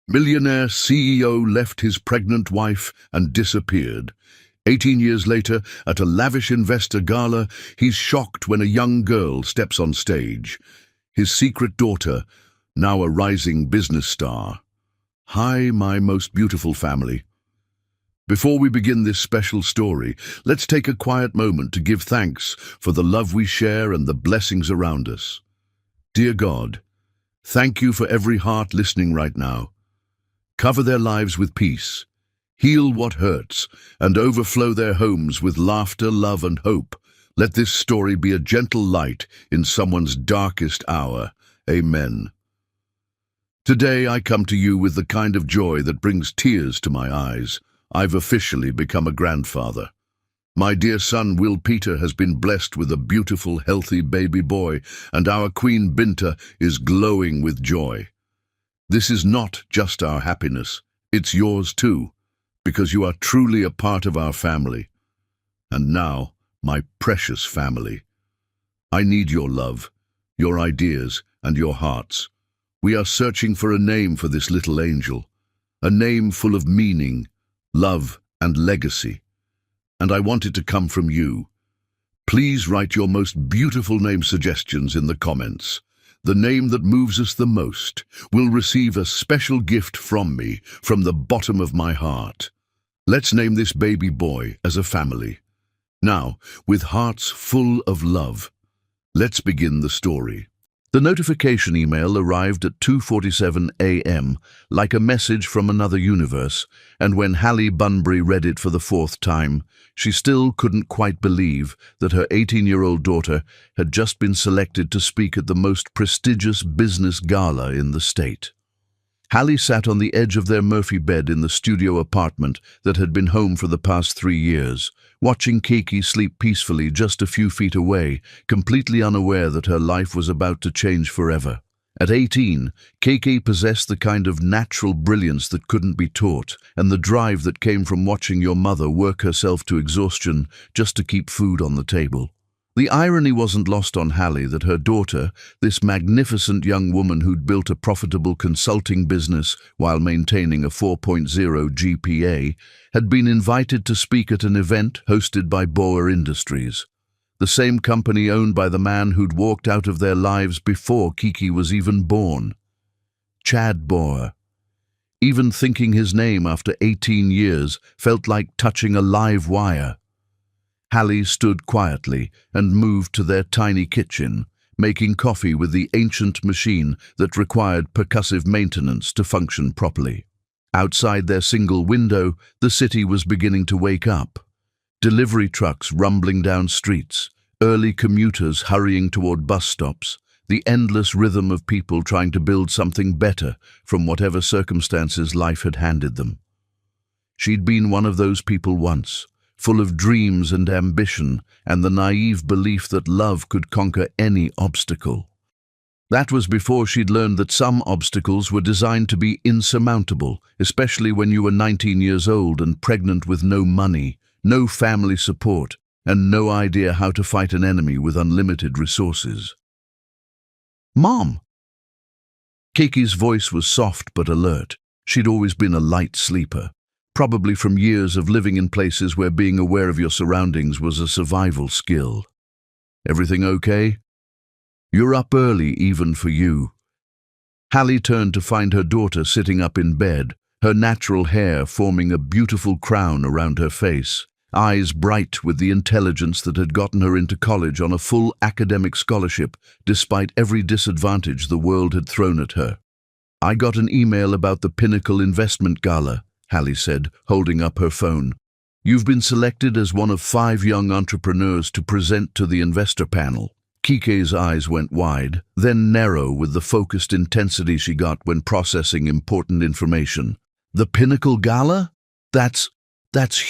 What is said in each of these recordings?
Millionaire CEO left his pregnant wife and disappeared. 18 years later, at a lavish investor gala, he's shocked when a young girl steps on stage. His secret daughter, now a rising business star. Hi, my most beautiful family. Before we begin this special story, let's take a quiet moment to give thanks for the love we share and the blessings around us. Dear God, thank you for every heart listening right now. Cover their lives with peace, heal what hurts, and overflow their homes with laughter, love, and hope. Let this story be a gentle light in someone's darkest hour. Amen. Today I come to you with the kind of joy that brings tears to my eyes. I've officially become a grandfather. My dear son Will Peter has been blessed with a beautiful, healthy baby boy, and our Queen Binta is glowing with joy. This is not just our happiness, it's yours too, because you are truly a part of our family. And now, my precious family, I need your love, your ideas, and your hearts. We are searching for a name for this little angel, a name full of meaning, love, and legacy. And I want it to come from you. Please write your most beautiful name suggestions in the comments. The name that moves us the most will receive a special gift from me, from the bottom of my heart. Let's name this baby boy as a family. Now, with hearts full of love, let's begin the story. The notification email arrived at 2:47 a.m., like a message from another universe, and when Hallie Bunbury read it for the fourth time, she still couldn't quite believe that her 18-year-old daughter had just been selected to speak at the most prestigious business gala in the state. Hallie sat on the edge of their Murphy bed in the studio apartment that had been home for the past 3 years, watching Kiki sleep peacefully just a few feet away, completely unaware that her life was about to change forever. At 18, Kiki possessed the kind of natural brilliance that couldn't be taught, and the drive that came from watching your mother work herself to exhaustion just to keep food on the table. The irony wasn't lost on Hallie that her daughter, this magnificent young woman who'd built a profitable consulting business while maintaining a 4.0 GPA, had been invited to speak at an event hosted by Boer Industries, the same company owned by the man who'd walked out of their lives before Kiki was even born. Chad Boer. Even thinking his name after 18 years felt like touching a live wire. Hallie stood quietly and moved to their tiny kitchen, making coffee with the ancient machine that required percussive maintenance to function properly. Outside their single window, the city was beginning to wake up. Delivery trucks rumbling down streets, early commuters hurrying toward bus stops, the endless rhythm of people trying to build something better from whatever circumstances life had handed them. She'd been one of those people once, full of dreams and ambition and the naive belief that love could conquer any obstacle. That was before she'd learned that some obstacles were designed to be insurmountable, especially when you were 19 years old and pregnant with no money, no family support, and no idea how to fight an enemy with unlimited resources. "Mom!" Kiki's voice was soft but alert. She'd always been a light sleeper, probably from years of living in places where being aware of your surroundings was a survival skill. "Everything okay? You're up early even for you." Hallie turned to find her daughter sitting up in bed, her natural hair forming a beautiful crown around her face, eyes bright with the intelligence that had gotten her into college on a full academic scholarship despite every disadvantage the world had thrown at her. "I got an email about the Pinnacle Investment Gala," Hallie said, holding up her phone. "You've been selected as one of 5 young entrepreneurs to present to the investor panel." Kiki's eyes went wide, then narrow with the focused intensity she got when processing important information. "The Pinnacle Gala? That's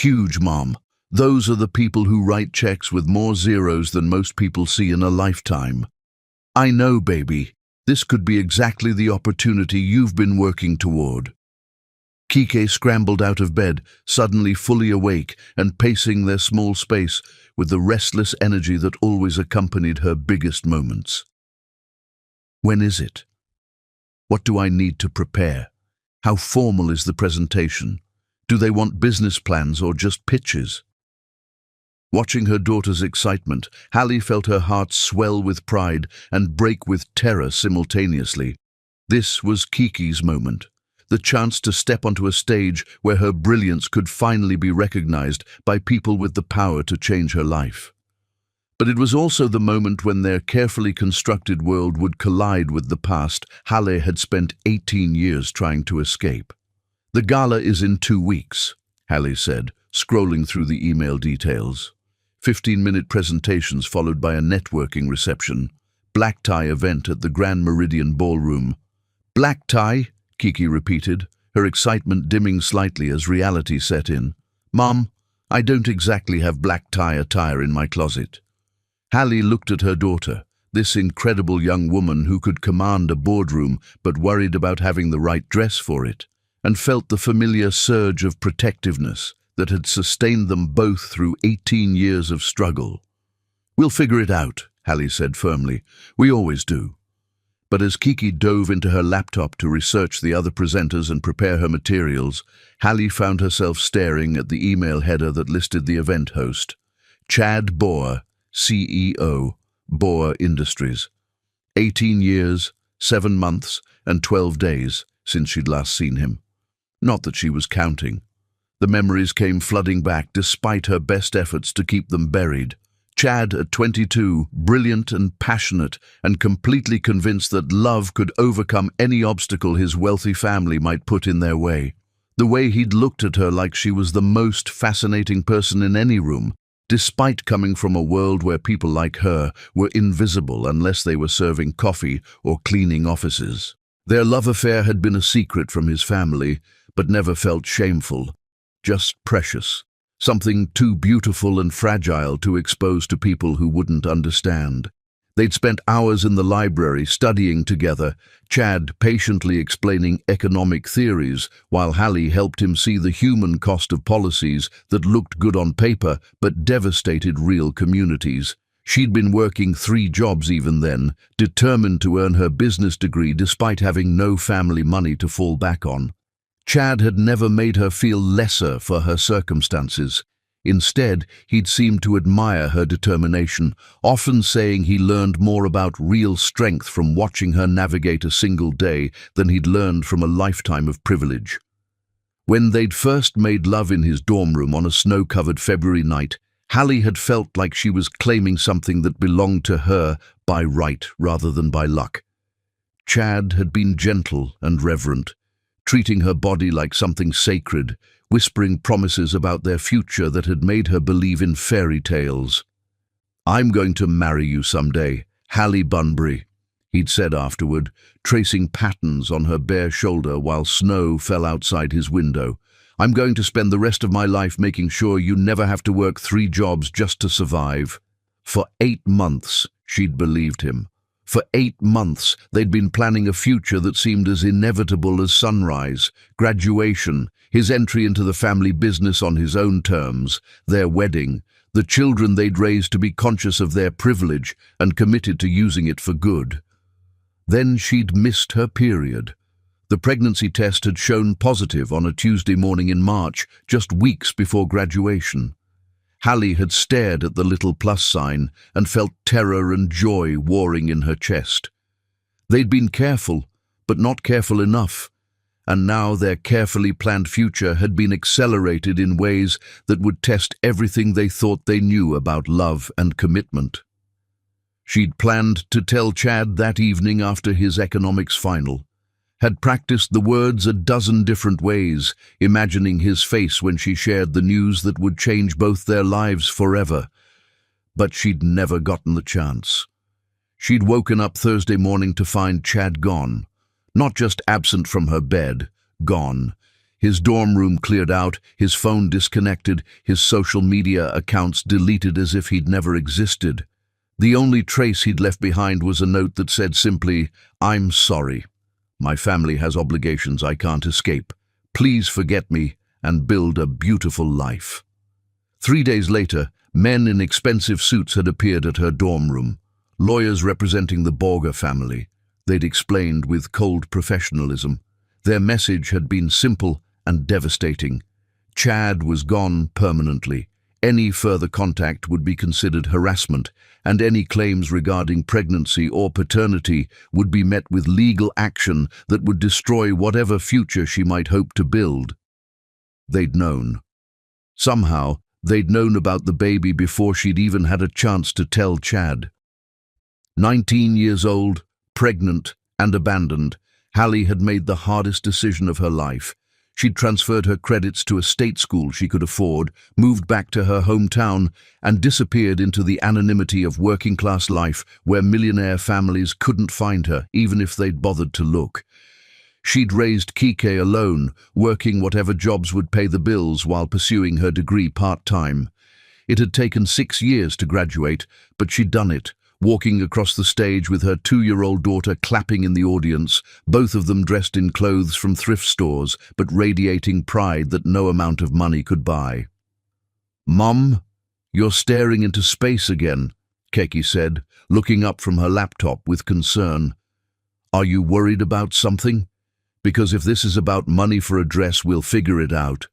huge, Mom. Those are the people who write checks with more zeros than most people see in a lifetime." "I know, baby. This could be exactly the opportunity you've been working toward." Kiki scrambled out of bed, suddenly fully awake and pacing their small space with the restless energy that always accompanied her biggest moments. "When is it? What do I need to prepare?" How formal is the presentation? Do they want business plans or just pitches? Watching her daughter's excitement, Hallie felt her heart swell with pride and break with terror simultaneously. This was Kiki's moment, the chance to step onto a stage where her brilliance could finally be recognized by people with the power to change her life. But it was also the moment when their carefully constructed world would collide with the past Hallie had spent 18 years trying to escape. "The gala is in 2 weeks, Hallie said, scrolling through the email details. 15-minute presentations followed by a networking reception. Black tie event at the Grand Meridian Ballroom. "Black tie?" Kiki repeated, her excitement dimming slightly as reality set in. "Mom, I don't exactly have black tie attire in my closet." Hallie looked at her daughter, this incredible young woman who could command a boardroom but worried about having the right dress for it, and felt the familiar surge of protectiveness that had sustained them both through 18 years of struggle. "We'll figure it out," Hallie said firmly. "We always do." But as Kiki dove into her laptop to research the other presenters and prepare her materials, Hallie found herself staring at the email header that listed the event host. Chad Boer, CEO, Boer Industries. 18 years, 7 months, and 12 days since she'd last seen him. Not that she was counting. The memories came flooding back despite her best efforts to keep them buried. Chad, at 22, brilliant and passionate, and completely convinced that love could overcome any obstacle his wealthy family might put in their way. The way he'd looked at her like she was the most fascinating person in any room, despite coming from a world where people like her were invisible unless they were serving coffee or cleaning offices. Their love affair had been a secret from his family, but never felt shameful, just precious. Something too beautiful and fragile to expose to people who wouldn't understand. They'd spent hours in the library studying together, Chad patiently explaining economic theories, while Hallie helped him see the human cost of policies that looked good on paper but devastated real communities. She'd been working 3 jobs even then, determined to earn her business degree despite having no family money to fall back on. Chad had never made her feel lesser for her circumstances. Instead, he'd seemed to admire her determination, often saying he learned more about real strength from watching her navigate a single day than he'd learned from a lifetime of privilege. When they'd first made love in his dorm room on a snow-covered February night, Hallie had felt like she was claiming something that belonged to her by right rather than by luck. Chad had been gentle and reverent, treating her body like something sacred, whispering promises about their future that had made her believe in fairy tales. "I'm going to marry you someday, Hallie Bunbury," he'd said afterward, tracing patterns on her bare shoulder while snow fell outside his window. "I'm going to spend the rest of my life making sure you never have to work 3 jobs just to survive." For 8 months, she'd believed him. For 8 months, they'd been planning a future that seemed as inevitable as sunrise, graduation, his entry into the family business on his own terms, their wedding, the children they'd raised to be conscious of their privilege and committed to using it for good. Then she'd missed her period. The pregnancy test had shown positive on a Tuesday morning in March, just weeks before graduation. Hallie had stared at the little plus sign and felt terror and joy warring in her chest. They'd been careful, but not careful enough, and now their carefully planned future had been accelerated in ways that would test everything they thought they knew about love and commitment. She'd planned to tell Chad that evening after his economics final, had practiced the words a dozen different ways, imagining his face when she shared the news that would change both their lives forever. But she'd never gotten the chance. She'd woken up Thursday morning to find Chad gone. Not just absent from her bed, gone. His dorm room cleared out, his phone disconnected, his social media accounts deleted as if he'd never existed. The only trace he'd left behind was a note that said simply, "I'm sorry. My family has obligations I can't escape. Please forget me and build a beautiful life." 3 days later, men in expensive suits had appeared at her dorm room, lawyers representing the Borger family. They'd explained with cold professionalism. Their message had been simple and devastating. Chad was gone permanently. Any further contact would be considered harassment, and any claims regarding pregnancy or paternity would be met with legal action that would destroy whatever future she might hope to build. They'd known. Somehow, they'd known about the baby before she'd even had a chance to tell Chad. 19 years old, pregnant, and abandoned, Hallie had made the hardest decision of her life. She'd transferred her credits to a state school she could afford, moved back to her hometown, and disappeared into the anonymity of working-class life where millionaire families couldn't find her, even if they'd bothered to look. She'd raised Kike alone, working whatever jobs would pay the bills while pursuing her degree part-time. It had taken 6 years to graduate, but she'd done it, walking across the stage with her 2-year-old daughter clapping in the audience, both of them dressed in clothes from thrift stores, but radiating pride that no amount of money could buy. "Mom, you're staring into space again," Keke said, looking up from her laptop with concern. "Are you worried about something? Because if this is about money for a dress, we'll figure it out.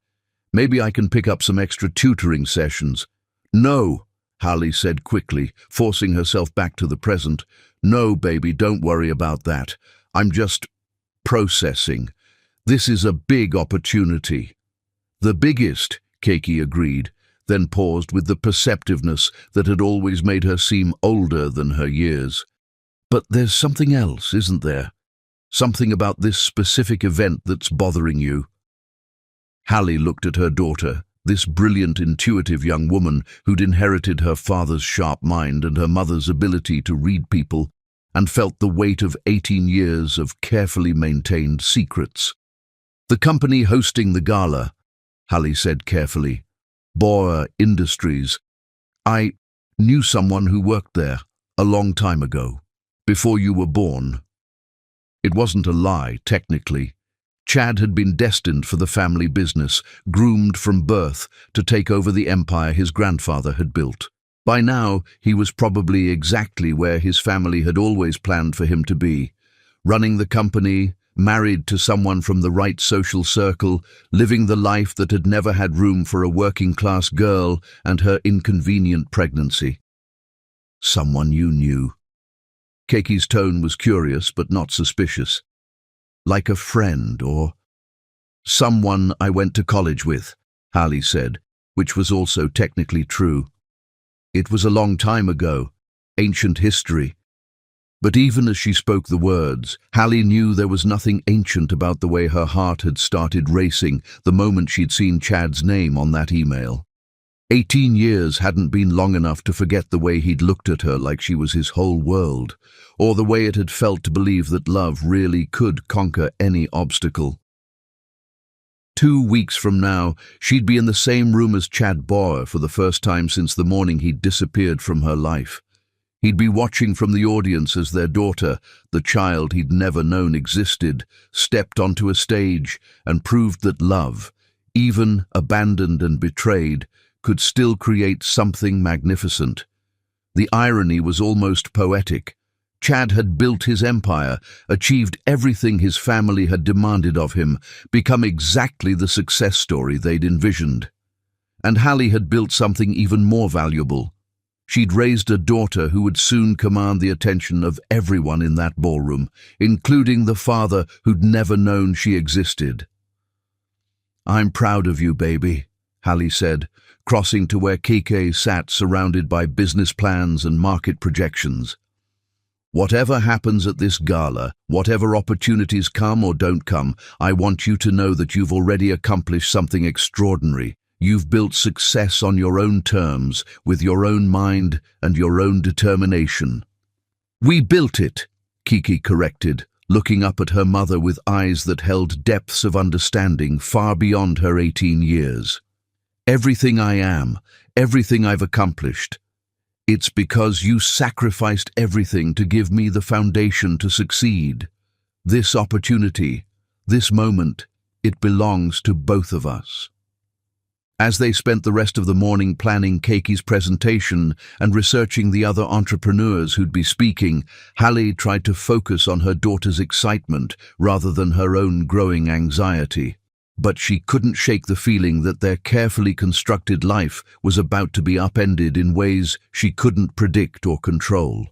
Maybe I can pick up some extra tutoring sessions." "No," Hallie said quickly, forcing herself back to the present. "No, baby, don't worry about that. I'm just processing. This is a big opportunity." "The biggest," Keke agreed, then paused with the perceptiveness that had always made her seem older than her years. "But there's something else, isn't there? Something about this specific event that's bothering you." Hallie looked at her daughter, this brilliant, intuitive young woman who'd inherited her father's sharp mind and her mother's ability to read people, and felt the weight of 18 years of carefully maintained secrets. "The company hosting the gala," Hallie said carefully, "Boer Industries. I knew someone who worked there a long time ago, before you were born." It wasn't a lie, technically. Chad had been destined for the family business, groomed from birth to take over the empire his grandfather had built. By now, he was probably exactly where his family had always planned for him to be, running the company, married to someone from the right social circle, living the life that had never had room for a working-class girl and her inconvenient pregnancy. "Someone you knew." Keki's tone was curious but not suspicious. "Like a friend or—" "Someone I went to college with," Hallie said, which was also technically true. It was a long time ago, ancient history. But even as she spoke the words, Hallie knew there was nothing ancient about the way her heart had started racing the moment she'd seen Chad's name on that email. 18 years hadn't been long enough to forget the way he'd looked at her like she was his whole world, or the way it had felt to believe that love really could conquer any obstacle. 2 weeks from now, she'd be in the same room as Chad Bauer for the first time since the morning he'd disappeared from her life. He'd be watching from the audience as their daughter, the child he'd never known existed, stepped onto a stage and proved that love, even abandoned and betrayed, could still create something magnificent. The irony was almost poetic. Chad had built his empire, achieved everything his family had demanded of him, become exactly the success story they'd envisioned. And Hallie had built something even more valuable. She'd raised a daughter who would soon command the attention of everyone in that ballroom, including the father who'd never known she existed. "I'm proud of you, baby," Hallie said, crossing to where Kike sat surrounded by business plans and market projections. "Whatever happens at this gala, whatever opportunities come or don't come, I want you to know that you've already accomplished something extraordinary. You've built success on your own terms, with your own mind and your own determination." "We built it," Kiki corrected, looking up at her mother with eyes that held depths of understanding far beyond her 18 years. "Everything I am, everything I've accomplished, it's because you sacrificed everything to give me the foundation to succeed. This opportunity, this moment, it belongs to both of us." As they spent the rest of the morning planning Keiki's presentation and researching the other entrepreneurs who'd be speaking, Hallie tried to focus on her daughter's excitement rather than her own growing anxiety. But she couldn't shake the feeling that their carefully constructed life was about to be upended in ways she couldn't predict or control.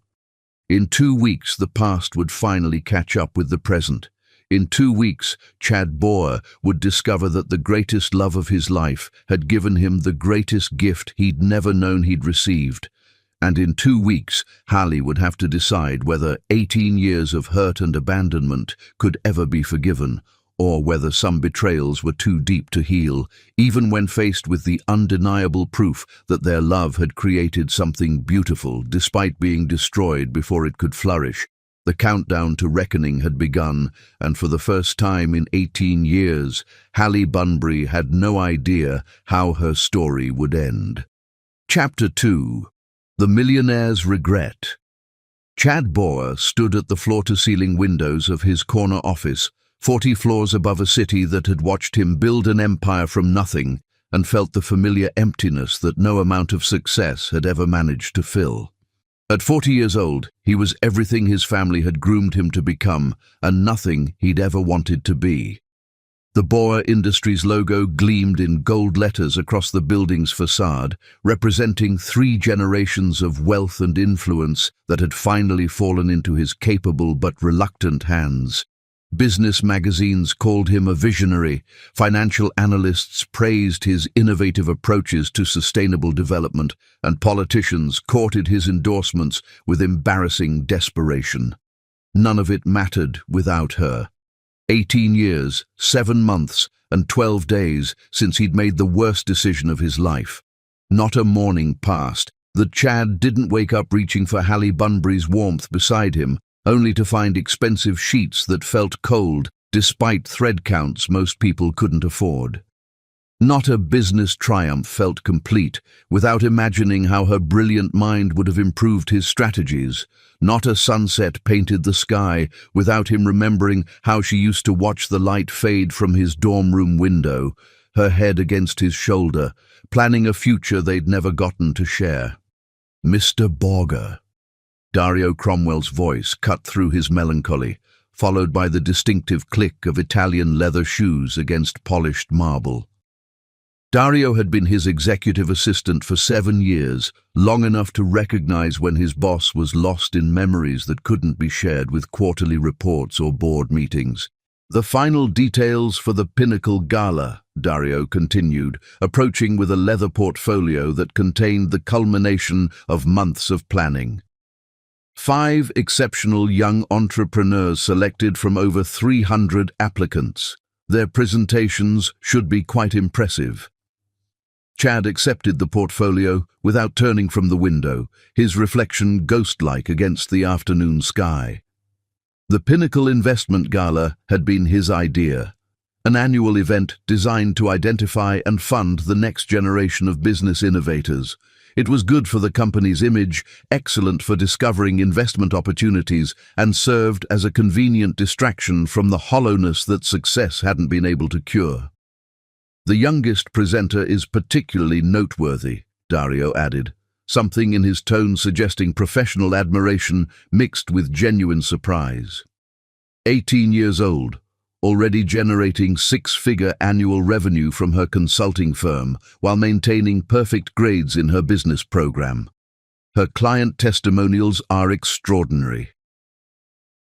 In 2 weeks, the past would finally catch up with the present. In 2 weeks, Chad Boer would discover that the greatest love of his life had given him the greatest gift he'd never known he'd received. And in 2 weeks, Hallie would have to decide whether 18 years of hurt and abandonment could ever be forgiven, or whether some betrayals were too deep to heal, even when faced with the undeniable proof that their love had created something beautiful despite being destroyed before it could flourish. The countdown to reckoning had begun, and for the first time in 18 years, Hallie Bunbury had no idea how her story would end. Chapter 2. The Millionaire's Regret. Chad Boer stood at the floor-to-ceiling windows of his corner office, 40 floors above a city that had watched him build an empire from nothing, and felt the familiar emptiness that no amount of success had ever managed to fill. At 40 years old, he was everything his family had groomed him to become, and nothing he'd ever wanted to be. The Boer Industries logo gleamed in gold letters across the building's facade, representing 3 generations of wealth and influence that had finally fallen into his capable but reluctant hands. Business magazines called him a visionary, financial analysts praised his innovative approaches to sustainable development, and politicians courted his endorsements with embarrassing desperation. None of it mattered without her. 18 years, 7 months, and 12 days since he'd made the worst decision of his life. Not a morning passed that Chad didn't wake up reaching for Hallie Bunbury's warmth beside him, only to find expensive sheets that felt cold despite thread counts most people couldn't afford. Not a business triumph felt complete without imagining how her brilliant mind would have improved his strategies. Not a sunset painted the sky without him remembering how she used to watch the light fade from his dorm room window, her head against his shoulder, planning a future they'd never gotten to share. Mr. Borger. Dario Cromwell's voice cut through his melancholy, followed by the distinctive click of Italian leather shoes against polished marble. Dario had been his executive assistant for 7 years, long enough to recognize when his boss was lost in memories that couldn't be shared with quarterly reports or board meetings. The final details for the Pinnacle Gala, Dario continued, approaching with a leather portfolio that contained the culmination of months of planning. 5 exceptional young entrepreneurs selected from over 300 applicants. Their presentations should be quite impressive. Chad accepted the portfolio without turning from the window, his reflection ghost-like against the afternoon sky. The Pinnacle Investment Gala had been his idea, an annual event designed to identify and fund the next generation of business innovators. It was good for the company's image, excellent for discovering investment opportunities, and served as a convenient distraction from the hollowness that success hadn't been able to cure. The youngest presenter is particularly noteworthy, Dario added, something in his tone suggesting professional admiration mixed with genuine surprise. 18 years old, already generating 6-figure annual revenue from her consulting firm while maintaining perfect grades in her business program. Her client testimonials are extraordinary.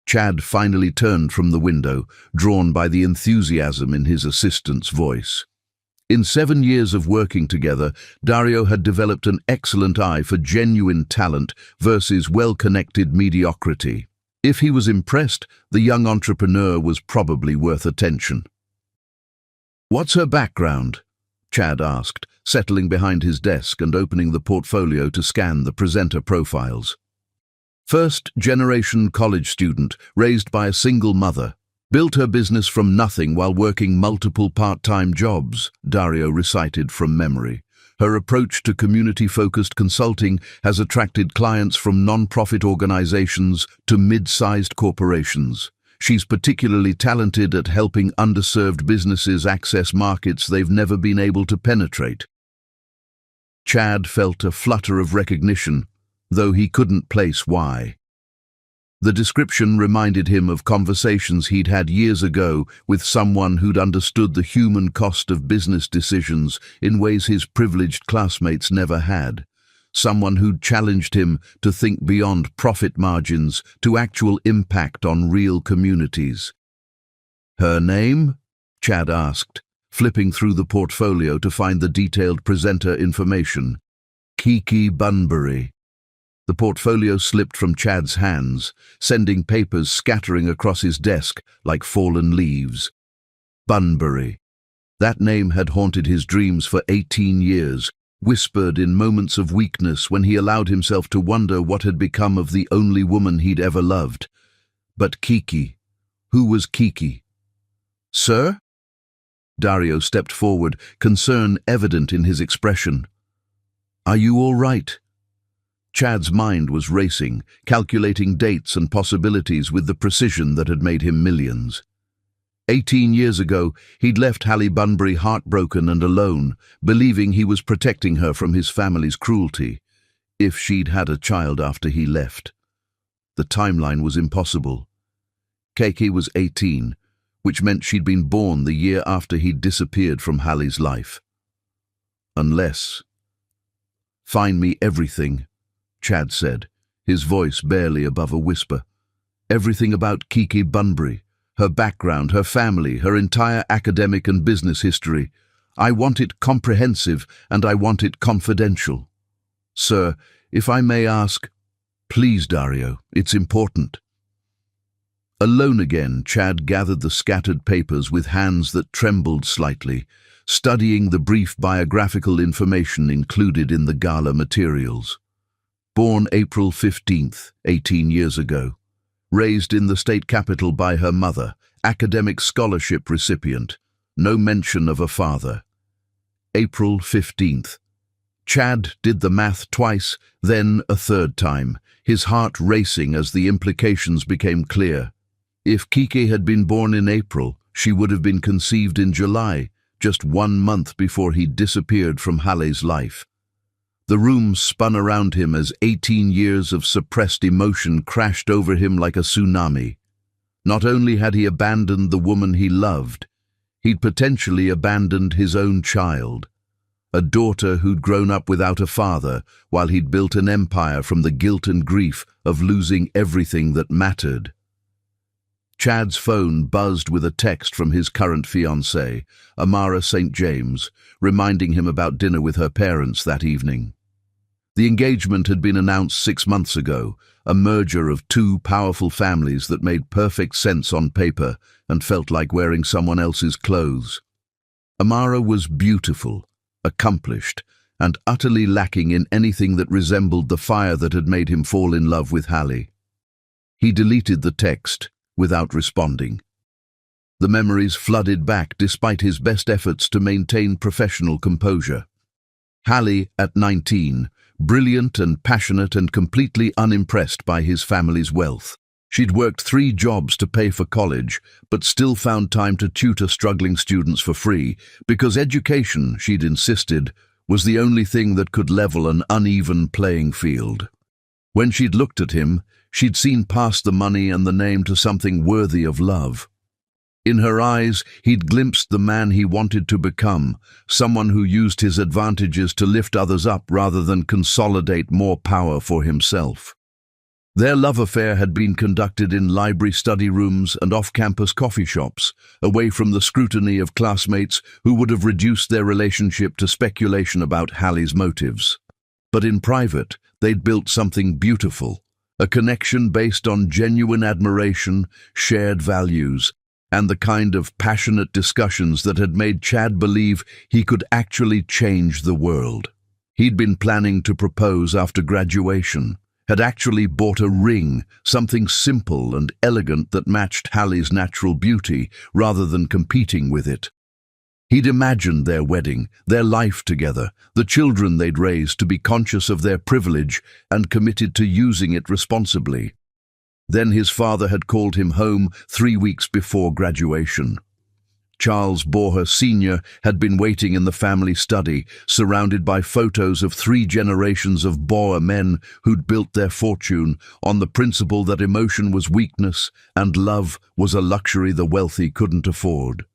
Chad finally turned from the window, drawn by the enthusiasm in his assistant's voice. In 7 years of working together, Dario had developed an excellent eye for genuine talent versus well-connected mediocrity. If he was impressed, the young entrepreneur was probably worth attention. "What's her background?" Chad asked, settling behind his desk and opening the portfolio to scan the presenter profiles. First-generation college student, raised by a single mother. Built her business from nothing while working multiple part-time jobs, Dario recited from memory. Her approach to community-focused consulting has attracted clients from non-profit organizations to mid-sized corporations. She's particularly talented at helping underserved businesses access markets they've never been able to penetrate. Chad felt a flutter of recognition, though he couldn't place why. The description reminded him of conversations he'd had years ago with someone who'd understood the human cost of business decisions in ways his privileged classmates never had. Someone who'd challenged him to think beyond profit margins to actual impact on real communities. "Her name?" Chad asked, flipping through the portfolio to find the detailed presenter information. "Kiki Bunbury." The portfolio slipped from Chad's hands, sending papers scattering across his desk like fallen leaves. Bunbury. That name had haunted his dreams for 18 years, whispered in moments of weakness when he allowed himself to wonder what had become of the only woman he'd ever loved. But Kiki. Who was Kiki? "Sir?" Dario stepped forward, concern evident in his expression. "Are you all right?" Chad's mind was racing, calculating dates and possibilities with the precision that had made him millions. 18 years ago, he'd left Hallie Bunbury heartbroken and alone, believing he was protecting her from his family's cruelty, if she'd had a child after he left. The timeline was impossible. Kiki was 18, which meant she'd been born the year after he'd disappeared from Hallie's life. Unless... "Find me everything," Chad said, his voice barely above a whisper. "Everything about Kiki Bunbury, her background, her family, her entire academic and business history. I want it comprehensive and I want it confidential. Sir, if I may ask..." "Please, Dario, it's important." Alone again, Chad gathered the scattered papers with hands that trembled slightly, studying the brief biographical information included in the gala materials. Born April 15th, 18 years ago. Raised in the state capital by her mother, academic scholarship recipient. No mention of a father. April 15th. Chad did the math twice, then a third time, his heart racing as the implications became clear. If Kiki had been born in April, she would have been conceived in July, just 1 month before he disappeared from Hallie's life. The room spun around him as 18 years of suppressed emotion crashed over him like a tsunami. Not only had he abandoned the woman he loved, he'd potentially abandoned his own child. A daughter who'd grown up without a father while he'd built an empire from the guilt and grief of losing everything that mattered. Chad's phone buzzed with a text from his current fiancée, Amara St. James, reminding him about dinner with her parents that evening. The engagement had been announced 6 months ago, a merger of two powerful families that made perfect sense on paper and felt like wearing someone else's clothes. Amara was beautiful, accomplished, and utterly lacking in anything that resembled the fire that had made him fall in love with Hallie. He deleted the text without responding. The memories flooded back despite his best efforts to maintain professional composure. Hallie, at 19, brilliant and passionate and completely unimpressed by his family's wealth. She'd worked 3 jobs to pay for college, but still found time to tutor struggling students for free, because education, she'd insisted, was the only thing that could level an uneven playing field. When she'd looked at him, she'd seen past the money and the name to something worthy of love. In her eyes, he'd glimpsed the man he wanted to become, someone who used his advantages to lift others up rather than consolidate more power for himself. Their love affair had been conducted in library study rooms and off-campus coffee shops, away from the scrutiny of classmates who would have reduced their relationship to speculation about Hallie's motives. But in private, they'd built something beautiful, a connection based on genuine admiration, shared values, and the kind of passionate discussions that had made Chad believe he could actually change the world. He'd been planning to propose after graduation, had actually bought a ring, something simple and elegant that matched Hallie's natural beauty rather than competing with it. He'd imagined their wedding, their life together, the children they'd raised to be conscious of their privilege and committed to using it responsibly. Then his father had called him home 3 weeks before graduation. Charles Borher Sr. had been waiting in the family study, surrounded by photos of 3 generations of Boer men who'd built their fortune on the principle that emotion was weakness and love was a luxury the wealthy couldn't afford.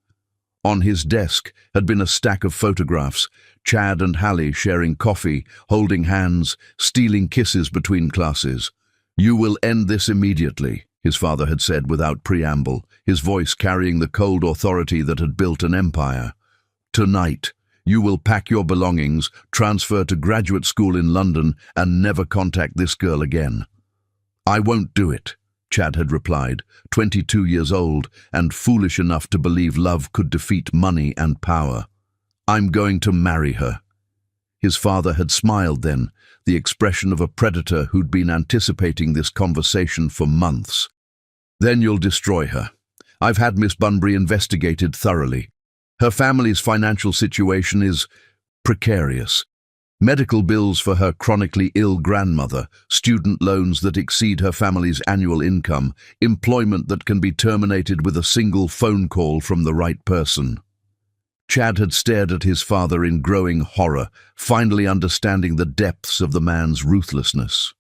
On his desk had been a stack of photographs, Chad and Hallie sharing coffee, holding hands, stealing kisses between classes. "You will end this immediately," his father had said without preamble, his voice carrying the cold authority that had built an empire. "Tonight, you will pack your belongings, transfer to graduate school in London, and never contact this girl again." "I won't do it," Chad had replied, 22 years old and foolish enough to believe love could defeat money and power. "I'm going to marry her." His father had smiled then, the expression of a predator who'd been anticipating this conversation for months. "Then you'll destroy her. I've had Miss Bunbury investigated thoroughly. Her family's financial situation is precarious. Medical bills for her chronically ill grandmother, student loans that exceed her family's annual income, employment that can be terminated with a single phone call from the right person." Chad had stared at his father in growing horror, finally understanding the depths of the man's ruthlessness.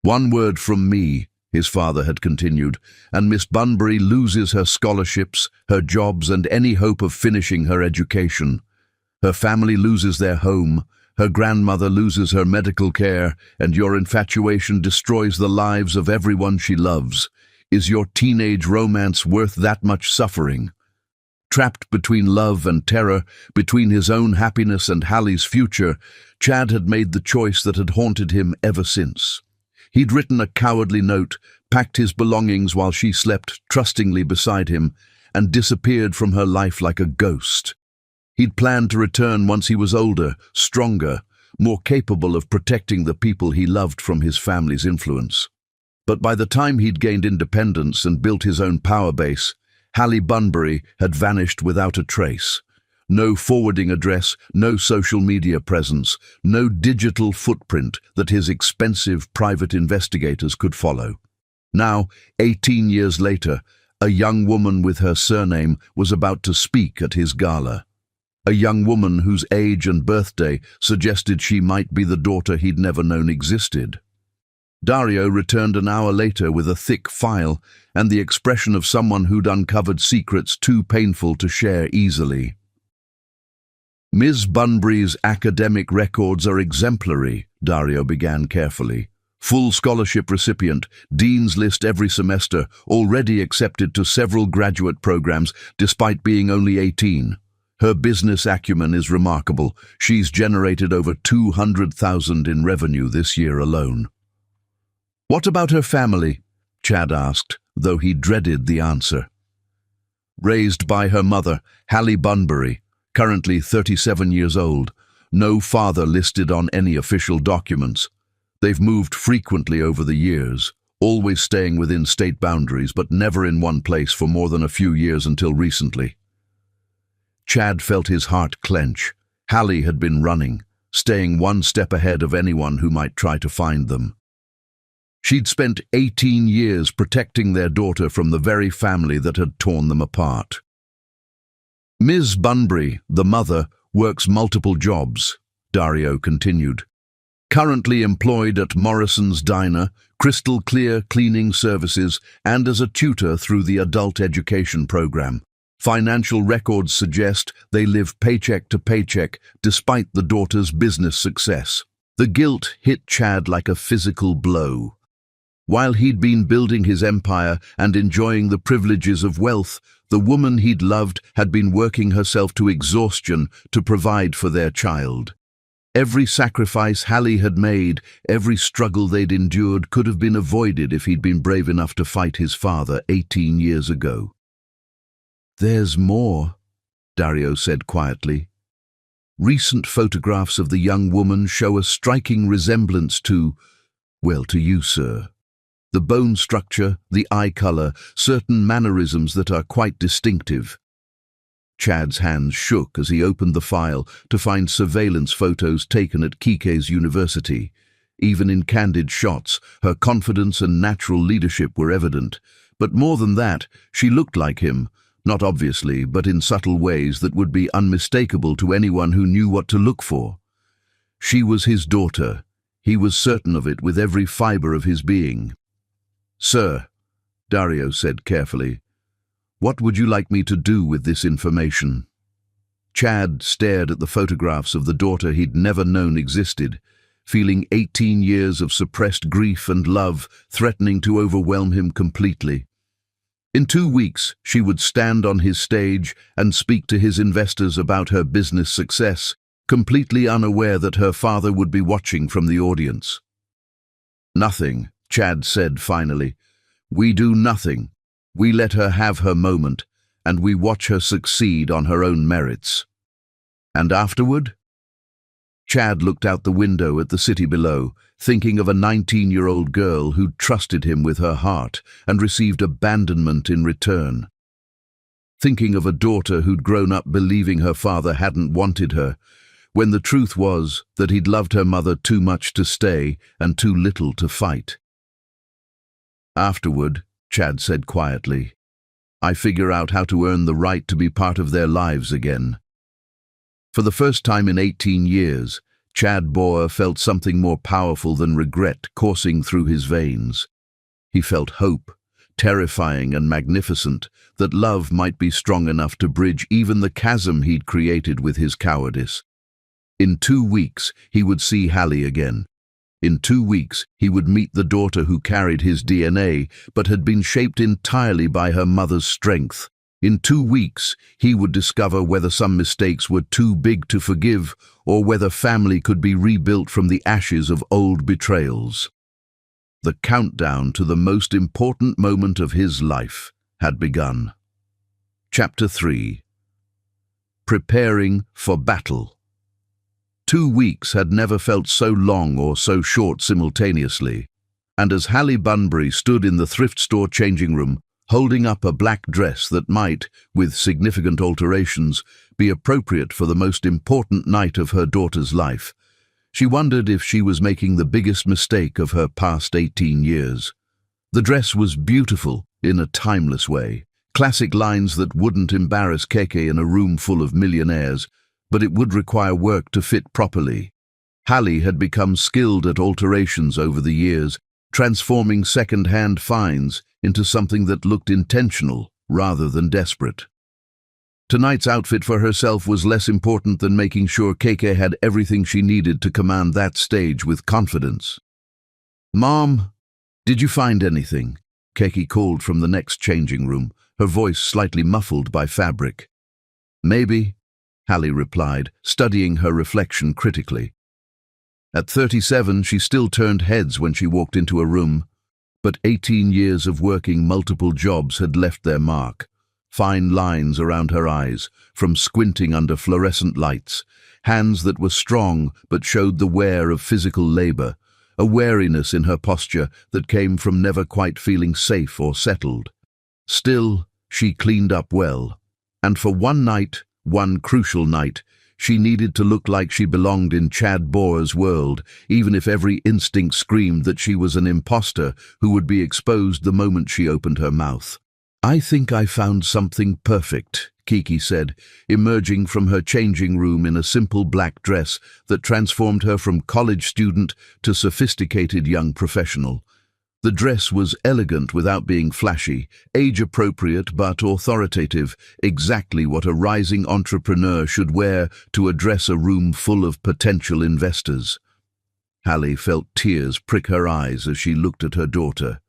"One word from me," his father had continued, "and Miss Bunbury loses her scholarships, her jobs, and any hope of finishing her education. Her family loses their home, her grandmother loses her medical care, and your infatuation destroys the lives of everyone she loves. Is your teenage romance worth that much suffering?" Trapped between love and terror, between his own happiness and Hallie's future, Chad had made the choice that had haunted him ever since. He'd written a cowardly note, packed his belongings while she slept trustingly beside him, and disappeared from her life like a ghost. He'd planned to return once he was older, stronger, more capable of protecting the people he loved from his family's influence. But by the time he'd gained independence and built his own power base, Hallie Bunbury had vanished without a trace. No forwarding address, no social media presence, no digital footprint that his expensive private investigators could follow. Now, 18 years later, a young woman with her surname was about to speak at his gala. A young woman whose age and birthday suggested she might be the daughter he'd never known existed. Dario returned an hour later with a thick file and the expression of someone who'd uncovered secrets too painful to share easily. "Ms. Bunbury's academic records are exemplary," Dario began carefully. "Full scholarship recipient, Dean's List every semester, already accepted to several graduate programs despite being only 18. Her business acumen is remarkable. She's generated over 200,000 in revenue this year alone." "What about her family?" Chad asked, though he dreaded the answer. "Raised by her mother, Hallie Bunbury, currently 37 years old. No father listed on any official documents. They've moved frequently over the years, always staying within state boundaries, but never in one place for more than a few years until recently." Chad felt his heart clench. Hallie had been running, staying one step ahead of anyone who might try to find them. She'd spent 18 years protecting their daughter from the very family that had torn them apart. "Ms. Bunbury, the mother, works multiple jobs," Dario continued. "Currently employed at Morrison's Diner, Crystal Clear Cleaning Services, and as a tutor through the adult education program. Financial records suggest they live paycheck to paycheck despite the daughter's business success." The guilt hit Chad like a physical blow. While he'd been building his empire and enjoying the privileges of wealth, the woman he'd loved had been working herself to exhaustion to provide for their child. Every sacrifice Hallie had made, every struggle they'd endured could have been avoided if he'd been brave enough to fight his father 18 years ago. "There's more," Dario said quietly. "Recent photographs of the young woman show a striking resemblance to, well, to you, sir. The bone structure, the eye color, certain mannerisms that are quite distinctive." Chad's hands shook as he opened the file to find surveillance photos taken at Kike's university. Even in candid shots, her confidence and natural leadership were evident. But more than that, she looked like him, Not obviously, but in subtle ways that would be unmistakable to anyone who knew what to look for. She was his daughter. He was certain of it with every fiber of his being. "Sir," Dario said carefully, "what would you like me to do with this information?" Chad stared at the photographs of the daughter he'd never known existed, feeling 18 years of suppressed grief and love threatening to overwhelm him completely. In 2 weeks, she would stand on his stage and speak to his investors about her business success, completely unaware that her father would be watching from the audience. "Nothing," Chad said finally. "We do nothing. We let her have her moment, and we watch her succeed on her own merits." "And afterward?" Chad looked out the window at the city below, thinking of a 19-year-old girl who'd trusted him with her heart and received abandonment in return. Thinking of a daughter who'd grown up believing her father hadn't wanted her, when the truth was that he'd loved her mother too much to stay and too little to fight. "Afterward," Chad said quietly, "I figure out how to earn the right to be part of their lives again." For the first time in 18 years, Chad Boer felt something more powerful than regret coursing through his veins. He felt hope, terrifying and magnificent, that love might be strong enough to bridge even the chasm he'd created with his cowardice. In 2 weeks, he would see Hallie again. In 2 weeks, he would meet the daughter who carried his DNA, but had been shaped entirely by her mother's strength. In 2 weeks, he would discover whether some mistakes were too big to forgive or whether family could be rebuilt from the ashes of old betrayals. The countdown to the most important moment of his life had begun. Chapter 3. Preparing for Battle. 2 weeks had never felt so long or so short simultaneously, and as Hallie Bunbury stood in the thrift store changing room, holding up a black dress that might, with significant alterations, be appropriate for the most important night of her daughter's life, she wondered if she was making the biggest mistake of her past 18 years. The dress was beautiful in a timeless way, classic lines that wouldn't embarrass Keke in a room full of millionaires, but it would require work to fit properly. Hallie had become skilled at alterations over the years, transforming second-hand finds into something that looked intentional rather than desperate. Tonight's outfit for herself was less important than making sure Keke had everything she needed to command that stage with confidence. "Mom, did you find anything?" Keke called from the next changing room, her voice slightly muffled by fabric. "Maybe," Hallie replied, studying her reflection critically. At 37, she still turned heads when she walked into a room, but 18 years of working multiple jobs had left their mark. Fine lines around her eyes, from squinting under fluorescent lights, hands that were strong but showed the wear of physical labor, a wariness in her posture that came from never quite feeling safe or settled. Still, she cleaned up well, and for one night, one crucial night, she needed to look like she belonged in Chad Boer's world, even if every instinct screamed that she was an imposter who would be exposed the moment she opened her mouth. "I think I found something perfect," Keke said, emerging from her changing room in a simple black dress that transformed her from college student to sophisticated young professional. The dress was elegant without being flashy, age-appropriate but authoritative, exactly what a rising entrepreneur should wear to address a room full of potential investors. Hallie felt tears prick her eyes as she looked at her daughter.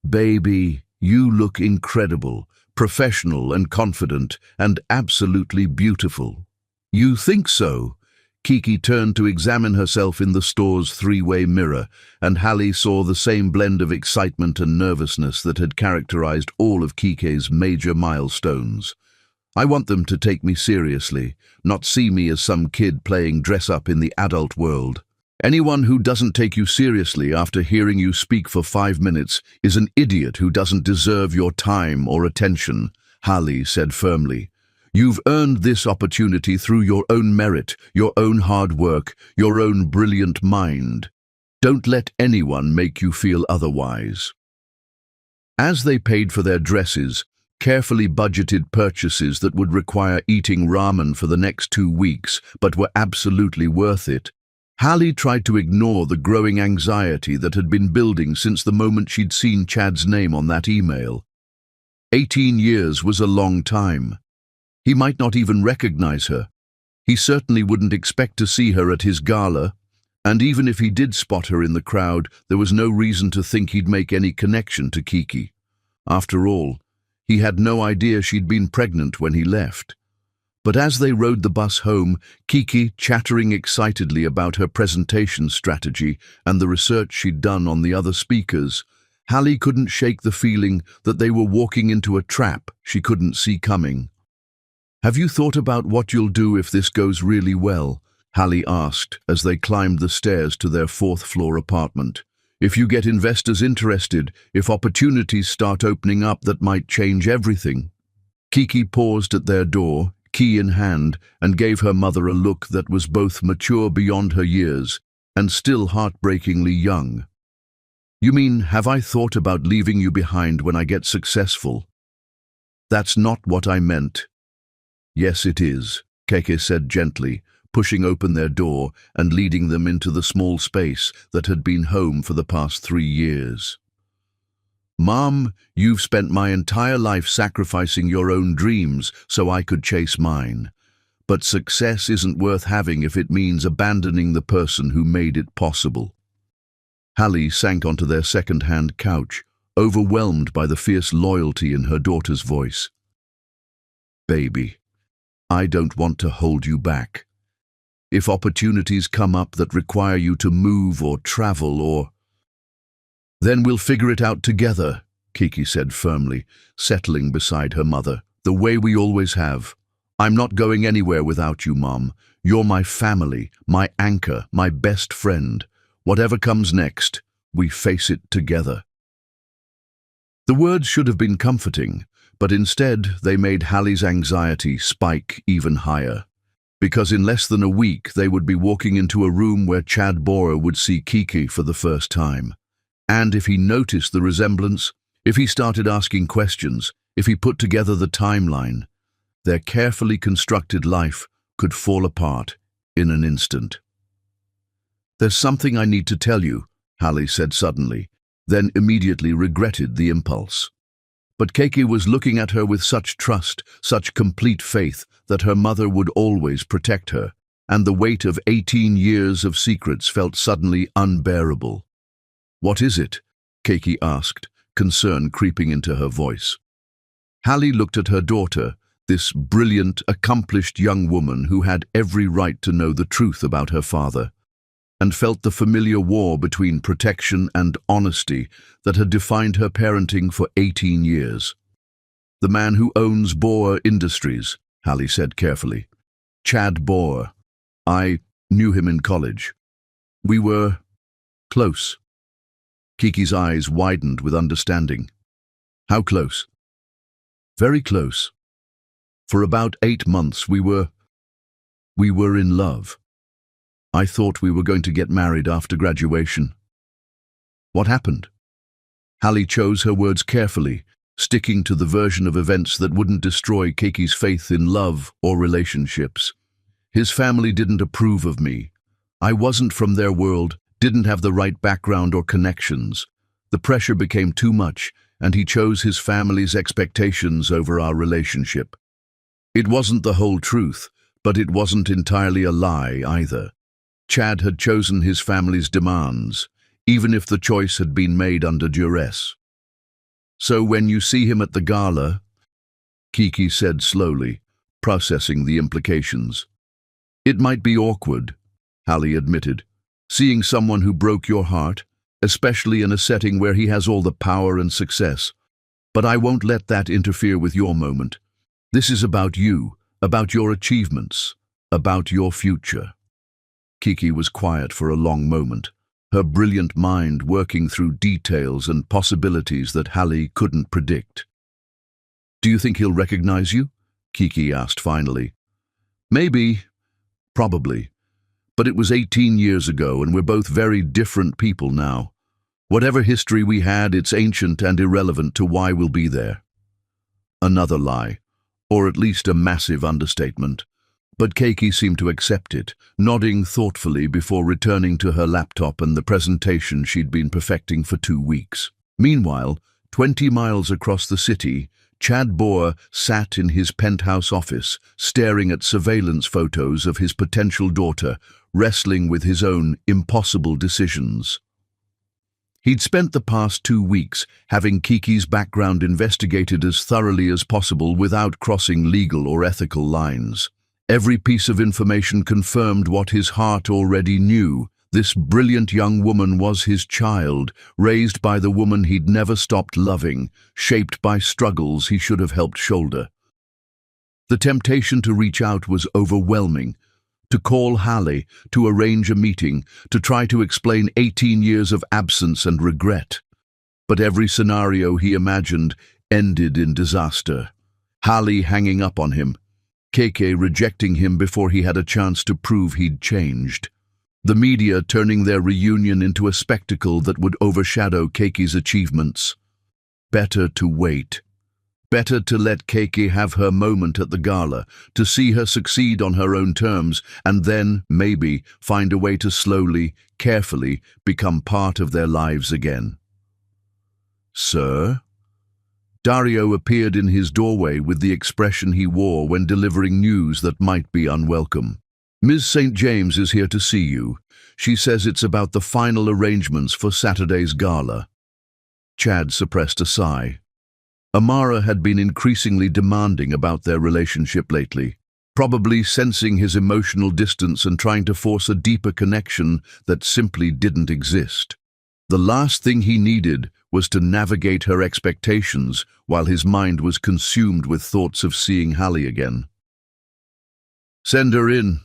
"Baby, you look incredible, professional and confident, and absolutely beautiful." "You think so?" Keke turned to examine herself in the store's three-way mirror, and Hallie saw the same blend of excitement and nervousness that had characterized all of Keke's major milestones. "I want them to take me seriously, not see me as some kid playing dress-up in the adult world. Anyone who doesn't take you seriously after hearing you speak for 5 minutes is an idiot who doesn't deserve your time or attention," Hallie said firmly. "You've earned this opportunity through your own merit, your own hard work, your own brilliant mind. Don't let anyone make you feel otherwise." As they paid for their dresses, Carefully budgeted purchases that would require eating ramen for the next 2 weeks, but were absolutely worth it. Hallie tried to ignore the growing anxiety that had been building since the moment she'd seen Chad's name on that email. 18 years was a long time. He might not even recognize her. He certainly wouldn't expect to see her at his gala, and even if he did spot her in the crowd, there was no reason to think he'd make any connection to Kiki. After all, he had no idea she'd been pregnant when he left. But as they rode the bus home, Kiki, chattering excitedly about her presentation strategy and the research she'd done on the other speakers, Hallie couldn't shake the feeling that they were walking into a trap she couldn't see coming. "Have you thought about what you'll do if this goes really well?" Hallie asked as they climbed the stairs to their fourth-floor apartment. "If you get investors interested, if opportunities start opening up that might change everything." Kiki paused at their door, key in hand, and gave her mother a look that was both mature beyond her years and still heartbreakingly young. "You mean, have I thought about leaving you behind when I get successful?" "That's not what I meant." "Yes, it is," Keke said gently, pushing open their door and leading them into the small space that had been home for the past 3 years. "Mom, you've spent my entire life sacrificing your own dreams so I could chase mine. But success isn't worth having if it means abandoning the person who made it possible." Hallie sank onto their second-hand couch, overwhelmed by the fierce loyalty in her daughter's voice. "Baby, I don't want to hold you back. If opportunities come up that require you to move or travel then we'll figure it out together," Kiki said firmly, settling beside her mother, "the way we always have. I'm not going anywhere without you, Mom. You're my family, my anchor, my best friend. Whatever comes next, we face it together." The words should have been comforting, but instead they made Hallie's anxiety spike even higher. Because in less than a week they would be walking into a room where Chad Borer would see Kiki for the first time. And if he noticed the resemblance, if he started asking questions, if he put together the timeline, their carefully constructed life could fall apart in an instant. "There's something I need to tell you," Hallie said suddenly, then immediately regretted the impulse. But Keke was looking at her with such trust, such complete faith, that her mother would always protect her, and the weight of 18 years of secrets felt suddenly unbearable. "What is it?" Keke asked, concern creeping into her voice. Hallie looked at her daughter, this brilliant, accomplished young woman who had every right to know the truth about her father, and felt the familiar war between protection and honesty that had defined her parenting for 18 years. "The man who owns Boer Industries," Hallie said carefully. "Chad Boer. I knew him in college. We were close." Kiki's eyes widened with understanding. "How close?" "Very close. For about 8 months we were in love. I thought we were going to get married after graduation." "What happened?" Hallie chose her words carefully, sticking to the version of events that wouldn't destroy Kiki's faith in love or relationships. "His family didn't approve of me. I wasn't from their world, didn't have the right background or connections. The pressure became too much, and he chose his family's expectations over our relationship. It wasn't the whole truth, but it wasn't entirely a lie either. Chad had chosen his family's demands, even if the choice had been made under duress. So when you see him at the gala," Kiki said slowly, processing the implications. "It might be awkward," Hallie admitted, "seeing someone who broke your heart, especially in a setting where he has all the power and success. But I won't let that interfere with your moment. This is about you, about your achievements, about your future." Kiki was quiet for a long moment, her brilliant mind working through details and possibilities that Hallie couldn't predict. "Do you think he'll recognize you?" Kiki asked finally. "Maybe. Probably. But it was 18 years ago, and we're both very different people now. Whatever history we had, it's ancient and irrelevant to why we'll be there." Another lie, or at least a massive understatement. But Keiki seemed to accept it, nodding thoughtfully before returning to her laptop and the presentation she'd been perfecting for 2 weeks. Meanwhile, 20 miles across the city, Chad Boer sat in his penthouse office, staring at surveillance photos of his potential daughter, wrestling with his own impossible decisions. He'd spent the past 2 weeks having Kiki's background investigated as thoroughly as possible without crossing legal or ethical lines. Every piece of information confirmed what his heart already knew. This brilliant young woman was his child, raised by the woman he'd never stopped loving, shaped by struggles he should have helped shoulder. The temptation to reach out was overwhelming. To call Hallie, to arrange a meeting, to try to explain 18 years of absence and regret. But every scenario he imagined ended in disaster. Hallie hanging up on him, Keiki rejecting him before he had a chance to prove he'd changed. The media turning their reunion into a spectacle that would overshadow Keiki's achievements. Better to wait. Better to let Keiki have her moment at the gala, to see her succeed on her own terms, and then, maybe, find a way to slowly, carefully, become part of their lives again. "Sir?" Dario appeared in his doorway with the expression he wore when delivering news that might be unwelcome. "Ms. St. James is here to see you. She says it's about the final arrangements for Saturday's gala." Chad suppressed a sigh. Amara had been increasingly demanding about their relationship lately, probably sensing his emotional distance and trying to force a deeper connection that simply didn't exist. The last thing he needed was to navigate her expectations while his mind was consumed with thoughts of seeing Hallie again. "Send her in,"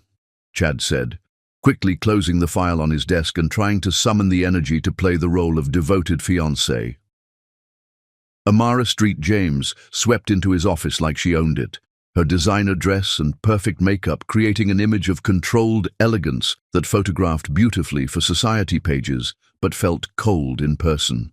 Chad said, quickly closing the file on his desk and trying to summon the energy to play the role of devoted fiancé. Amara Street James swept into his office like she owned it, her designer dress and perfect makeup creating an image of controlled elegance that photographed beautifully for society pages but felt cold in person.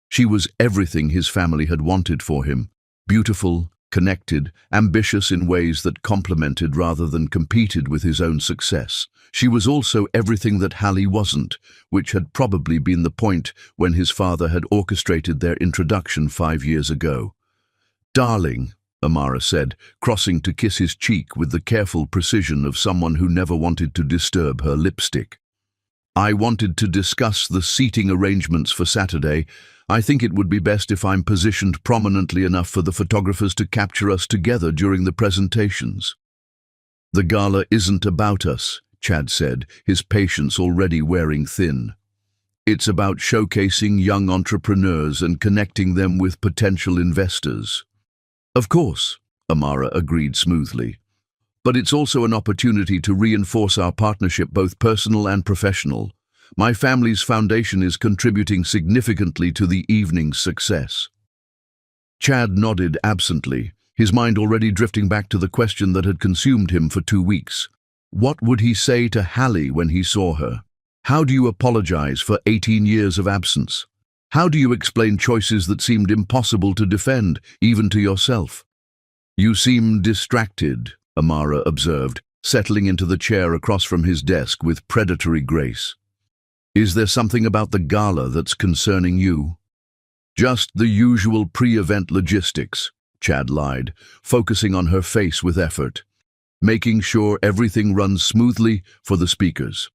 She was everything his family had wanted for him: beautiful, connected, ambitious in ways that complemented rather than competed with his own success. She was also everything that Hallie wasn't, which had probably been the point when his father had orchestrated their introduction 5 years ago. "Darling," Amara said, crossing to kiss his cheek with the careful precision of someone who never wanted to disturb her lipstick. "I wanted to discuss the seating arrangements for Saturday. I think it would be best if I'm positioned prominently enough for the photographers to capture us together during the presentations." "The gala isn't about us," Chad said, his patience already wearing thin. "It's about showcasing young entrepreneurs and connecting them with potential investors." "Of course," Amara agreed smoothly. "But it's also an opportunity to reinforce our partnership, both personal and professional. My family's foundation is contributing significantly to the evening's success." Chad nodded absently, his mind already drifting back to the question that had consumed him for 2 weeks. What would he say to Hallie when he saw her? How do you apologize for 18 years of absence? How do you explain choices that seemed impossible to defend, even to yourself? "You seem distracted," Amara observed, settling into the chair across from his desk with predatory grace. "Is there something about the gala that's concerning you?" "Just the usual pre-event logistics," Chad lied, focusing on her face with effort. "Making sure everything runs smoothly for the speakers."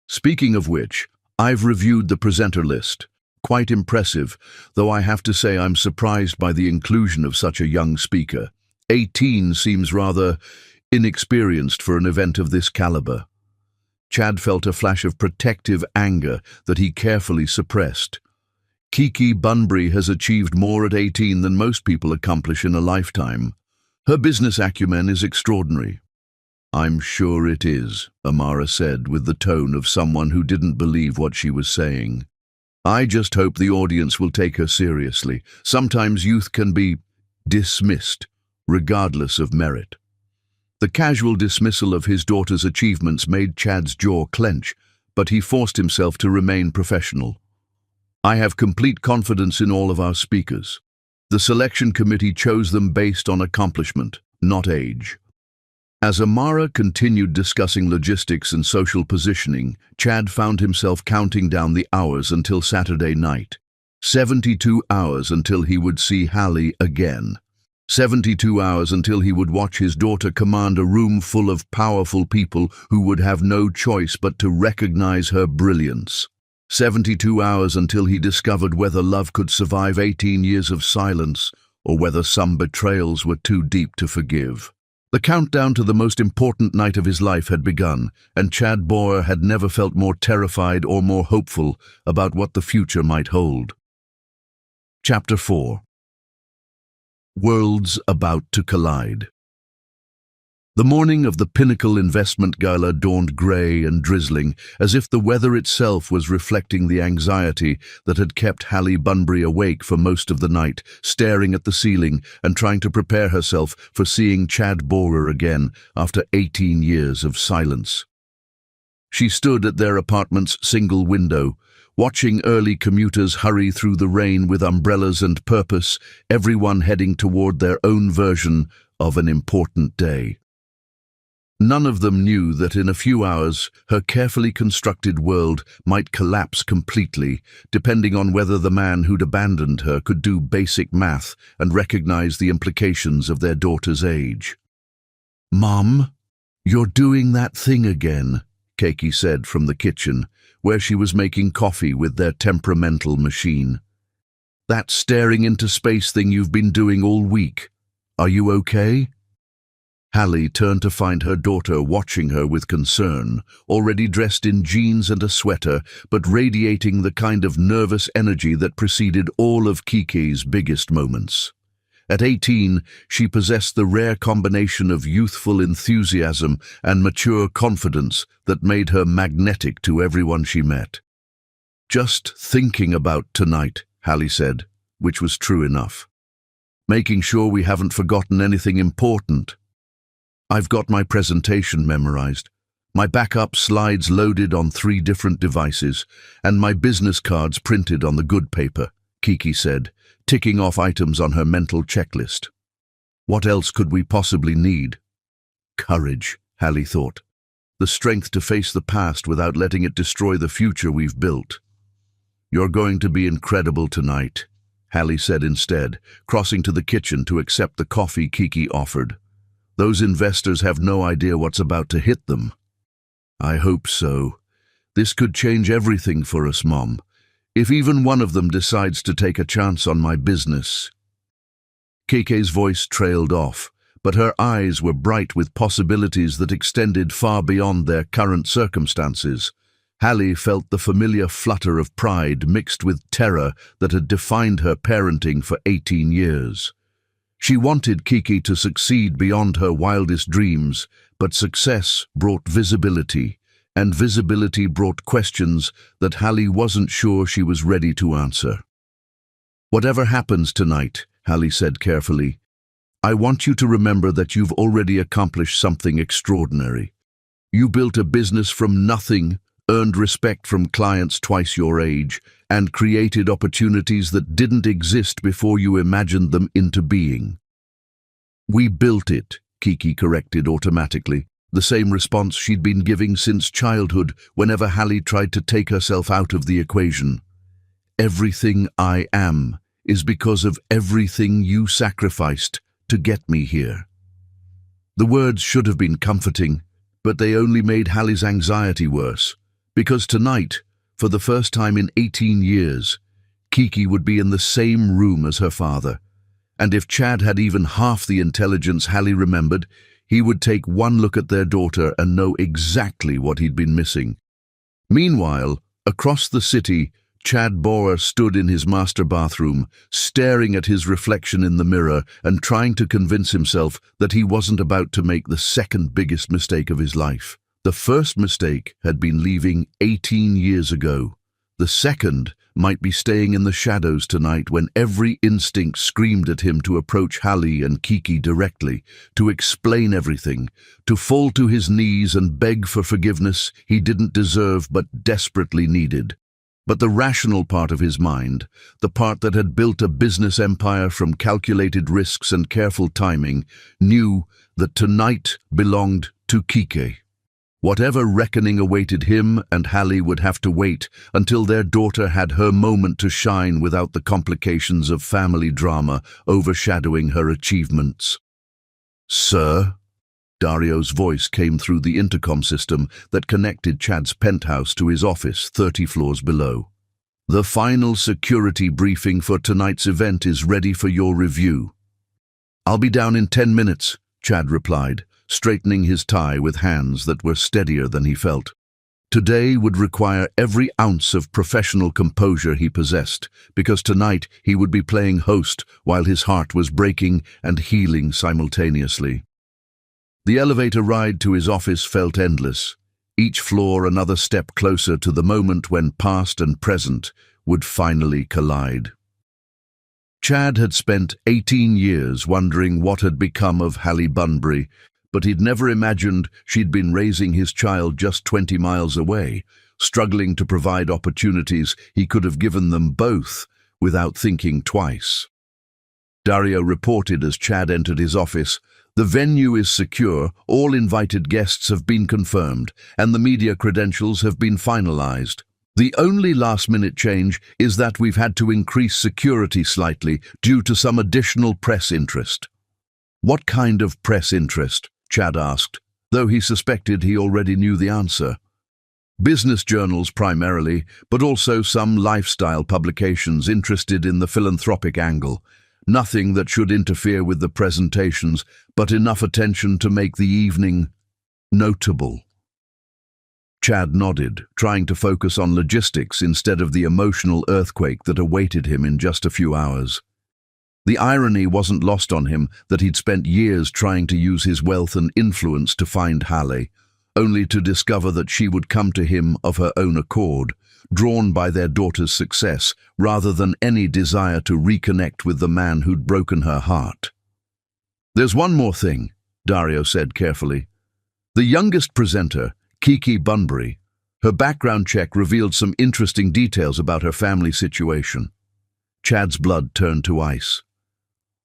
"Speaking of which, I've reviewed the presenter list. Quite impressive, though I have to say I'm surprised by the inclusion of such a young speaker. 18 seems rather inexperienced for an event of this caliber." Chad felt a flash of protective anger that he carefully suppressed. Kiki Bunbury has achieved more at 18 than most people accomplish in a lifetime. Her business acumen is extraordinary. "I'm sure it is," Amara said with the tone of someone who didn't believe what she was saying. "I just hope the audience will take her seriously. Sometimes youth can be dismissed, regardless of merit." The casual dismissal of his daughter's achievements made Chad's jaw clench, but he forced himself to remain professional. "I have complete confidence in all of our speakers." The selection committee chose them based on accomplishment, not age. As Amara continued discussing logistics and social positioning, Chad found himself counting down the hours until Saturday night. 72 hours until he would see Hallie again. 72 hours until he would watch his daughter command a room full of powerful people who would have no choice but to recognize her brilliance. 72 hours until he discovered whether love could survive 18 years of silence or whether some betrayals were too deep to forgive. The countdown to the most important night of his life had begun, and Chad Boer had never felt more terrified or more hopeful about what the future might hold. Chapter 4. Worlds about to collide. The morning of the Pinnacle Investment Gala dawned grey and drizzling, as if the weather itself was reflecting the anxiety that had kept Hallie Bunbury awake for most of the night, staring at the ceiling and trying to prepare herself for seeing Chad Boer again after 18 years of silence. She stood at their apartment's single window, watching early commuters hurry through the rain with umbrellas and purpose, everyone heading toward their own version of an important day. None of them knew that in a few hours her carefully constructed world might collapse completely, depending on whether the man who'd abandoned her could do basic math and recognize the implications of their daughter's age. "Mom, you're doing that thing again," Keiki said from the kitchen, where she was making coffee with their temperamental machine. "That staring into space thing you've been doing all week. Are you okay?" Hallie turned to find her daughter watching her with concern, already dressed in jeans and a sweater, but radiating the kind of nervous energy that preceded all of Kiki's biggest moments. At 18, she possessed the rare combination of youthful enthusiasm and mature confidence that made her magnetic to everyone she met. "Just thinking about tonight," Hallie said, which was true enough. "Making sure we haven't forgotten anything important. I've got my presentation memorized, my backup slides loaded on 3 different devices, and my business cards printed on the good paper," Kiki said, ticking off items on her mental checklist. "What else could we possibly need?" "Courage," Hallie thought. "The strength to face the past without letting it destroy the future we've built." "You're going to be incredible tonight," Hallie said instead, crossing to the kitchen to accept the coffee Kiki offered. "Those investors have no idea what's about to hit them." "I hope so. This could change everything for us, Mom. If even one of them decides to take a chance on my business." Keike's voice trailed off, but her eyes were bright with possibilities that extended far beyond their current circumstances. Hallie felt the familiar flutter of pride mixed with terror that had defined her parenting for 18 years. She wanted Kiki to succeed beyond her wildest dreams, but success brought visibility, and visibility brought questions that Hallie wasn't sure she was ready to answer. "Whatever happens tonight," Hallie said carefully, "I want you to remember that you've already accomplished something extraordinary. You built a business from nothing, earned respect from clients twice your age, and created opportunities that didn't exist before you imagined them into being." "We built it," Kiki corrected automatically, the same response she'd been giving since childhood whenever Hallie tried to take herself out of the equation. "Everything I am is because of everything you sacrificed to get me here." The words should have been comforting, but they only made Hallie's anxiety worse. Because tonight, for the first time in 18 years, Kiki would be in the same room as her father. And if Chad had even half the intelligence Hallie remembered, he would take one look at their daughter and know exactly what he'd been missing. Meanwhile, across the city, Chad Boer stood in his master bathroom, staring at his reflection in the mirror and trying to convince himself that he wasn't about to make the second biggest mistake of his life. The first mistake had been leaving 18 years ago. The second might be staying in the shadows tonight when every instinct screamed at him to approach Hallie and Kiki directly, to explain everything, to fall to his knees and beg for forgiveness he didn't deserve but desperately needed. But the rational part of his mind, the part that had built a business empire from calculated risks and careful timing, knew that tonight belonged to Kike. Whatever reckoning awaited him and Hallie would have to wait until their daughter had her moment to shine without the complications of family drama overshadowing her achievements. "Sir?" Dario's voice came through the intercom system that connected Chad's penthouse to his office 30 floors below. "The final security briefing for tonight's event is ready for your review." "I'll be down in 10 minutes, Chad replied, straightening his tie with hands that were steadier than he felt. Today would require every ounce of professional composure he possessed, because tonight he would be playing host while his heart was breaking and healing simultaneously. The elevator ride to his office felt endless, each floor another step closer to the moment when past and present would finally collide. Chad had spent 18 years wondering what had become of Hallie Bunbury, but he'd never imagined she'd been raising his child just 20 miles away, struggling to provide opportunities he could have given them both without thinking twice. Dario reported as Chad entered his office, "The venue is secure, all invited guests have been confirmed, and the media credentials have been finalized. The only last-minute change is that we've had to increase security slightly due to some additional press interest." "What kind of press interest?" Chad asked, though he suspected he already knew the answer. "Business journals primarily, but also some lifestyle publications interested in the philanthropic angle. Nothing that should interfere with the presentations, but enough attention to make the evening notable." Chad nodded, trying to focus on logistics instead of the emotional earthquake that awaited him in just a few hours. The irony wasn't lost on him that he'd spent years trying to use his wealth and influence to find Hallie, only to discover that she would come to him of her own accord, drawn by their daughter's success, rather than any desire to reconnect with the man who'd broken her heart. "There's one more thing," Dario said carefully. "The youngest presenter, Kike Bunbury, her background check revealed some interesting details about her family situation." Chad's blood turned to ice.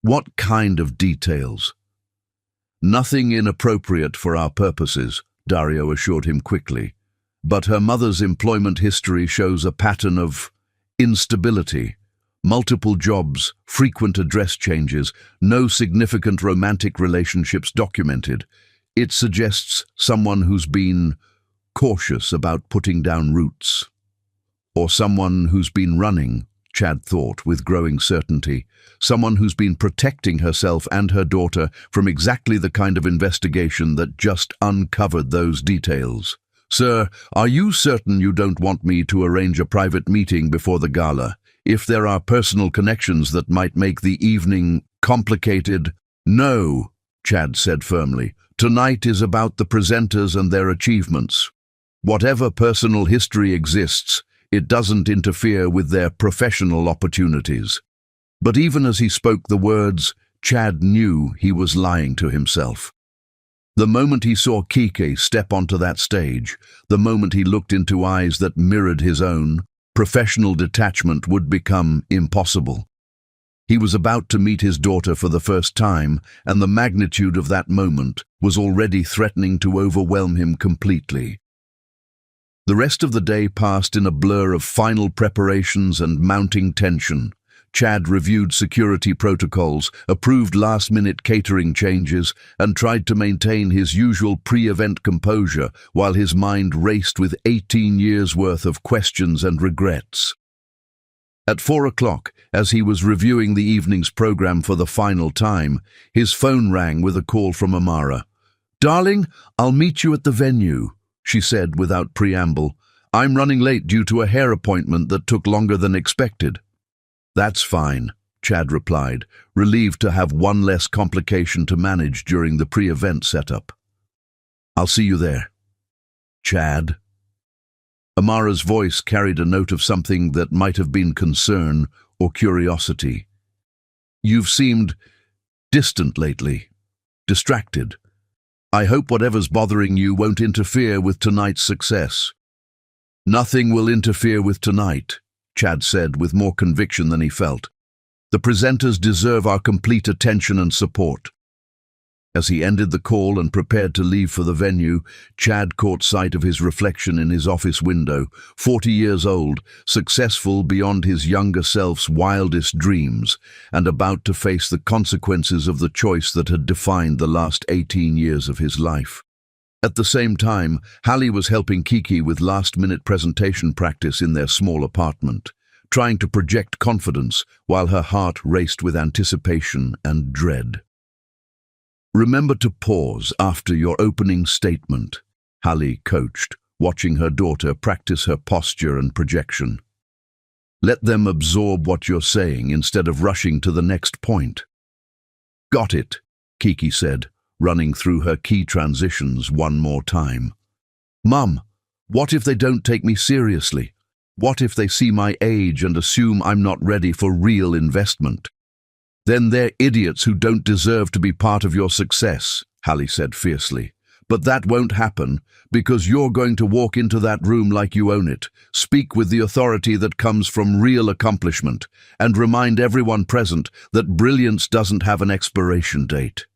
"What kind of details?" "Nothing inappropriate for our purposes," Dario assured him quickly. "But her mother's employment history shows a pattern of instability, multiple jobs, frequent address changes, no significant romantic relationships documented. It suggests someone who's been cautious about putting down roots. Or someone who's been running," Chad thought with growing certainty. "Someone who's been protecting herself and her daughter from exactly the kind of investigation that just uncovered those details. Sir, are you certain you don't want me to arrange a private meeting before the gala? If there are personal connections that might make the evening complicated—" "No," Chad said firmly. "Tonight is about the presenters and their achievements. Whatever personal history exists, it doesn't interfere with their professional opportunities." But even as he spoke the words, Chad knew he was lying to himself. The moment he saw Kike step onto that stage, the moment he looked into eyes that mirrored his own, professional detachment would become impossible. He was about to meet his daughter for the first time, and the magnitude of that moment was already threatening to overwhelm him completely. The rest of the day passed in a blur of final preparations and mounting tension. Chad reviewed security protocols, approved last-minute catering changes, and tried to maintain his usual pre-event composure while his mind raced with 18 years' worth of questions and regrets. At 4 o'clock, as he was reviewing the evening's program for the final time, his phone rang with a call from Amara. "Darling, I'll meet you at the venue," she said without preamble. "I'm running late due to a hair appointment that took longer than expected." "That's fine," Chad replied, relieved to have one less complication to manage during the pre-event setup. "I'll see you there." "Chad?" Amara's voice carried a note of something that might have been concern or curiosity. "You've seemed distant lately, distracted. I hope whatever's bothering you won't interfere with tonight's success." Nothing will interfere with tonight, Chad said with more conviction than he felt. The presenters deserve our complete attention and support. As he ended the call and prepared to leave for the venue, Chad caught sight of his reflection in his office window, 40 years old, successful beyond his younger self's wildest dreams, and about to face the consequences of the choice that had defined the last 18 years of his life. At the same time, Hallie was helping Kiki with last-minute presentation practice in their small apartment, trying to project confidence while her heart raced with anticipation and dread. Remember to pause after your opening statement, Hallie coached, watching her daughter practice her posture and projection. Let them absorb what you're saying instead of rushing to the next point. Got it, Kiki said, running through her key transitions one more time. Mum, what if they don't take me seriously? What if they see my age and assume I'm not ready for real investment? Then they're idiots who don't deserve to be part of your success, Hallie said fiercely. But that won't happen, because you're going to walk into that room like you own it, speak with the authority that comes from real accomplishment, and remind everyone present that brilliance doesn't have an expiration date.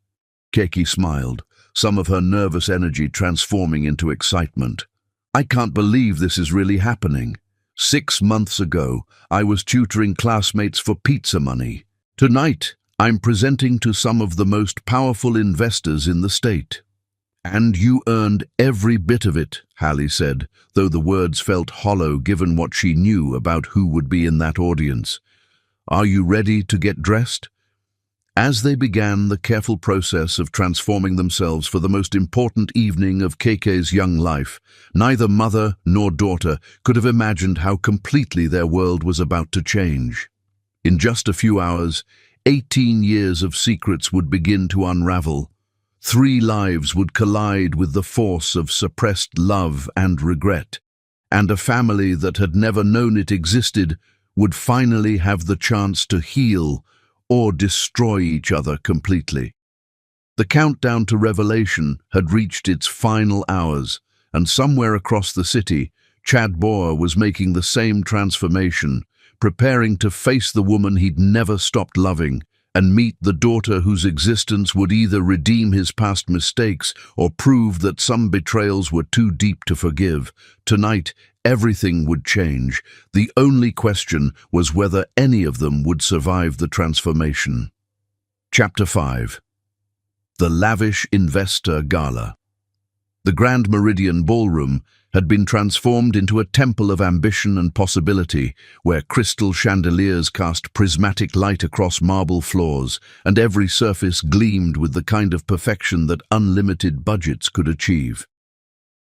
Kiki smiled, some of her nervous energy transforming into excitement. I can't believe this is really happening. 6 months ago, I was tutoring classmates for pizza money. Tonight, I'm presenting to some of the most powerful investors in the state. And you earned every bit of it, Hallie said, though the words felt hollow given what she knew about who would be in that audience. Are you ready to get dressed? As they began the careful process of transforming themselves for the most important evening of Keke's young life, neither mother nor daughter could have imagined how completely their world was about to change. In just a few hours, 18 years of secrets would begin to unravel. 3 lives would collide with the force of suppressed love and regret, and a family that had never known it existed would finally have the chance to heal or destroy each other completely. The countdown to revelation had reached its final hours, and somewhere across the city, Chad Boer was making the same transformation, preparing to face the woman he'd never stopped loving and meet the daughter whose existence would either redeem his past mistakes or prove that some betrayals were too deep to forgive. Tonight, everything would change. The only question was whether any of them would survive the transformation. Chapter 5. The Lavish Investor Gala. The Grand Meridian Ballroom had been transformed into a temple of ambition and possibility, where crystal chandeliers cast prismatic light across marble floors, and every surface gleamed with the kind of perfection that unlimited budgets could achieve.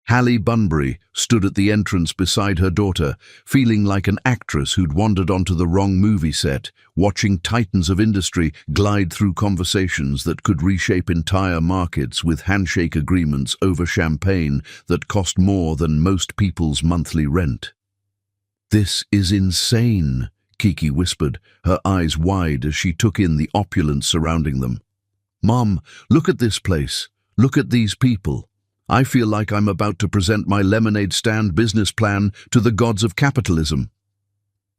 Hallie Bunbury stood at the entrance beside her daughter, feeling like an actress who'd wandered onto the wrong movie set, watching titans of industry glide through conversations that could reshape entire markets with handshake agreements over champagne that cost more than most people's monthly rent. "This is insane," Kiki whispered, her eyes wide as she took in the opulence surrounding them. "Mom, look at this place. Look at these people. I feel like I'm about to present my lemonade stand business plan to the gods of capitalism."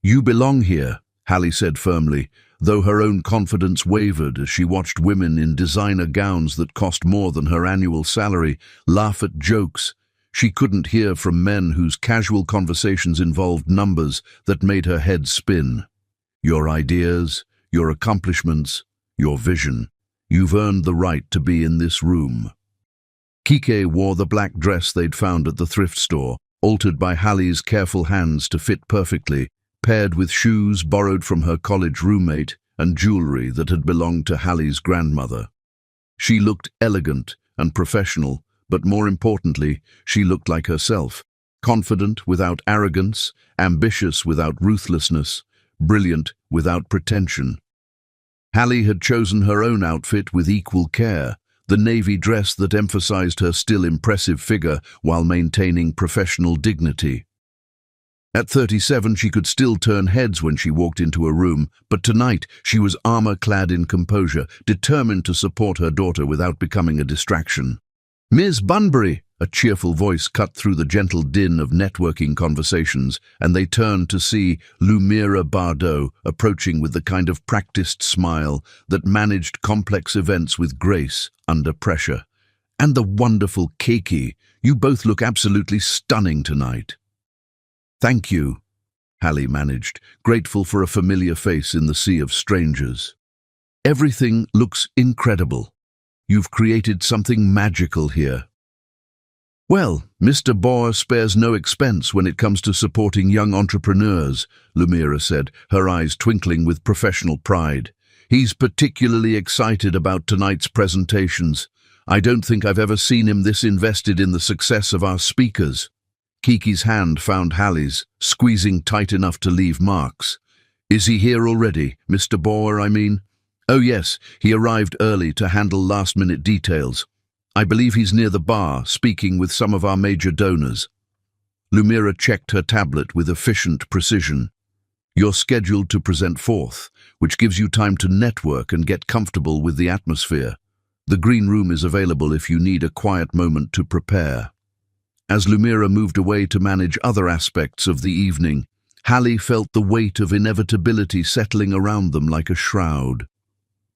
"You belong here," Hallie said firmly, though her own confidence wavered as she watched women in designer gowns that cost more than her annual salary laugh at jokes she couldn't hear from men whose casual conversations involved numbers that made her head spin. "Your ideas, your accomplishments, your vision. You've earned the right to be in this room." Kike wore the black dress they'd found at the thrift store, altered by Hallie's careful hands to fit perfectly, paired with shoes borrowed from her college roommate and jewelry that had belonged to Hallie's grandmother. She looked elegant and professional, but more importantly, she looked like herself, confident without arrogance, ambitious without ruthlessness, brilliant without pretension. Hallie had chosen her own outfit with equal care, the navy dress that emphasized her still impressive figure while maintaining professional dignity. At 37, she could still turn heads when she walked into a room, but tonight she was armor-clad in composure, determined to support her daughter without becoming a distraction. "Miss Bunbury," A cheerful voice cut through the gentle din of networking conversations, and they turned to see Lumira Bardot approaching with the kind of practiced smile that managed complex events with grace under pressure. "And the wonderful Kiki, you both look absolutely stunning tonight." "Thank you," Hallie managed, grateful for a familiar face in the sea of strangers. "Everything looks incredible. You've created something magical here." "Well, Mr. Boer spares no expense when it comes to supporting young entrepreneurs," Lumira said, her eyes twinkling with professional pride. "He's particularly excited about tonight's presentations. I don't think I've ever seen him this invested in the success of our speakers." Kiki's hand found Hallie's, squeezing tight enough to leave marks. "Is he here already, Mr. Boer, I mean?" "Oh yes, he arrived early to handle last-minute details. I believe he's near the bar, speaking with some of our major donors." Lumira checked her tablet with efficient precision. "You're scheduled to present forth, which gives you time to network and get comfortable with the atmosphere. The green room is available if you need a quiet moment to prepare." As Lumira moved away to manage other aspects of the evening, Hallie felt the weight of inevitability settling around them like a shroud.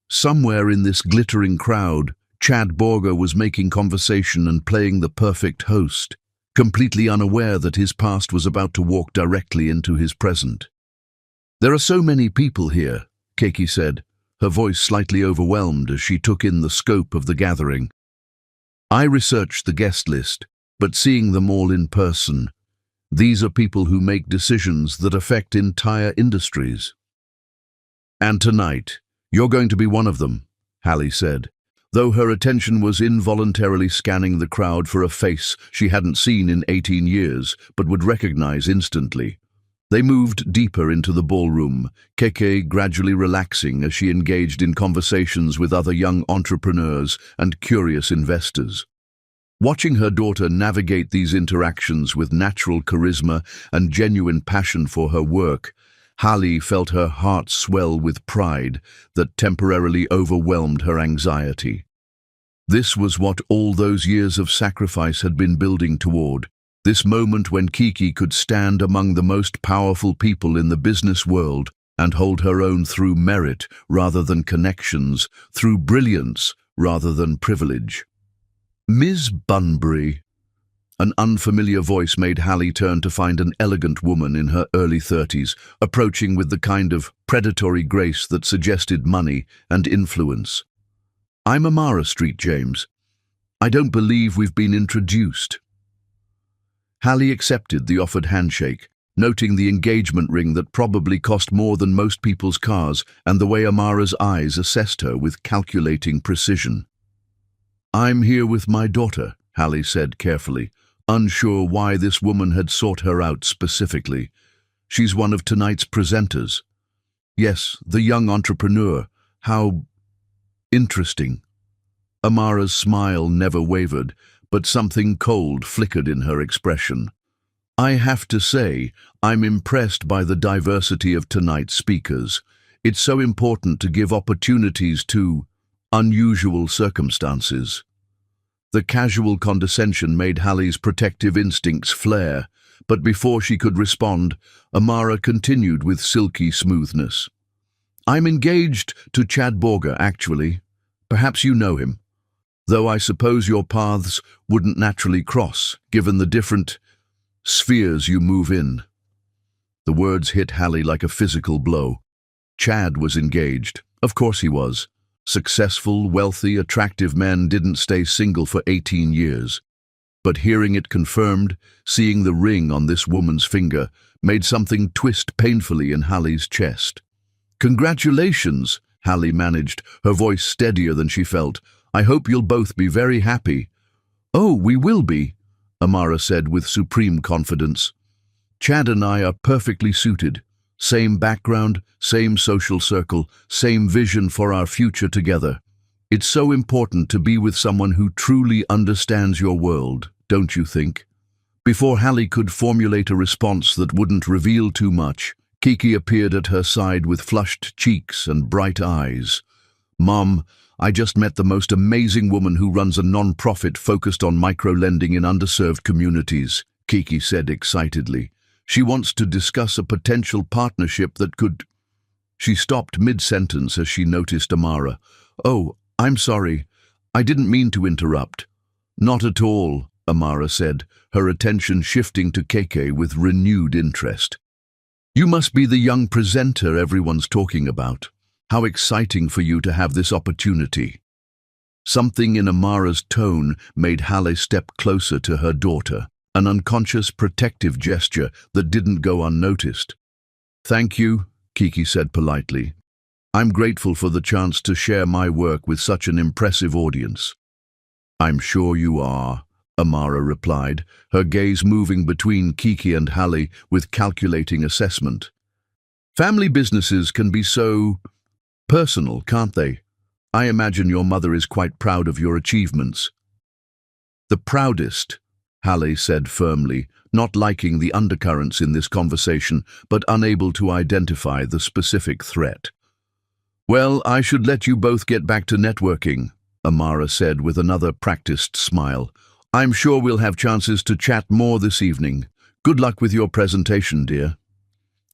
Somewhere in this glittering crowd, Chad Borger was making conversation and playing the perfect host, completely unaware that his past was about to walk directly into his present. "There are so many people here," Kiki said, her voice slightly overwhelmed as she took in the scope of the gathering. "I researched the guest list, but seeing them all in person, these are people who make decisions that affect entire industries." "And tonight, you're going to be one of them," Hallie said, though her attention was involuntarily scanning the crowd for a face she hadn't seen in 18 years but would recognize instantly. They moved deeper into the ballroom, Keke gradually relaxing as she engaged in conversations with other young entrepreneurs and curious investors. Watching her daughter navigate these interactions with natural charisma and genuine passion for her work, Hallie felt her heart swell with pride that temporarily overwhelmed her anxiety. This was what all those years of sacrifice had been building toward, this moment when Kiki could stand among the most powerful people in the business world and hold her own through merit rather than connections, through brilliance rather than privilege. "Ms. Bunbury." An unfamiliar voice made Hallie turn to find an elegant woman in her early 30s, approaching with the kind of predatory grace that suggested money and influence. "I'm Amara Street, James. I don't believe we've been introduced." Hallie accepted the offered handshake, noting the engagement ring that probably cost more than most people's cars and the way Amara's eyes assessed her with calculating precision. "I'm here with my daughter," Hallie said carefully, unsure why this woman had sought her out specifically. "She's one of tonight's presenters." "Yes, the young entrepreneur. How interesting." Amara's smile never wavered, but something cold flickered in her expression. "I have to say, I'm impressed by the diversity of tonight's speakers. It's so important to give opportunities to unusual circumstances." The casual condescension made Hallie's protective instincts flare, but before she could respond, Amara continued with silky smoothness. "I'm engaged to Chad Borger, actually. Perhaps you know him. Though I suppose your paths wouldn't naturally cross, given the different spheres you move in." The words hit Hallie like a physical blow. Chad was engaged. Of course he was. Successful, wealthy, attractive men didn't stay single for 18 years. But hearing it confirmed, seeing the ring on this woman's finger, made something twist painfully in Hallie's chest. "Congratulations," Hallie managed, her voice steadier than she felt. "I hope you'll both be very happy." "Oh, we will be," Amara said with supreme confidence. "Chad and I are perfectly suited. Same background, same social circle, same vision for our future together. It's so important to be with someone who truly understands your world, don't you think?" Before Hallie could formulate a response that wouldn't reveal too much, Kiki appeared at her side with flushed cheeks and bright eyes. "Mom, I just met the most amazing woman who runs a non-profit focused on micro-lending in underserved communities, Kiki said excitedly. She wants to discuss a potential partnership that could... She stopped mid-sentence as she noticed Amara. "Oh, I'm sorry. I didn't mean to interrupt." "Not at all," Amara said, her attention shifting to Keke with renewed interest. "You must be the young presenter everyone's talking about. How exciting for you to have this opportunity." Something in Amara's tone made Halle step closer to her daughter, an unconscious protective gesture that didn't go unnoticed. "Thank you," Kiki said politely. "I'm grateful for the chance to share my work with such an impressive audience." "I'm sure you are," Amara replied, her gaze moving between Kiki and Halle with calculating assessment. "Family businesses can be so personal, can't they? I imagine your mother is quite proud of your achievements." "The proudest," Halle said firmly, not liking the undercurrents in this conversation, but unable to identify the specific threat. "Well, I should let you both get back to networking," Amara said with another practiced smile. "I'm sure we'll have chances to chat more this evening. Good luck with your presentation, dear."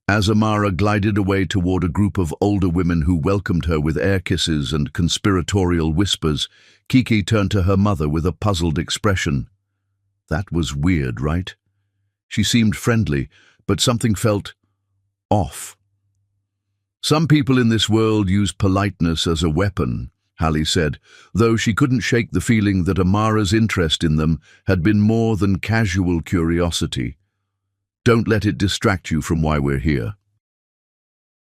As Amara glided away toward a group of older women who welcomed her with air kisses and conspiratorial whispers, Kiki turned to her mother with a puzzled expression. That was weird, right? She seemed friendly, but something felt off. "Some people in this world use politeness as a weapon," Halle said, though she couldn't shake the feeling that Amara's interest in them had been more than casual curiosity. "Don't let it distract you from why we're here."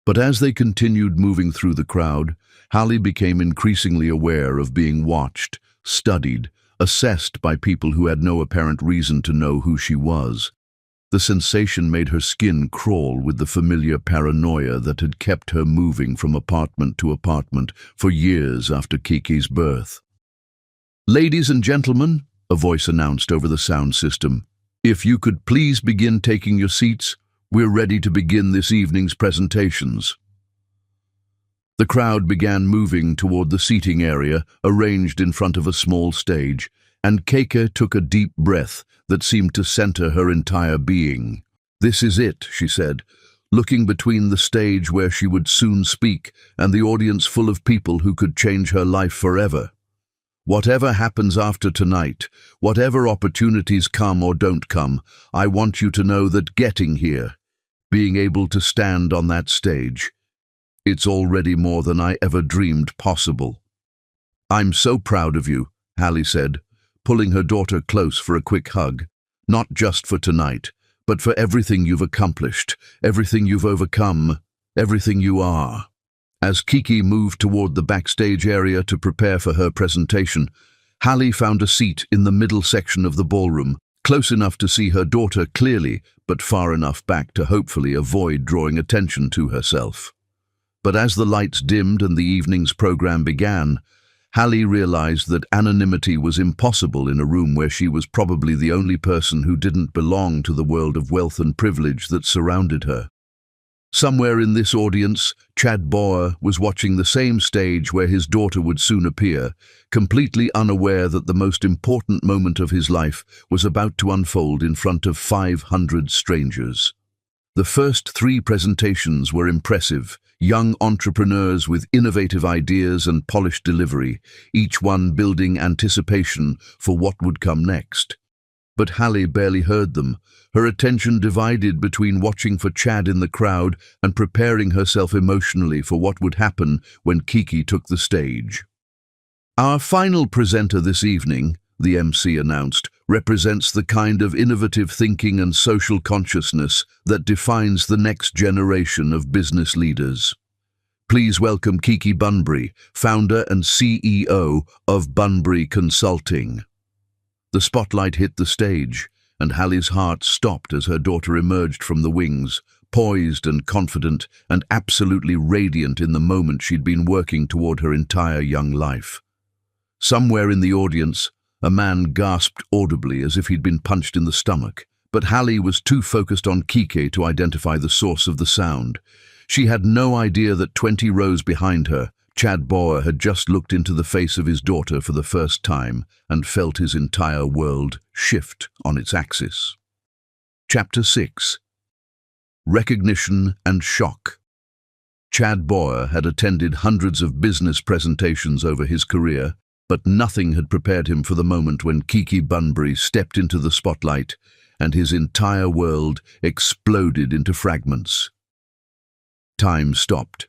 But as they continued moving through the crowd, Halle became increasingly aware of being watched, studied, assessed by people who had no apparent reason to know who she was. The sensation made her skin crawl with the familiar paranoia that had kept her moving from apartment to apartment for years after Kiki's birth. "Ladies and gentlemen," a voice announced over the sound system, "if you could please begin taking your seats, we're ready to begin this evening's presentations." The crowd began moving toward the seating area arranged in front of a small stage, and Keke took a deep breath that seemed to center her entire being. "This is it," she said, looking between the stage where she would soon speak and the audience full of people who could change her life forever. "Whatever happens after tonight, whatever opportunities come or don't come, I want you to know that getting here, being able to stand on that stage, it's already more than I ever dreamed possible." "I'm so proud of you," Halle said, pulling her daughter close for a quick hug. "Not just for tonight, but for everything you've accomplished, everything you've overcome, everything you are." As Kiki moved toward the backstage area to prepare for her presentation, Halle found a seat in the middle section of the ballroom, close enough to see her daughter clearly, but far enough back to hopefully avoid drawing attention to herself. But as the lights dimmed and the evening's program began, Halle realized that anonymity was impossible in a room where she was probably the only person who didn't belong to the world of wealth and privilege that surrounded her. Somewhere in this audience, Chad Bauer was watching the same stage where his daughter would soon appear, completely unaware that the most important moment of his life was about to unfold in front of 500 strangers. The first 3 presentations were impressive, young entrepreneurs with innovative ideas and polished delivery, each one building anticipation for what would come next. But Halle barely heard them, her attention divided between watching for Chad in the crowd and preparing herself emotionally for what would happen when Kiki took the stage. "Our final presenter this evening," the MC announced, "represents the kind of innovative thinking and social consciousness that defines the next generation of business leaders. Please welcome Kiki Bunbury, founder and CEO of Bunbury Consulting." The spotlight hit the stage, and Halle's heart stopped as her daughter emerged from the wings, poised and confident and absolutely radiant in the moment she'd been working toward her entire young life. Somewhere in the audience, a man gasped audibly as if he'd been punched in the stomach, but Halle was too focused on Kiki to identify the source of the sound. She had no idea that 20 rows behind her, Chad Bauer had just looked into the face of his daughter for the first time and felt his entire world shift on its axis. Chapter 6. Recognition and Shock. Chad Bauer had attended hundreds of business presentations over his career, but nothing had prepared him for the moment when Kiki Bunbury stepped into the spotlight and his entire world exploded into fragments. Time stopped.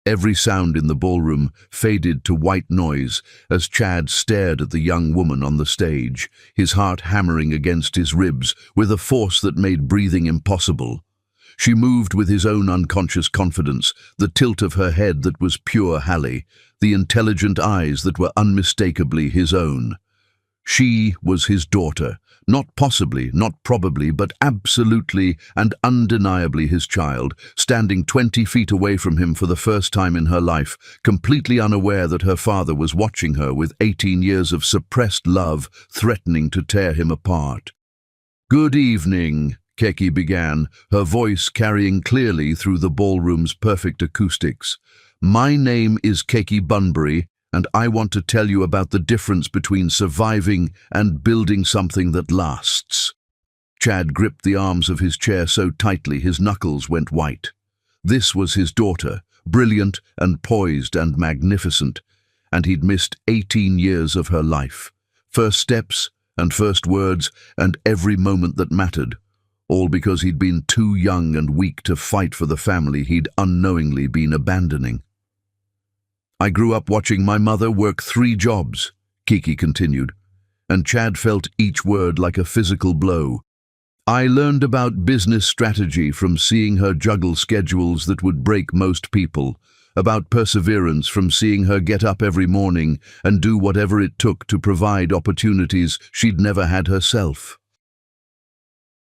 Every sound in the ballroom faded to white noise as Chad stared at the young woman on the stage, his heart hammering against his ribs with a force that made breathing impossible. She moved with his own unconscious confidence, the tilt of her head that was pure Hallie, the intelligent eyes that were unmistakably his own. She was his daughter, not possibly, not probably, but absolutely and undeniably his child, standing 20 feet away from him for the first time in her life, completely unaware that her father was watching her with 18 years of suppressed love threatening to tear him apart. "Good evening," Keki began, her voice carrying clearly through the ballroom's perfect acoustics. "My name is Keki Bunbury, and I want to tell you about the difference between surviving and building something that lasts." Chad gripped the arms of his chair so tightly his knuckles went white. This was his daughter, brilliant and poised and magnificent, and he'd missed 18 years of her life. First steps and first words and every moment that mattered, all because he'd been too young and weak to fight for the family he'd unknowingly been abandoning. "I grew up watching my mother work 3 jobs, Kiki continued, and Chad felt each word like a physical blow. "I learned about business strategy from seeing her juggle schedules that would break most people, about perseverance from seeing her get up every morning and do whatever it took to provide opportunities she'd never had herself."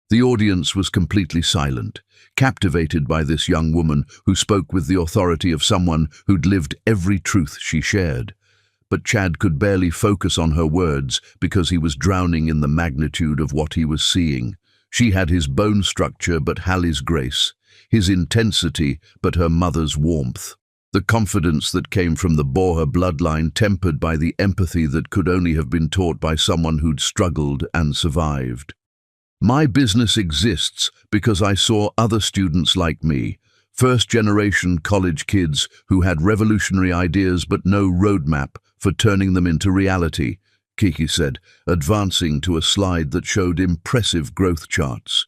The audience was completely silent, captivated by this young woman who spoke with the authority of someone who'd lived every truth she shared. But Chad could barely focus on her words because he was drowning in the magnitude of what he was seeing. She had his bone structure but Hallie's grace, his intensity but her mother's warmth. The confidence that came from the Bauer bloodline tempered by the empathy that could only have been taught by someone who'd struggled and survived. "My business exists because I saw other students like me, first-generation college kids who had revolutionary ideas but no roadmap for turning them into reality," Kiki said, advancing to a slide that showed impressive growth charts.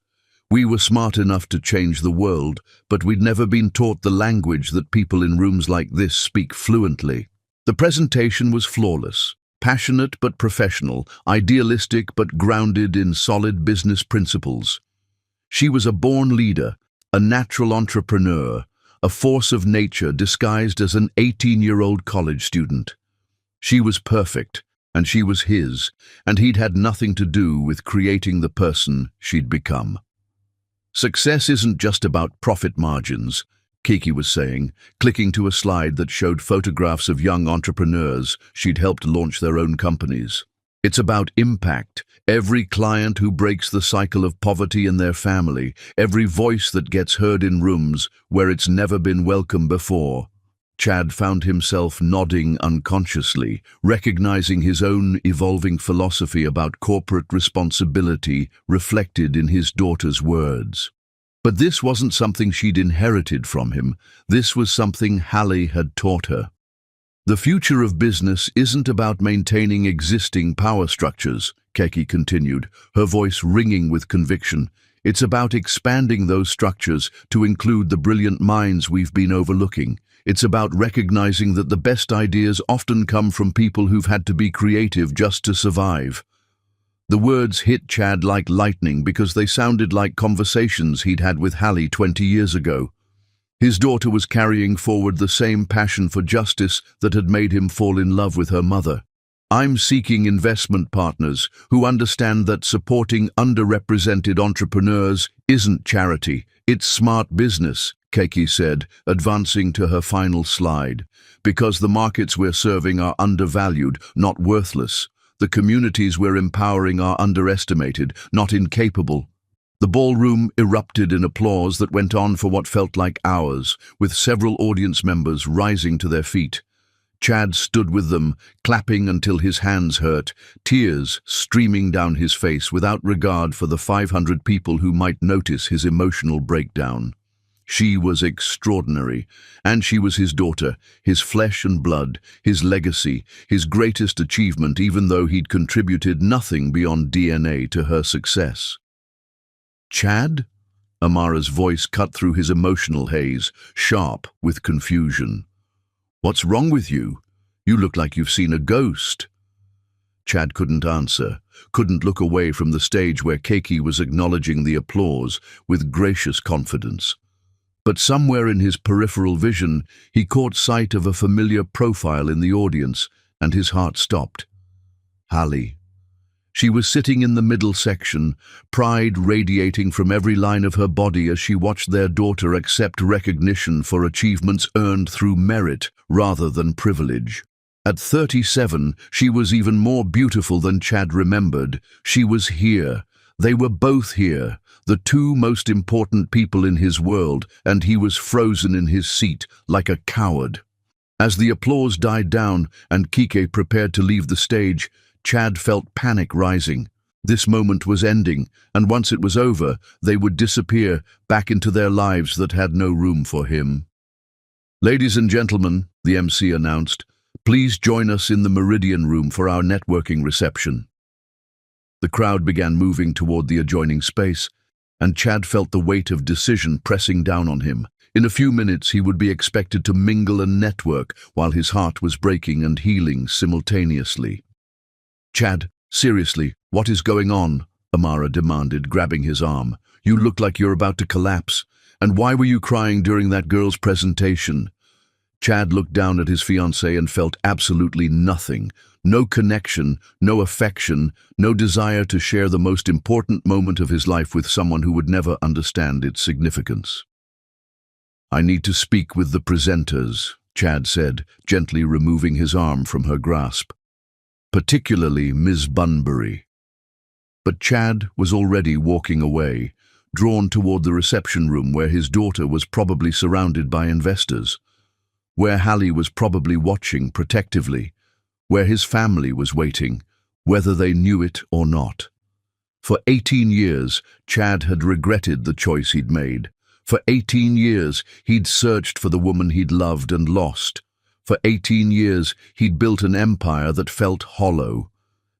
"We were smart enough to change the world, but we'd never been taught the language that people in rooms like this speak fluently." The presentation was flawless. Passionate but professional, idealistic but grounded in solid business principles. She was a born leader, a natural entrepreneur, a force of nature disguised as an 18-year-old college student. She was perfect, and she was his, and he'd had nothing to do with creating the person she'd become. "Success isn't just about profit margins," Kiki was saying, clicking to a slide that showed photographs of young entrepreneurs she'd helped launch their own companies. "It's about impact, every client who breaks the cycle of poverty in their family, every voice that gets heard in rooms where it's never been welcome before." Chad found himself nodding unconsciously, recognizing his own evolving philosophy about corporate responsibility reflected in his daughter's words. But this wasn't something she'd inherited from him. This was something Hallie had taught her. "The future of business isn't about maintaining existing power structures," Keki continued, her voice ringing with conviction. "It's about expanding those structures to include the brilliant minds we've been overlooking. It's about recognizing that the best ideas often come from people who've had to be creative just to survive." The words hit Chad like lightning because they sounded like conversations he'd had with Hallie 20 years ago. His daughter was carrying forward the same passion for justice that had made him fall in love with her mother. "I'm seeking investment partners who understand that supporting underrepresented entrepreneurs isn't charity, it's smart business," Keki said, advancing to her final slide. "Because the markets we're serving are undervalued, not worthless. The communities we're empowering are underestimated, not incapable." The ballroom erupted in applause that went on for what felt like hours, with several audience members rising to their feet. Chad stood with them, clapping until his hands hurt, tears streaming down his face without regard for the 500 people who might notice his emotional breakdown. She was extraordinary, and she was his daughter, his flesh and blood, his legacy, his greatest achievement, even though he'd contributed nothing beyond DNA to her success. "Chad?" Amara's voice cut through his emotional haze, sharp with confusion. "What's wrong with you? You look like you've seen a ghost." Chad couldn't answer, couldn't look away from the stage where Keiki was acknowledging the applause with gracious confidence. But somewhere in his peripheral vision, he caught sight of a familiar profile in the audience, and his heart stopped. Hallie. She was sitting in the middle section, pride radiating from every line of her body as she watched their daughter accept recognition for achievements earned through merit rather than privilege. At 37, she was even more beautiful than Chad remembered. She was here. They were both here, the two most important people in his world, and he was frozen in his seat like a coward. As the applause died down and Kike prepared to leave the stage, Chad felt panic rising. This moment was ending, and once it was over, they would disappear back into their lives that had no room for him. "Ladies and gentlemen," the MC announced, "please join us in the Meridian Room for our networking reception." The crowd began moving toward the adjoining space, and Chad felt the weight of decision pressing down on him. In a few minutes, he would be expected to mingle and network while his heart was breaking and healing simultaneously. "Chad, seriously, what is going on?" Amara demanded, grabbing his arm. "You look like you're about to collapse. And why were you crying during that girl's presentation?" Chad looked down at his fiancée and felt absolutely nothing. No connection, no affection, no desire to share the most important moment of his life with someone who would never understand its significance. "I need to speak with the presenters," Chad said, gently removing his arm from her grasp. "Particularly Ms. Bunbury." But Chad was already walking away, drawn toward the reception room where his daughter was probably surrounded by investors, where Hallie was probably watching protectively, where his family was waiting, whether they knew it or not. For 18 years, Chad had regretted the choice he'd made. For 18 years, he'd searched for the woman he'd loved and lost. For 18 years, he'd built an empire that felt hollow.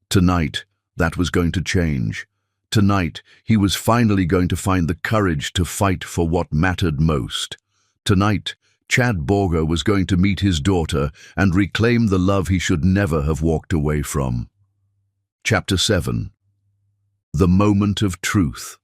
Tonight, that was going to change. Tonight, he was finally going to find the courage to fight for what mattered most. Tonight, Chad Borger was going to meet his daughter and reclaim the love he should never have walked away from. Chapter 7. The Moment of Truth.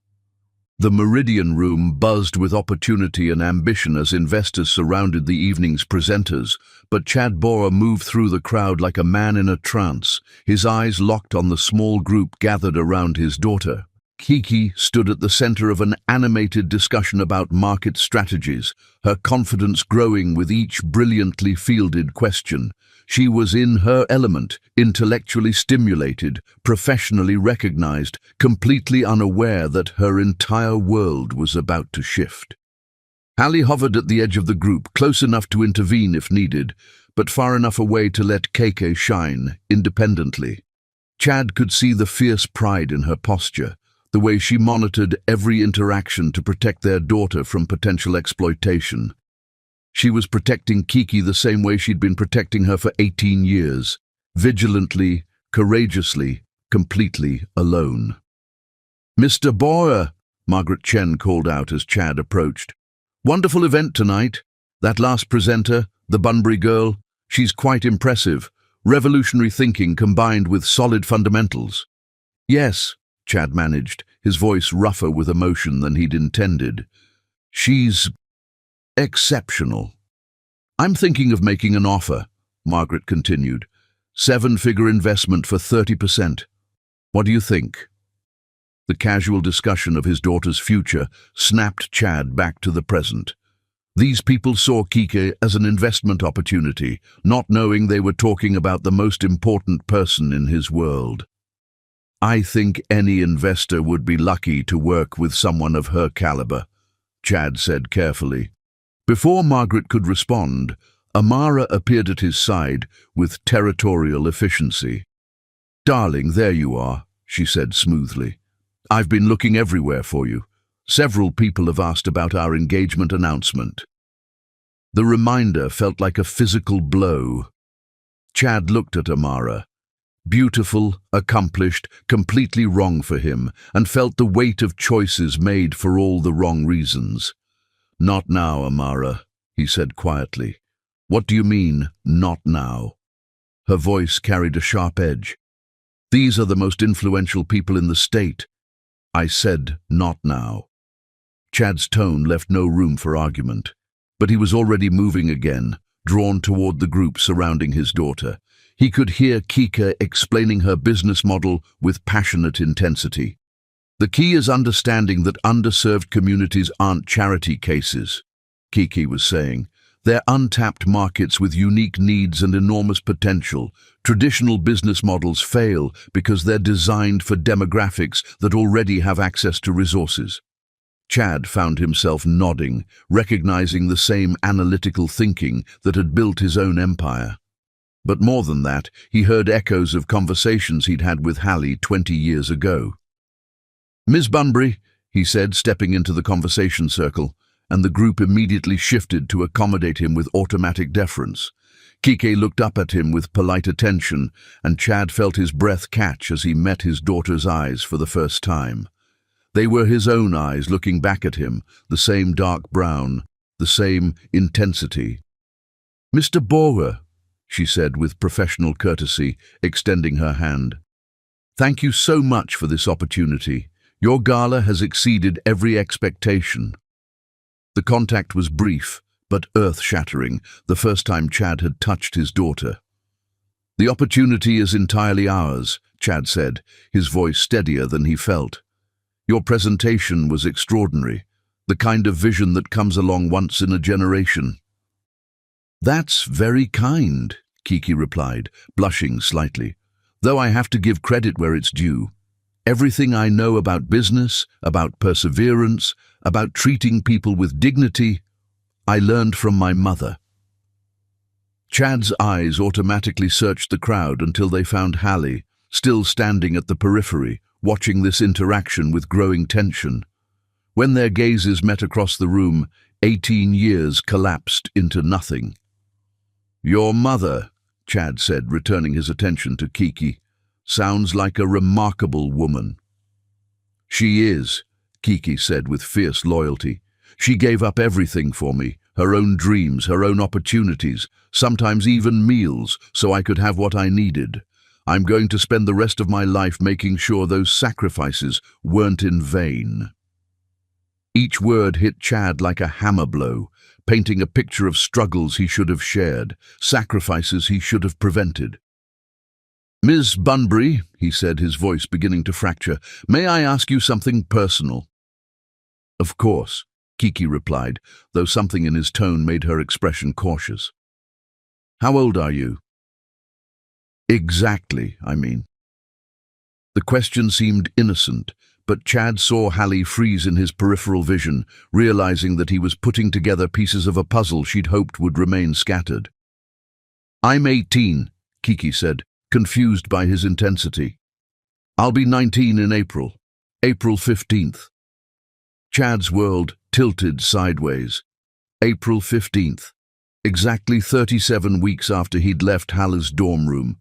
The Meridian Room buzzed with opportunity and ambition as investors surrounded the evening's presenters, but Chad Borger moved through the crowd like a man in a trance, his eyes locked on the small group gathered around his daughter. Kiki stood at the center of an animated discussion about market strategies, her confidence growing with each brilliantly fielded question. She was in her element, intellectually stimulated, professionally recognized, completely unaware that her entire world was about to shift. Hallie hovered at the edge of the group, close enough to intervene if needed, but far enough away to let Keiki shine independently. Chad could see the fierce pride in her posture, the way she monitored every interaction to protect their daughter from potential exploitation. She was protecting Kiki the same way she'd been protecting her for 18 years, vigilantly, courageously, completely alone. "Mr. Borger," Margaret Chen called out as Chad approached. "Wonderful event tonight. That last presenter, the Bunbury girl, she's quite impressive. Revolutionary thinking combined with solid fundamentals." "Yes," Chad managed, his voice rougher with emotion than he'd intended. "She's exceptional." "I'm thinking of making an offer," Margaret continued. "7-figure investment for 30%. What do you think?" The casual discussion of his daughter's future snapped Chad back to the present. These people saw Kike as an investment opportunity, not knowing they were talking about the most important person in his world. I think any investor would be lucky to work with someone of her caliber, Chad said carefully. Before Margaret could respond, Amara appeared at his side with territorial efficiency. "Darling, there you are," she said smoothly. "I've been looking everywhere for you. Several people have asked about our engagement announcement." The reminder felt like a physical blow. Chad looked at Amara. Beautiful, accomplished, completely wrong for him, and felt the weight of choices made for all the wrong reasons. "Not now, Amara," he said quietly. "What do you mean, not now?" Her voice carried a sharp edge. "These are the most influential people in the state." "I said, not now." Chad's tone left no room for argument, but he was already moving again, drawn toward the group surrounding his daughter. He could hear Kika explaining her business model with passionate intensity. "The key is understanding that underserved communities aren't charity cases," Kiki was saying. "They're untapped markets with unique needs and enormous potential. Traditional business models fail because they're designed for demographics that already have access to resources." Chad found himself nodding, recognizing the same analytical thinking that had built his own empire. But more than that, he heard echoes of conversations he'd had with Hallie 20 years ago. "Ms. Bunbury," he said, stepping into the conversation circle, and the group immediately shifted to accommodate him with automatic deference. Kike looked up at him with polite attention, and Chad felt his breath catch as he met his daughter's eyes for the first time. They were his own eyes looking back at him, the same dark brown, the same intensity. "Mr. Bower," she said with professional courtesy, extending her hand. "Thank you so much for this opportunity. Your gala has exceeded every expectation." The contact was brief, but earth-shattering, the first time Chad had touched his daughter. "The opportunity is entirely ours," Chad said, his voice steadier than he felt. "Your presentation was extraordinary, the kind of vision that comes along once in a generation." "That's very kind," Kiki replied, blushing slightly, "though I have to give credit where it's due. Everything I know about business, about perseverance, about treating people with dignity, I learned from my mother." Chad's eyes automatically searched the crowd until they found Hallie, still standing at the periphery, watching this interaction with growing tension. When their gazes met across the room, 18 years collapsed into nothing. "Your mother," Chad said, returning his attention to Kiki, "sounds like a remarkable woman." "She is," Kiki said with fierce loyalty. "She gave up everything for me, her own dreams, her own opportunities, sometimes even meals, so I could have what I needed. I'm going to spend the rest of my life making sure those sacrifices weren't in vain." Each word hit Chad like a hammer blow, painting a picture of struggles he should have shared, sacrifices he should have prevented. "Ms. Bunbury," he said, his voice beginning to fracture, "may I ask you something personal?" "Of course," Kiki replied, though something in his tone made her expression cautious. "How old are you?" "Exactly, I mean." The question seemed innocent, but Chad saw Hallie freeze in his peripheral vision, realizing that he was putting together pieces of a puzzle she'd hoped would remain scattered. "I'm 18, Kiki said, confused by his intensity. "I'll be 19 in April, April 15th. Chad's world tilted sideways. April 15th, exactly 37 weeks after he'd left Hallie's dorm room.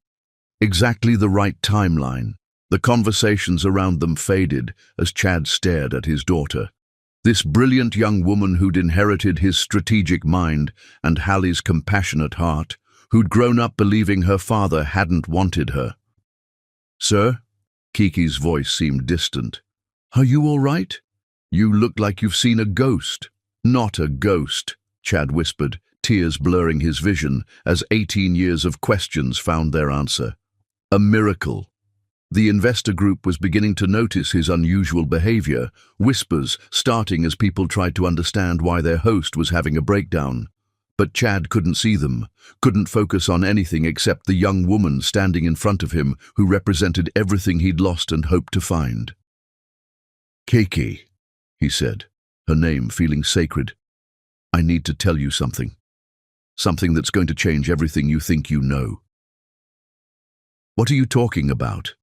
Exactly the right timeline. The conversations around them faded as Chad stared at his daughter. This brilliant young woman who'd inherited his strategic mind and Hallie's compassionate heart, who'd grown up believing her father hadn't wanted her. "Sir?" Kiki's voice seemed distant. "Are you all right? You look like you've seen a ghost." "Not a ghost," Chad whispered, tears blurring his vision as 18 years of questions found their answer. "A miracle." The investor group was beginning to notice his unusual behavior, whispers starting as people tried to understand why their host was having a breakdown. But Chad couldn't see them, couldn't focus on anything except the young woman standing in front of him who represented everything he'd lost and hoped to find. "Kiki," he said, her name feeling sacred. "I need to tell you something. Something that's going to change everything you think you know." "What are you talking about?"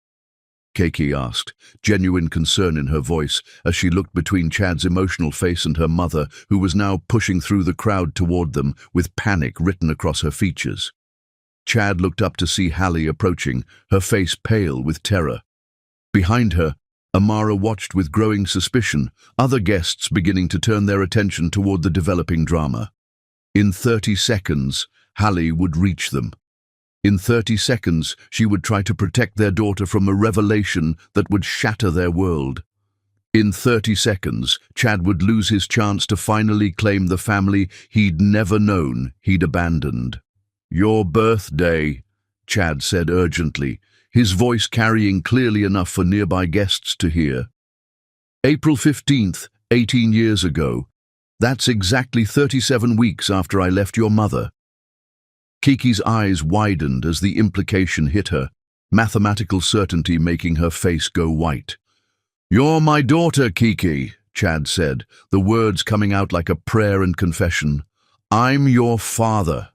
Kiki asked, genuine concern in her voice as she looked between Chad's emotional face and her mother, who was now pushing through the crowd toward them with panic written across her features. Chad looked up to see Hallie approaching, her face pale with terror. Behind her, Amara watched with growing suspicion, other guests beginning to turn their attention toward the developing drama. In 30 seconds, Hallie would reach them. In 30 seconds, she would try to protect their daughter from a revelation that would shatter their world. In 30 seconds, Chad would lose his chance to finally claim the family he'd never known he'd abandoned. "Your birthday," Chad said urgently, his voice carrying clearly enough for nearby guests to hear. "April 15th, 18 years ago. That's exactly 37 weeks after I left your mother." Kiki's eyes widened as the implication hit her, mathematical certainty making her face go white. "You're my daughter, Kiki," Chad said, the words coming out like a prayer and confession. "I'm your father."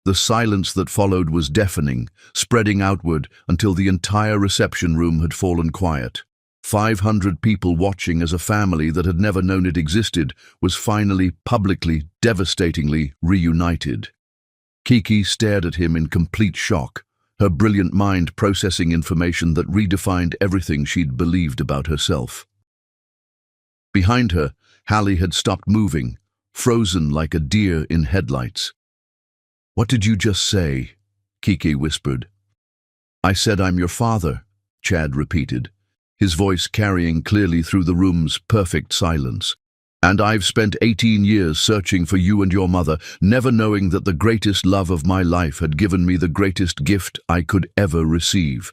The silence that followed was deafening, spreading outward until the entire reception room had fallen quiet. 500 people watching as a family that had never known it existed was finally, publicly, devastatingly reunited. Kiki stared at him in complete shock, her brilliant mind processing information that redefined everything she'd believed about herself. Behind her, Hallie had stopped moving, frozen like a deer in headlights. "What did you just say?" Kiki whispered. "I said I'm your father," Chad repeated, his voice carrying clearly through the room's perfect silence. "And I've spent 18 years searching for you and your mother, never knowing that the greatest love of my life had given me the greatest gift I could ever receive."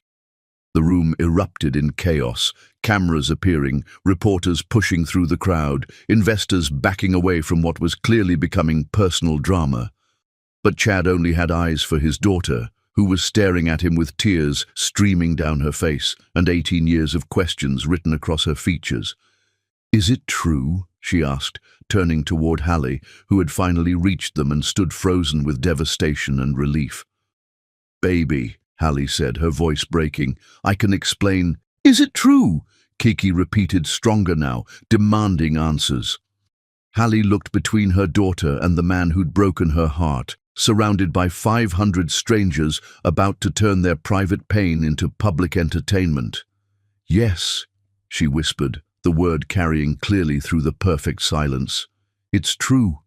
The room erupted in chaos, cameras appearing, reporters pushing through the crowd, investors backing away from what was clearly becoming personal drama. But Chad only had eyes for his daughter, who was staring at him with tears streaming down her face and 18 years of questions written across her features. "Is it true?" she asked, turning toward Hallie, who had finally reached them and stood frozen with devastation and relief. "Baby," Hallie said, her voice breaking, "I can explain." "Is it true?" Kiki repeated, stronger now, demanding answers. Hallie looked between her daughter and the man who'd broken her heart, surrounded by 500 strangers about to turn their private pain into public entertainment. "Yes," she whispered, the word carrying clearly through the perfect silence. "It's true."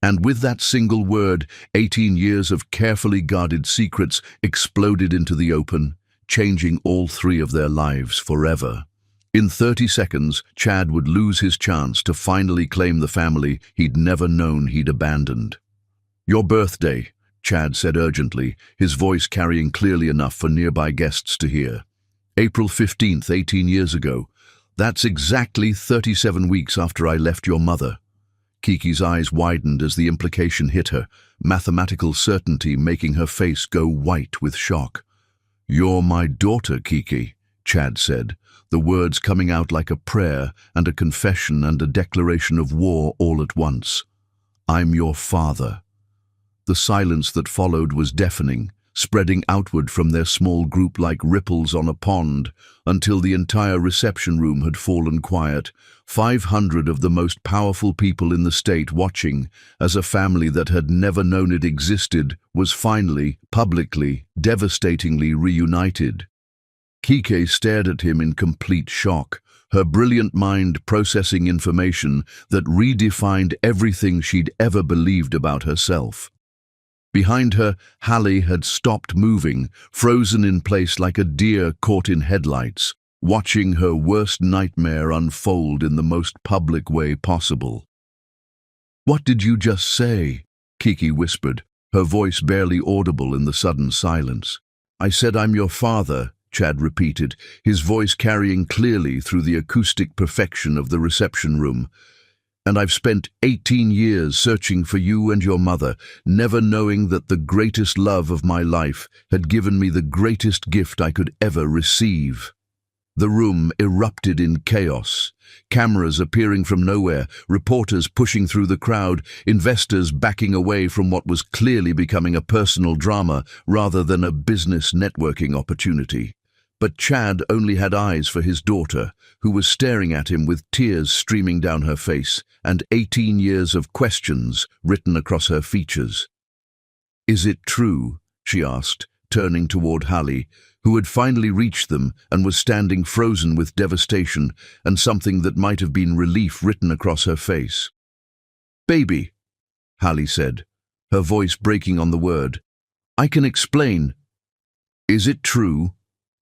And with that single word, 18 years of carefully guarded secrets exploded into the open, changing all three of their lives forever. In 30 seconds, Chad would lose his chance to finally claim the family he'd never known he'd abandoned. "Your birthday," Chad said urgently, his voice carrying clearly enough for nearby guests to hear. "April 15th, 18 years ago. That's exactly 37 weeks after I left your mother." Kiki's eyes widened as the implication hit her, mathematical certainty making her face go white with shock. "You're my daughter, Kiki," Chad said, the words coming out like a prayer and a confession and a declaration of war all at once. "I'm your father." The silence that followed was deafening, spreading outward from their small group like ripples on a pond, until the entire reception room had fallen quiet, 500 of the most powerful people in the state watching as a family that had never known it existed was finally, publicly, devastatingly reunited. Kiki stared at him in complete shock, her brilliant mind processing information that redefined everything she'd ever believed about herself. Behind her, Hallie had stopped moving, frozen in place like a deer caught in headlights, watching her worst nightmare unfold in the most public way possible. "What did you just say?" Kiki whispered, her voice barely audible in the sudden silence. "I said I'm your father," Chad repeated, his voice carrying clearly through the acoustic perfection of the reception room. And I've spent 18 years searching for you and your mother, never knowing that the greatest love of my life had given me the greatest gift I could ever receive." The room erupted in chaos. Cameras appearing from nowhere, reporters pushing through the crowd, investors backing away from what was clearly becoming a personal drama rather than a business networking opportunity. But Chad only had eyes for his daughter, who was staring at him with tears streaming down her face and 18 years of questions written across her features. "Is it true?" she asked, turning toward Hallie, who had finally reached them and was standing frozen with devastation and something that might have been relief written across her face. "Baby," Hallie said, her voice breaking on the word. "I can explain." "Is it true?"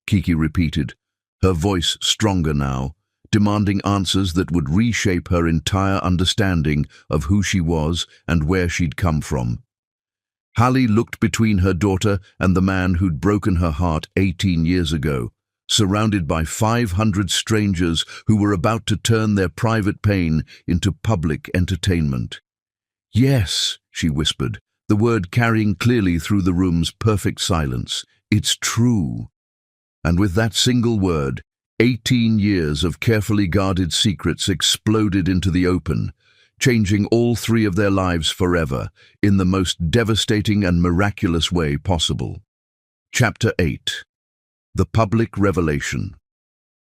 Kiki repeated, her voice stronger now, demanding answers that would reshape her entire understanding of who she was and where she'd come from. Hallie looked between her daughter and the man who'd broken her heart 18 years ago, surrounded by 500 strangers who were about to turn their private pain into public entertainment. "Yes," she whispered, the word carrying clearly through the room's perfect silence. "It's true." And with that single word, 18 years of carefully guarded secrets exploded into the open, changing all three of their lives forever in the most devastating and miraculous way possible. Chapter 8. The Public Revelation.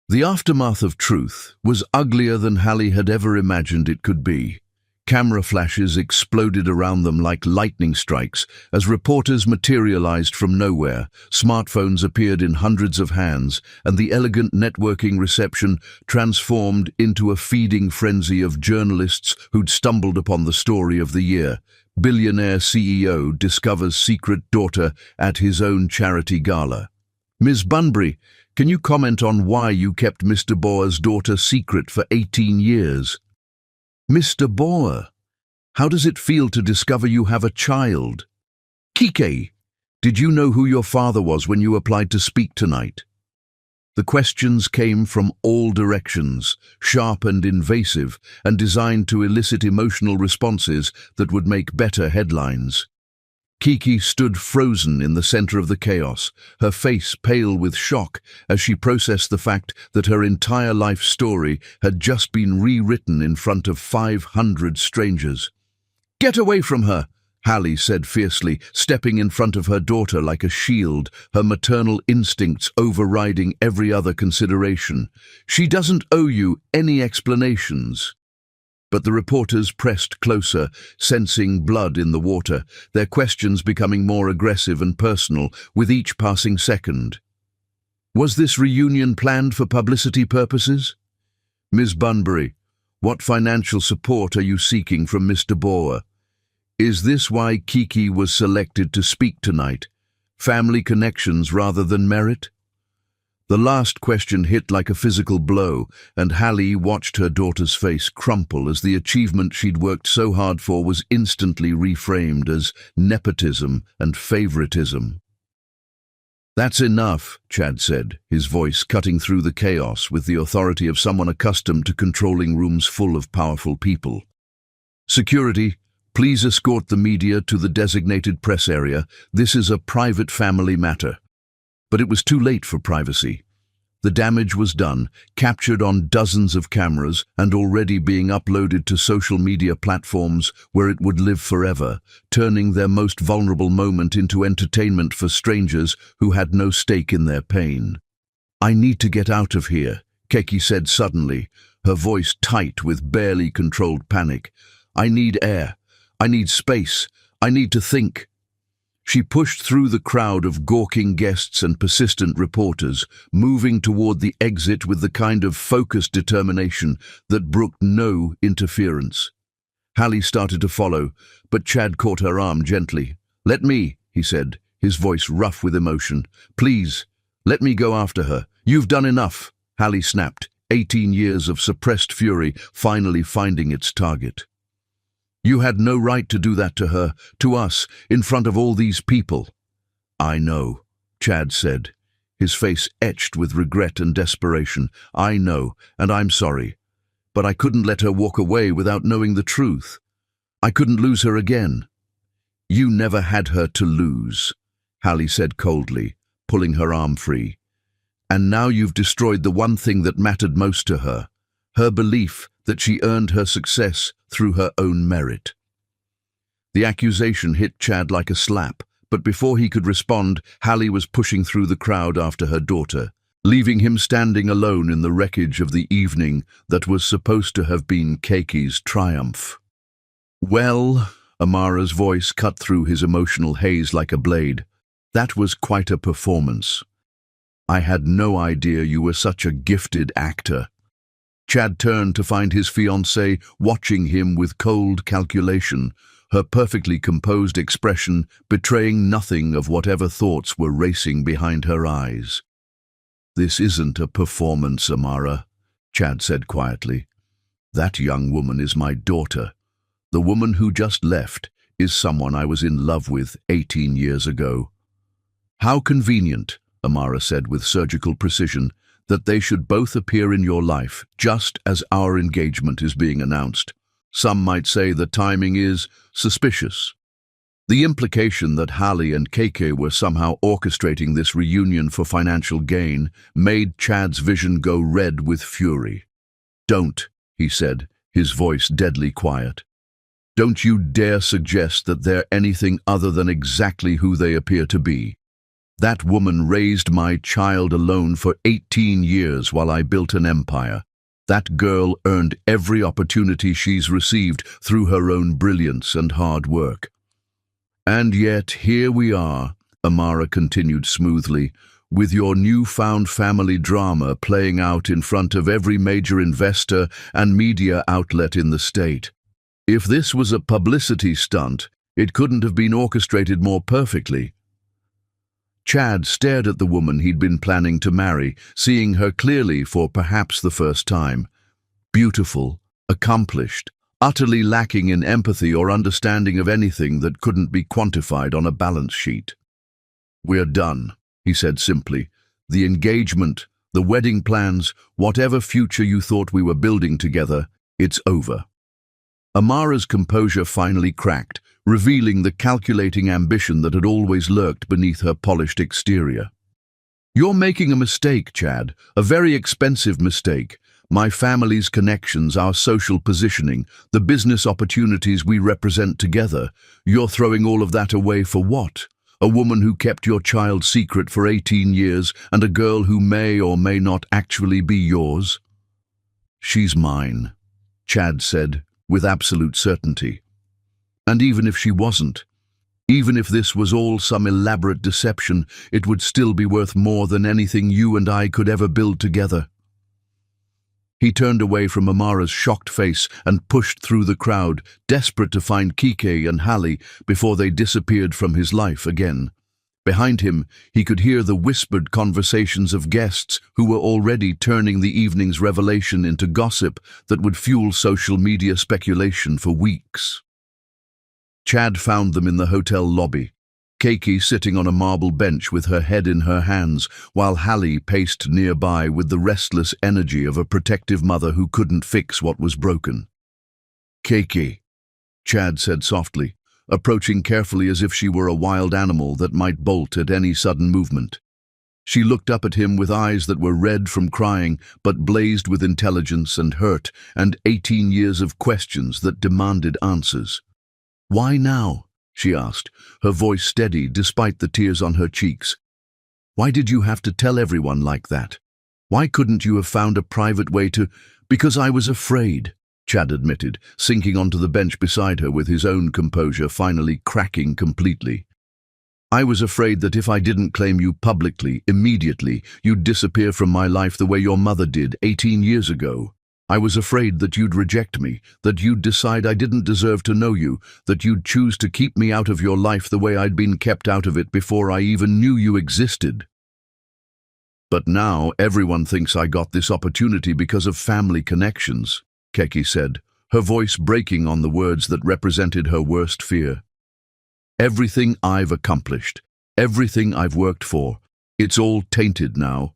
The aftermath of truth was uglier than Hallie had ever imagined it could be. Camera flashes exploded around them like lightning strikes as reporters materialized from nowhere, smartphones appeared in hundreds of hands, and the elegant networking reception transformed into a feeding frenzy of journalists who'd stumbled upon the story of the year. Billionaire CEO discovers secret daughter at his own charity gala. "Ms. Bunbury, can you comment on why you kept Mr. Boer's daughter secret for 18 years? "Mr. Boer, how does it feel to discover you have a child? "Kike, did you know who your father was when you applied to speak tonight?" The questions came from all directions, sharp and invasive, and designed to elicit emotional responses that would make better headlines. Kiki stood frozen in the center of the chaos, her face pale with shock as she processed the fact that her entire life story had just been rewritten in front of 500 strangers. "Get away from her!" Hallie said fiercely, stepping in front of her daughter like a shield, her maternal instincts overriding every other consideration. "She doesn't owe you any explanations." But the reporters pressed closer, sensing blood in the water, their questions becoming more aggressive and personal with each passing second. "Was this reunion planned for publicity purposes? Ms. Bunbury, what financial support are you seeking from Mr. Boer? Is this why Kiki was selected to speak tonight? Family connections rather than merit?" The last question hit like a physical blow, and Hallie watched her daughter's face crumple as the achievement she'd worked so hard for was instantly reframed as nepotism and favoritism. "That's enough," Chad said, his voice cutting through the chaos with the authority of someone accustomed to controlling rooms full of powerful people. "Security, please escort the media to the designated press area. This is a private family matter." But it was too late for privacy. The damage was done, captured on dozens of cameras and already being uploaded to social media platforms where it would live forever, turning their most vulnerable moment into entertainment for strangers who had no stake in their pain. "I need to get out of here," Keki said suddenly, her voice tight with barely controlled panic. "I need air. I need space. I need to think." She pushed through the crowd of gawking guests and persistent reporters, moving toward the exit with the kind of focused determination that brooked no interference. Hallie started to follow, but Chad caught her arm gently. "Let me," he said, his voice rough with emotion. "Please, let me go after her. You've done enough," Hallie snapped, 18 years of suppressed fury finally finding its target. "You had no right to do that to her, to us, in front of all these people." "I know," Chad said, his face etched with regret and desperation. "I know, and I'm sorry. but I couldn't let her walk away without knowing the truth. I couldn't lose her again. You never had her to lose, Hallie said coldly, pulling her arm free. And now you've destroyed the one thing that mattered most to her, her belief that she earned her success through her own merit. The accusation hit Chad like a slap, but before he could respond, Hallie was pushing through the crowd after her daughter, leaving him standing alone in the wreckage of the evening that was supposed to have been Keki's triumph. Well, Amara's voice cut through his emotional haze like a blade. That was quite a performance. I had no idea you were such a gifted actor. Chad turned to find his fiancée watching him with cold calculation, her perfectly composed expression betraying nothing of whatever thoughts were racing behind her eyes. This isn't a performance, Amara, Chad said quietly. That young woman is my daughter. The woman who just left is someone I was in love with 18 years ago. How convenient, Amara said with surgical precision, that they should both appear in your life just as our engagement is being announced. Some might say the timing is suspicious. The implication that Hallie and Keke were somehow orchestrating this reunion for financial gain made Chad's vision go red with fury. Don't, he said, his voice deadly quiet. Don't you dare suggest that they're anything other than exactly who they appear to be. That woman raised my child alone for 18 years while I built an empire. That girl earned every opportunity she's received through her own brilliance and hard work. And yet here we are, Amara continued smoothly, with your newfound family drama playing out in front of every major investor and media outlet in the state. If this was a publicity stunt, it couldn't have been orchestrated more perfectly. Chad stared at the woman he'd been planning to marry, seeing her clearly for perhaps the first time. Beautiful, accomplished, utterly lacking in empathy or understanding of anything that couldn't be quantified on a balance sheet. We're done, he said simply. The engagement, the wedding plans, whatever future you thought we were building together, it's over. Amara's composure finally cracked, revealing the calculating ambition that had always lurked beneath her polished exterior. You're making a mistake, Chad, a very expensive mistake. My family's connections, our social positioning, the business opportunities we represent together. You're throwing all of that away for what? A woman who kept your child secret for 18 years and a girl who may or may not actually be yours? She's mine, Chad said, with absolute certainty. And even if she wasn't, even if this was all some elaborate deception, it would still be worth more than anything you and I could ever build together. He turned away from Amara's shocked face and pushed through the crowd, desperate to find Keke and Hallie before they disappeared from his life again. Behind him, he could hear the whispered conversations of guests who were already turning the evening's revelation into gossip that would fuel social media speculation for weeks. Chad found them in the hotel lobby, Keke sitting on a marble bench with her head in her hands, while Hallie paced nearby with the restless energy of a protective mother who couldn't fix what was broken. Keke, Chad said softly, approaching carefully as if she were a wild animal that might bolt at any sudden movement. She looked up at him with eyes that were red from crying, but blazed with intelligence and hurt, and 18 years of questions that demanded answers. Why now? She asked, her voice steady despite the tears on her cheeks. Why did you have to tell everyone like that? Why couldn't you have found a private way to— Because I was afraid, Chad admitted, sinking onto the bench beside her with his own composure finally cracking completely. I was afraid that if I didn't claim you publicly, immediately, you'd disappear from my life the way your mother did 18 years ago. I was afraid that you'd reject me, that you'd decide I didn't deserve to know you, that you'd choose to keep me out of your life the way I'd been kept out of it before I even knew you existed. But now everyone thinks I got this opportunity because of family connections, Keke said, her voice breaking on the words that represented her worst fear. Everything I've accomplished, everything I've worked for, it's all tainted now.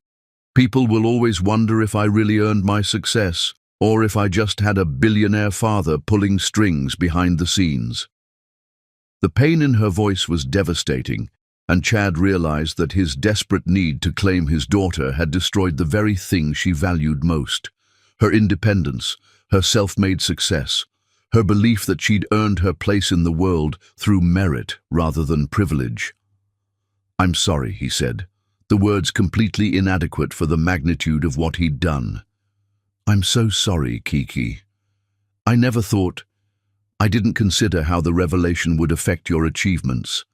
People will always wonder if I really earned my success. or if I just had a billionaire father pulling strings behind the scenes. The pain in her voice was devastating, and Chad realized that his desperate need to claim his daughter had destroyed the very thing she valued most: her independence, her self-made success, her belief that she'd earned her place in the world through merit rather than privilege. "I'm sorry," he said, the words completely inadequate for the magnitude of what he'd done. "I'm so sorry, Kiki. I never thought... I didn't consider how the revelation would affect your achievements.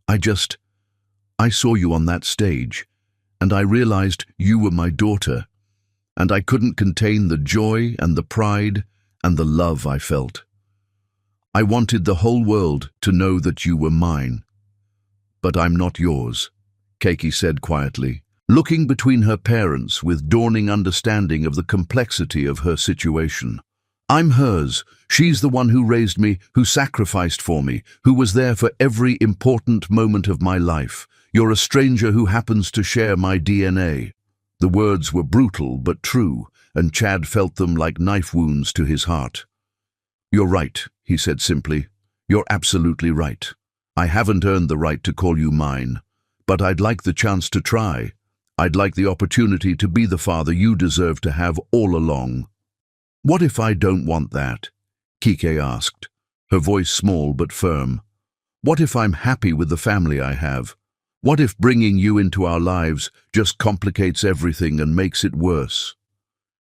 I saw you on that stage, and I realized you were my daughter, and I couldn't contain the joy and the pride and the love I felt. I wanted the whole world to know that you were mine. But I'm not yours," Kiki said quietly, looking between her parents with dawning understanding of the complexity of her situation. "I'm hers. She's the one who raised me, who sacrificed for me, who was there for every important moment of my life. You're a stranger who happens to share my DNA." The words were brutal but true, and Chad felt them like knife wounds to his heart. "You're right," he said simply. "You're absolutely right. I haven't earned the right to call you mine, but I'd like the chance to try. I'd like the opportunity to be the father you deserve to have all along." "What if I don't want that?" Kiki asked, her voice small but firm. "What if I'm happy with the family I have? What if bringing you into our lives just complicates everything and makes it worse?"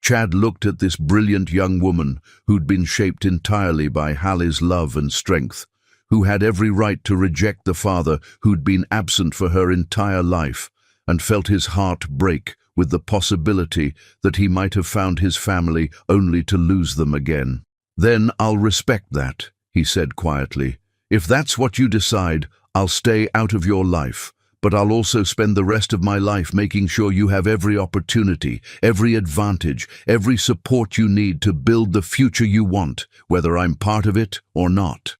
Chad looked at this brilliant young woman who'd been shaped entirely by Hallie's love and strength, who had every right to reject the father who'd been absent for her entire life, and felt his heart break with the possibility that he might have found his family only to lose them again. "Then I'll respect that," he said quietly. "If that's what you decide, I'll stay out of your life. But I'll also spend the rest of my life making sure you have every opportunity, every advantage, every support you need to build the future you want, whether I'm part of it or not."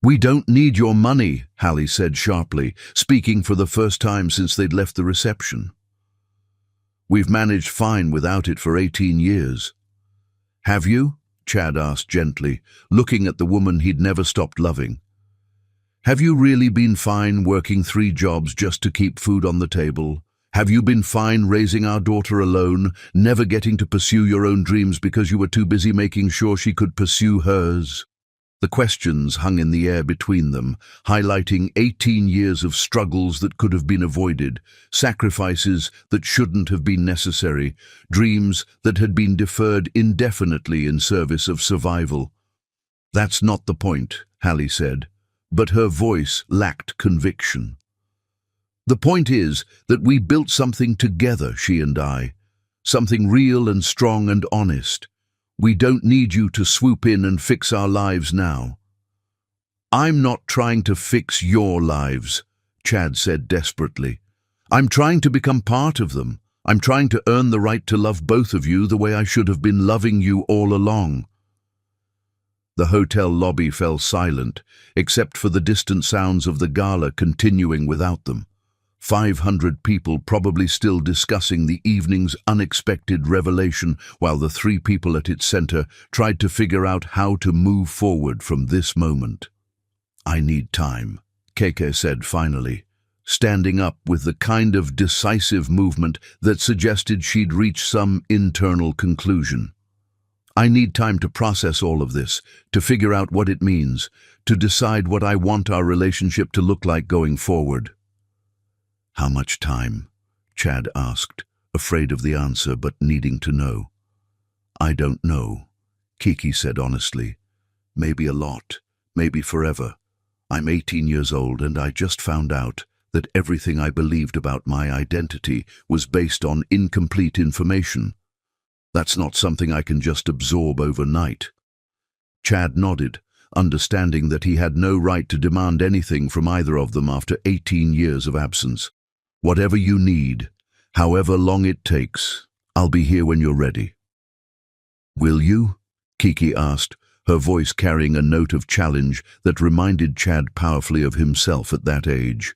"We don't need your money," Hallie said sharply, speaking for the first time since they'd left the reception. "We've managed fine without it for 18 years. "Have you?" Chad asked gently, looking at the woman he'd never stopped loving. "Have you really been fine working 3 jobs just to keep food on the table? Have you been fine raising our daughter alone, never getting to pursue your own dreams because you were too busy making sure she could pursue hers?" The questions hung in the air between them, highlighting 18 years of struggles that could have been avoided, sacrifices that shouldn't have been necessary, dreams that had been deferred indefinitely in service of survival. "That's not the point," Hallie said, but her voice lacked conviction. "The point is that we built something together, she and I, something real and strong and honest. We don't need you to swoop in and fix our lives now." "I'm not trying to fix your lives," Chad said desperately. "I'm trying to become part of them. I'm trying to earn the right to love both of you the way I should have been loving you all along." The hotel lobby fell silent, except for the distant sounds of the gala continuing without them. 500 people probably still discussing the evening's unexpected revelation, while the 3 people at its center tried to figure out how to move forward from this moment. "I need time," Keke said finally, standing up with the kind of decisive movement that suggested she'd reached some internal conclusion. "I need time to process all of this, to figure out what it means, to decide what I want our relationship to look like going forward." "How much time?" Chad asked, afraid of the answer but needing to know. "I don't know," Kiki said honestly. "Maybe a lot, maybe forever. I'm 18 years old and I just found out that everything I believed about my identity was based on incomplete information. That's not something I can just absorb overnight." Chad nodded, understanding that he had no right to demand anything from either of them after 18 years of absence. "Whatever you need, however long it takes, I'll be here when you're ready." "Will you?" Kiki asked, her voice carrying a note of challenge that reminded Chad powerfully of himself at that age.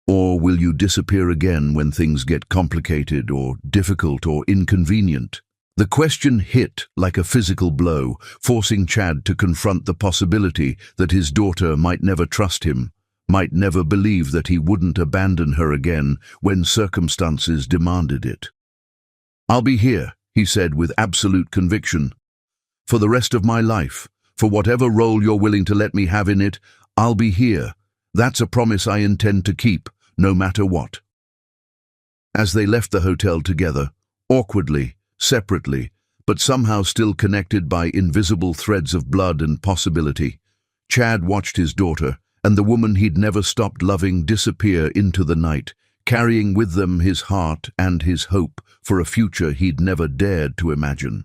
"Or will you disappear again when things get complicated or difficult or inconvenient?" The question hit like a physical blow, forcing Chad to confront the possibility that his daughter might never trust him, might never believe that he wouldn't abandon her again when circumstances demanded it. "I'll be here," he said with absolute conviction. "For the rest of my life, for whatever role you're willing to let me have in it, I'll be here. That's a promise I intend to keep, no matter what." As they left the hotel together, awkwardly, separately, but somehow still connected by invisible threads of blood and possibility, Chad watched his daughter and the woman he'd never stopped loving disappear into the night, carrying with them his heart and his hope for a future he'd never dared to imagine.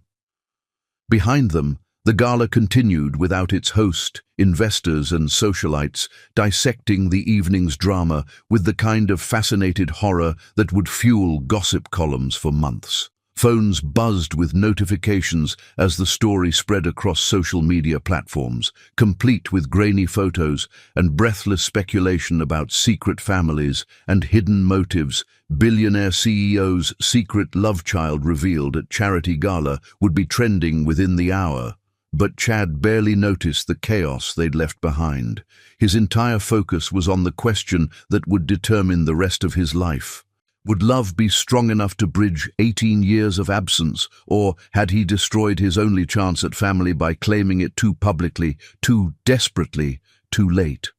Behind them, the gala continued without its host, investors and socialites, dissecting the evening's drama with the kind of fascinated horror that would fuel gossip columns for months. Phones buzzed with notifications as the story spread across social media platforms, complete with grainy photos and breathless speculation about secret families and hidden motives. Billionaire CEO's secret love child revealed at charity gala would be trending within the hour. But Chad barely noticed the chaos they'd left behind. His entire focus was on the question that would determine the rest of his life. Would love be strong enough to bridge 18 years of absence, or had he destroyed his only chance at family by claiming it too publicly, too desperately, too late?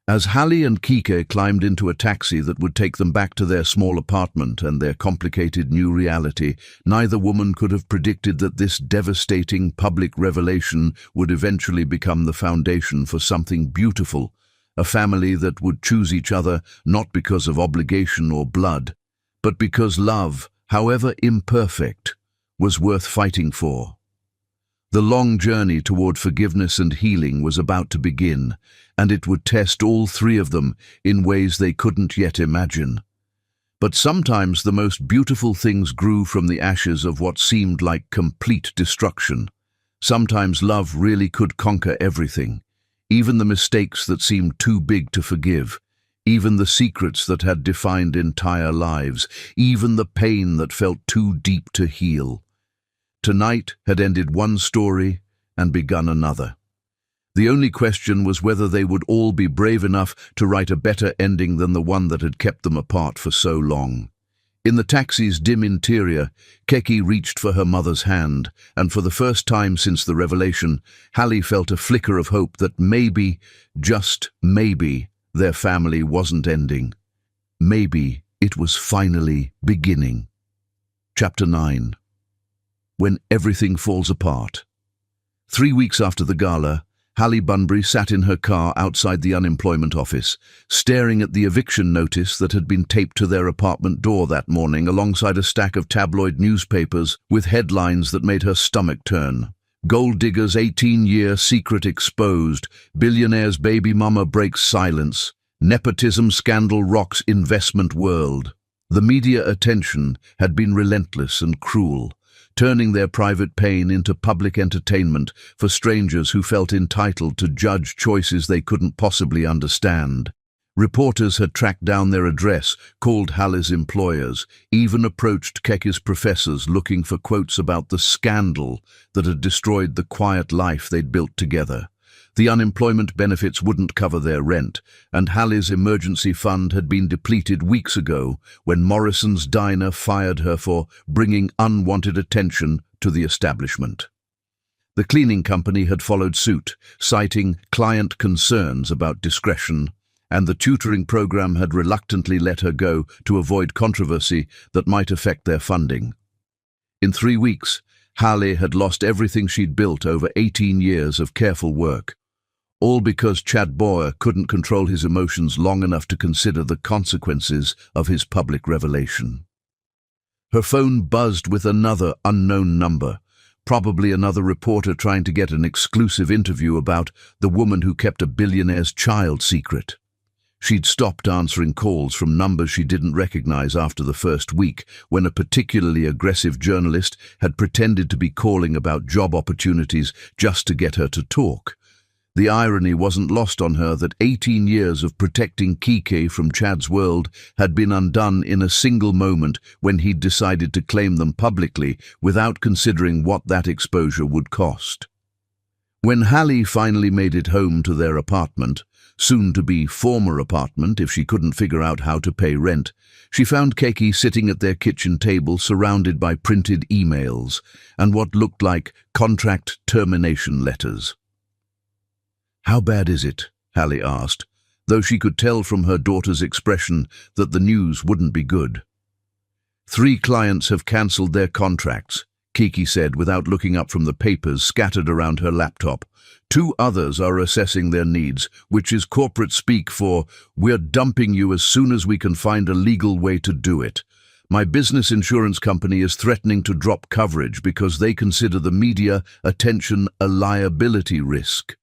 As Hallie and Kike climbed into a taxi that would take them back to their small apartment and their complicated new reality, neither woman could have predicted that this devastating public revelation would eventually become the foundation for something beautiful, a family that would choose each other not because of obligation or blood, but because love, however imperfect, was worth fighting for. The long journey toward forgiveness and healing was about to begin, and it would test all three of them in ways they couldn't yet imagine. But sometimes the most beautiful things grew from the ashes of what seemed like complete destruction. Sometimes love really could conquer everything, even the mistakes that seemed too big to forgive, even the secrets that had defined entire lives, even the pain that felt too deep to heal. Tonight had ended one story and begun another. The only question was whether they would all be brave enough to write a better ending than the one that had kept them apart for so long. In the taxi's dim interior, Keke reached for her mother's hand, and for the first time since the revelation, Hallie felt a flicker of hope that maybe, just maybe, their family wasn't ending. Maybe it was finally beginning. Chapter 9. When Everything Falls Apart. 3 weeks after the gala, Hallie Bunbury sat in her car outside the unemployment office, staring at the eviction notice that had been taped to their apartment door that morning alongside a stack of tabloid newspapers with headlines that made her stomach turn. Gold digger's 18-year secret exposed, billionaire's baby mama breaks silence, nepotism scandal rocks investment world. The media attention had been relentless and cruel, turning their private pain into public entertainment for strangers who felt entitled to judge choices they couldn't possibly understand. Reporters had tracked down their address, called Hallie's employers, even approached Keke's professors looking for quotes about the scandal that had destroyed the quiet life they'd built together. The unemployment benefits wouldn't cover their rent, and Hallie's emergency fund had been depleted weeks ago when Morrison's diner fired her for bringing unwanted attention to the establishment. The cleaning company had followed suit, citing client concerns about discretion, and the tutoring program had reluctantly let her go to avoid controversy that might affect their funding. In 3 weeks, Hallie had lost everything she'd built over 18 years of careful work, all because Chad Boyer couldn't control his emotions long enough to consider the consequences of his public revelation. Her phone buzzed with another unknown number, probably another reporter trying to get an exclusive interview about the woman who kept a billionaire's child secret. She'd stopped answering calls from numbers she didn't recognize after the first week, when a particularly aggressive journalist had pretended to be calling about job opportunities just to get her to talk. The irony wasn't lost on her that 18 years of protecting Kike from Chad's world had been undone in a single moment when he'd decided to claim them publicly without considering what that exposure would cost. When Hallie finally made it home to their apartment, soon to be former apartment if she couldn't figure out how to pay rent, she found Keke sitting at their kitchen table surrounded by printed emails and what looked like contract termination letters. "How bad is it?" Hallie asked, though she could tell from her daughter's expression that the news wouldn't be good. "3 clients have cancelled their contracts," Kiki said without looking up from the papers scattered around her laptop. "2 others are assessing their needs, which is corporate speak for, 'We're dumping you as soon as we can find a legal way to do it.' My business insurance company is threatening to drop coverage because they consider the media attention a liability risk."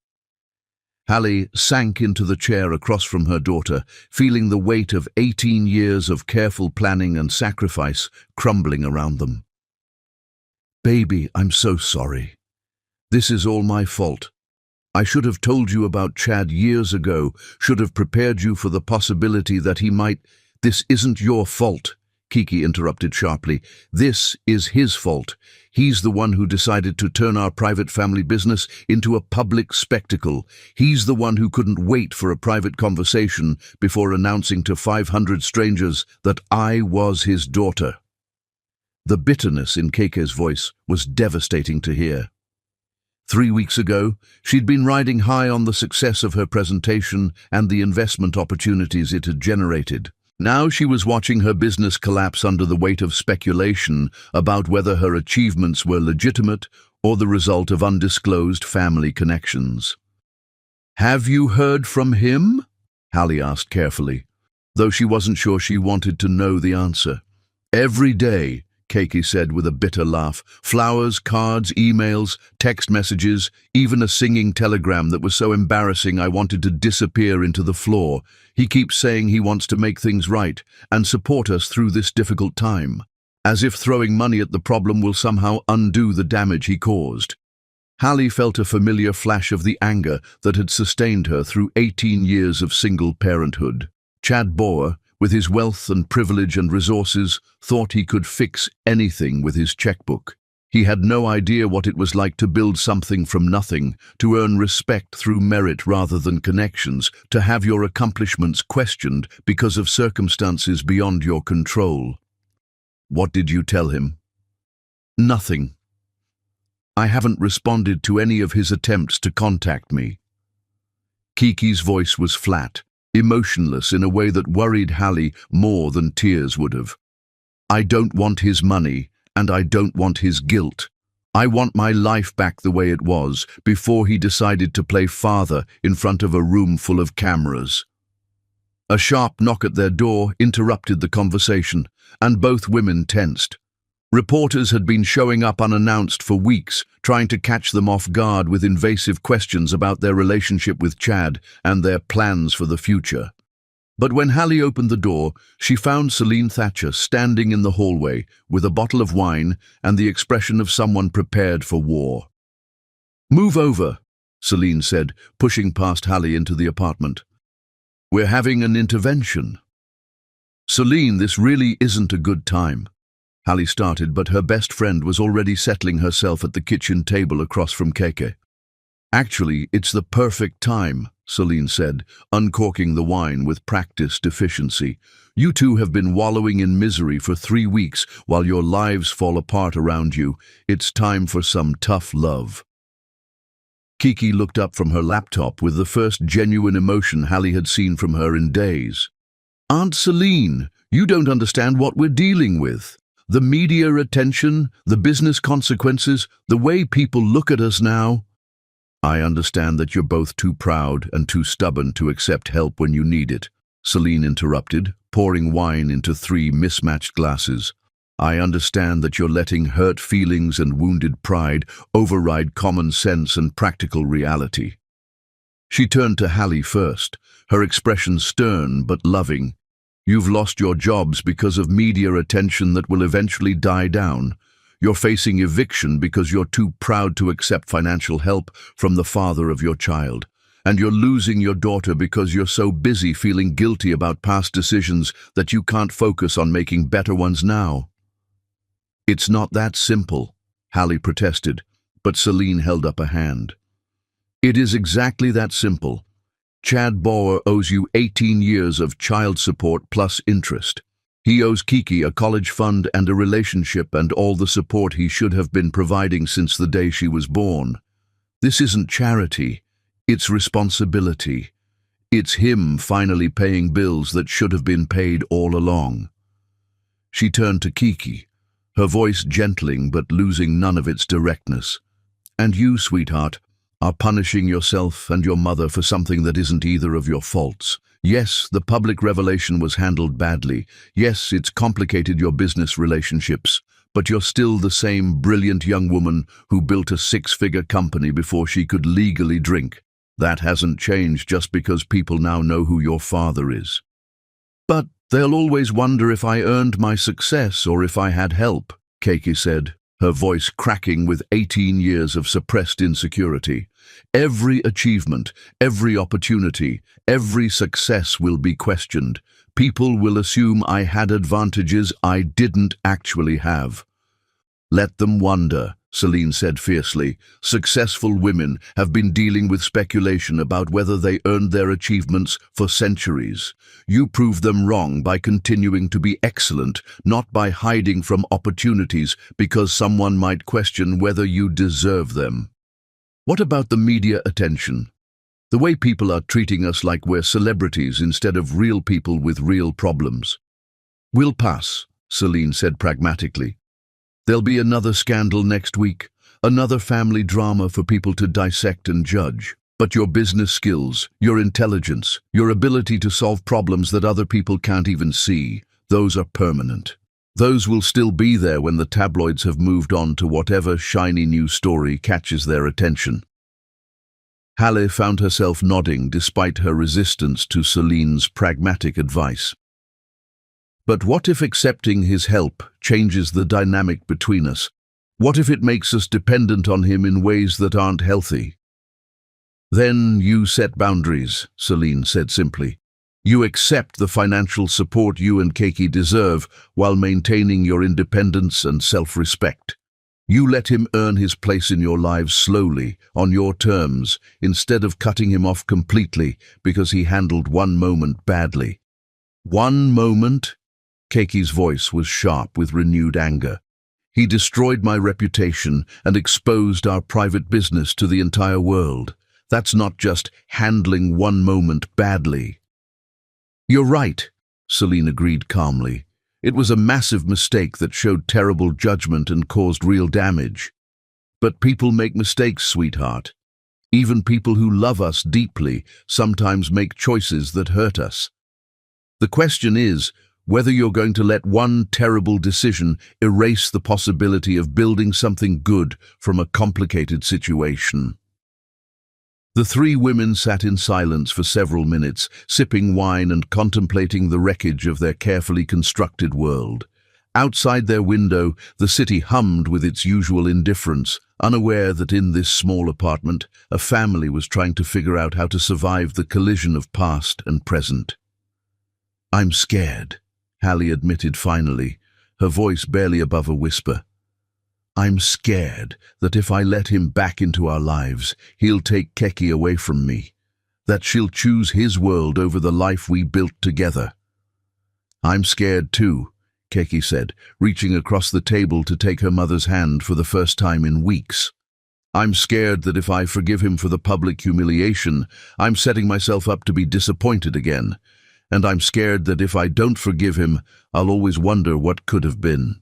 Hallie sank into the chair across from her daughter, feeling the weight of 18 years of careful planning and sacrifice crumbling around them. "Baby, I'm so sorry. This is all my fault. I should have told you about Chad years ago, should have prepared you for the possibility that he might—" "This isn't your fault," Kiki interrupted sharply. "This is his fault. He's the one who decided to turn our private family business into a public spectacle. He's the one who couldn't wait for a private conversation before announcing to 500 strangers that I was his daughter." The bitterness in Keke's voice was devastating to hear. 3 weeks ago, she'd been riding high on the success of her presentation and the investment opportunities it had generated. Now she was watching her business collapse under the weight of speculation about whether her achievements were legitimate or the result of undisclosed family connections. "Have you heard from him?" Hallie asked carefully, though she wasn't sure she wanted to know the answer. "Every day," Keke said with a bitter laugh. "Flowers, cards, emails, text messages, even a singing telegram that was so embarrassing I wanted to disappear into the floor. He keeps saying he wants to make things right and support us through this difficult time, as if throwing money at the problem will somehow undo the damage he caused." Hallie felt a familiar flash of the anger that had sustained her through 18 years of single parenthood. Chad Boer, with his wealth and privilege and resources, thought he could fix anything with his checkbook. He had no idea what it was like to build something from nothing, to earn respect through merit rather than connections, to have your accomplishments questioned because of circumstances beyond your control. "What did you tell him?" "Nothing. I haven't responded to any of his attempts to contact me." Kiki's voice was flat, emotionless in a way that worried Hallie more than tears would have. "I don't want his money, and I don't want his guilt. I want my life back the way it was, before he decided to play father in front of a room full of cameras." A sharp knock at their door interrupted the conversation, and both women tensed. Reporters had been showing up unannounced for weeks, trying to catch them off guard with invasive questions about their relationship with Chad and their plans for the future. But when Hallie opened the door, she found Celine Thatcher standing in the hallway with a bottle of wine and the expression of someone prepared for war. "Move over," Celine said, pushing past Hallie into the apartment. "We're having an intervention." "Celine, this really isn't a good time." Hallie started, but her best friend was already settling herself at the kitchen table across from Keke. "Actually, it's the perfect time," Celine said, uncorking the wine with practiced efficiency. "You two have been wallowing in misery for 3 weeks while your lives fall apart around you. It's time for some tough love." Kiki looked up from her laptop with the first genuine emotion Hallie had seen from her in days. "Aunt Celine, you don't understand what we're dealing with. The media attention, the business consequences, the way people look at us now." "I understand that you're both too proud and too stubborn to accept help when you need it," Celine interrupted, pouring wine into 3 mismatched glasses. "I understand that you're letting hurt feelings and wounded pride override common sense and practical reality." She turned to Hallie first, her expression stern but loving. "You've lost your jobs because of media attention that will eventually die down. You're facing eviction because you're too proud to accept financial help from the father of your child. And you're losing your daughter because you're so busy feeling guilty about past decisions that you can't focus on making better ones now. It's not that simple, Hallie protested, but Celine held up a hand. It is exactly that simple. Chad Bauer owes you 18 years of child support plus interest. He owes Kiki a college fund and a relationship and all the support he should have been providing since the day she was born. This isn't charity, it's responsibility. It's him finally paying bills that should have been paid all along. She turned to Kiki, her voice gentling but losing none of its directness. And you, sweetheart, are punishing yourself and your mother for something that isn't either of your faults. Yes, the public revelation was handled badly. Yes, it's complicated your business relationships. But you're still the same brilliant young woman who built a six-figure company before she could legally drink. That hasn't changed just because people now know who your father is. But they'll always wonder if I earned my success or if I had help, Kiki said, her voice cracking with 18 years of suppressed insecurity. Every achievement, every opportunity, every success will be questioned. People will assume I had advantages I didn't actually have. Let them wonder, Celine said fiercely. Successful women have been dealing with speculation about whether they earned their achievements for centuries. You prove them wrong by continuing to be excellent, not by hiding from opportunities because someone might question whether you deserve them. What about the media attention? The way people are treating us like we're celebrities instead of real people with real problems. We'll pass, Celine said pragmatically. There'll be another scandal next week, another family drama for people to dissect and judge. But your business skills, your intelligence, your ability to solve problems that other people can't even see, those are permanent. Those will still be there when the tabloids have moved on to whatever shiny new story catches their attention. Hallie found herself nodding despite her resistance to Celine's pragmatic advice. But what if accepting his help changes the dynamic between us? What if it makes us dependent on him in ways that aren't healthy? Then you set boundaries, Celine said simply. You accept the financial support you and Kiki deserve while maintaining your independence and self-respect. You let him earn his place in your lives slowly, on your terms, instead of cutting him off completely because he handled one moment badly. One moment? Kiki's voice was sharp with renewed anger. He destroyed my reputation and exposed our private business to the entire world. That's not just handling one moment badly. You're right, Celine agreed calmly. It was a massive mistake that showed terrible judgment and caused real damage. But people make mistakes, sweetheart. Even people who love us deeply sometimes make choices that hurt us. The question is whether you're going to let one terrible decision erase the possibility of building something good from a complicated situation. The three women sat in silence for several minutes, sipping wine and contemplating the wreckage of their carefully constructed world. Outside their window, the city hummed with its usual indifference, unaware that in this small apartment, a family was trying to figure out how to survive the collision of past and present. I'm scared, Hallie admitted finally, her voice barely above a whisper. I'm scared that if I let him back into our lives, he'll take Kiki away from me, that she'll choose his world over the life we built together. I'm scared too, Kiki said, reaching across the table to take her mother's hand for the first time in weeks. I'm scared that if I forgive him for the public humiliation, I'm setting myself up to be disappointed again. And I'm scared that if I don't forgive him, I'll always wonder what could have been.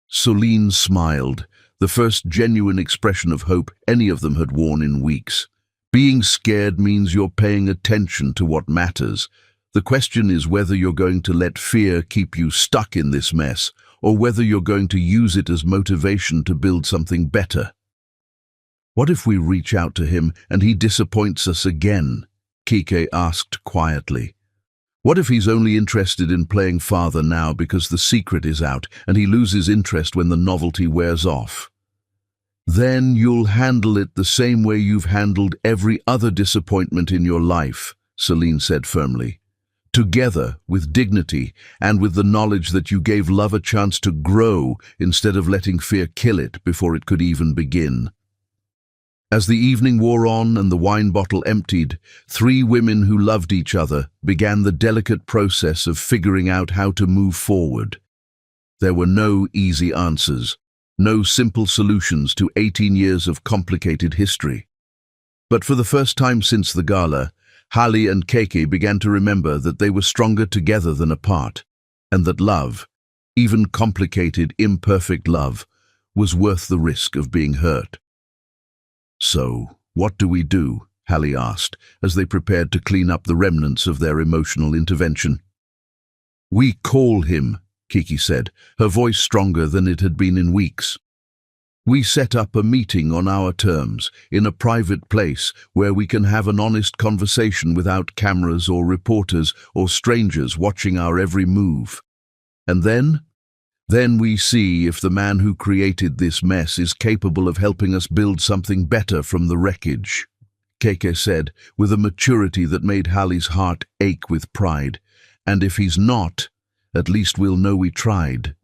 Celine smiled, the first genuine expression of hope any of them had worn in weeks. Being scared means you're paying attention to what matters. The question is whether you're going to let fear keep you stuck in this mess, or whether you're going to use it as motivation to build something better. What if we reach out to him and he disappoints us again? Kiki asked quietly. What if he's only interested in playing father now because the secret is out and he loses interest when the novelty wears off? Then you'll handle it the same way you've handled every other disappointment in your life, Celine said firmly. Together, with dignity, and with the knowledge that you gave love a chance to grow instead of letting fear kill it before it could even begin. As the evening wore on and the wine bottle emptied, three women who loved each other began the delicate process of figuring out how to move forward. There were no easy answers, no simple solutions to 18 years of complicated history. But for the first time since the gala, Hali and Keke began to remember that they were stronger together than apart, and that love, even complicated, imperfect love, was worth the risk of being hurt. "So, what do we do?" Hali asked, as they prepared to clean up the remnants of their emotional intervention. "We call him," Kiki said, her voice stronger than it had been in weeks. "We set up a meeting on our terms, in a private place where we can have an honest conversation without cameras or reporters or strangers watching our every move. And then we see if the man who created this mess is capable of helping us build something better from the wreckage," Keke said, with a maturity that made Hali's heart ache with pride. "And if he's not, at least we'll know we tried."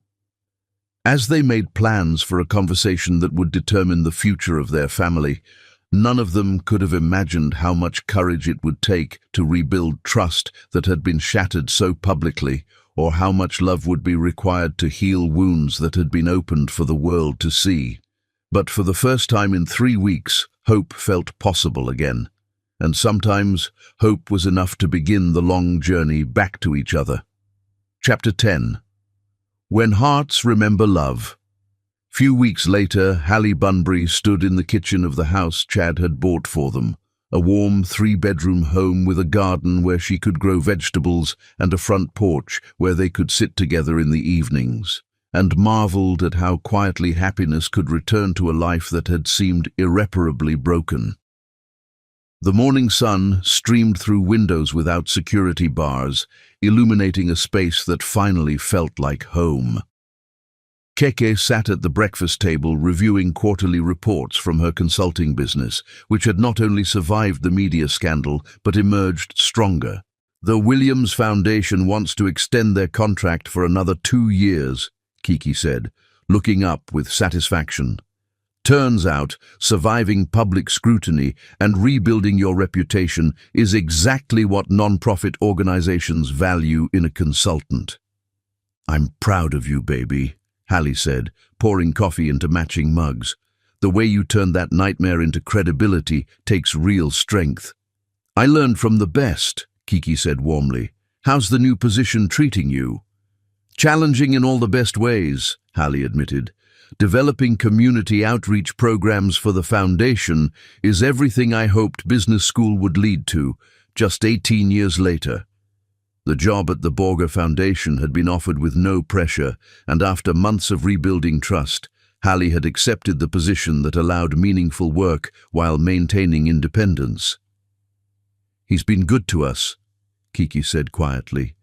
As they made plans for a conversation that would determine the future of their family, none of them could have imagined how much courage it would take to rebuild trust that had been shattered so publicly, or how much love would be required to heal wounds that had been opened for the world to see. But for the first time in 3 weeks, hope felt possible again. And sometimes, hope was enough to begin the long journey back to each other. Chapter 10. When Hearts Remember Love. Few weeks later, Hali Bunbury stood in the kitchen of the house Chad had bought for them, a warm 3-bedroom home with a garden where she could grow vegetables and a front porch where they could sit together in the evenings, and marveled at how quietly happiness could return to a life that had seemed irreparably broken. The morning sun streamed through windows without security bars, illuminating a space that finally felt like home. Keke sat at the breakfast table reviewing quarterly reports from her consulting business, which had not only survived the media scandal but emerged stronger. "The Williams Foundation wants to extend their contract for another 2 years, Kiki said, looking up with satisfaction. "Turns out, surviving public scrutiny and rebuilding your reputation is exactly what non-profit organizations value in a consultant." "I'm proud of you, baby," Hali said, pouring coffee into matching mugs. "The way you turned that nightmare into credibility takes real strength." "I learned from the best," Kiki said warmly. "How's the new position treating you?" "Challenging in all the best ways," Hali admitted. "Developing community outreach programs for the foundation is everything I hoped business school would lead to, just 18 years later." The job at the Borger Foundation had been offered with no pressure, and after months of rebuilding trust, Hali had accepted the position that allowed meaningful work while maintaining independence. "He's been good to us," Kiki said quietly.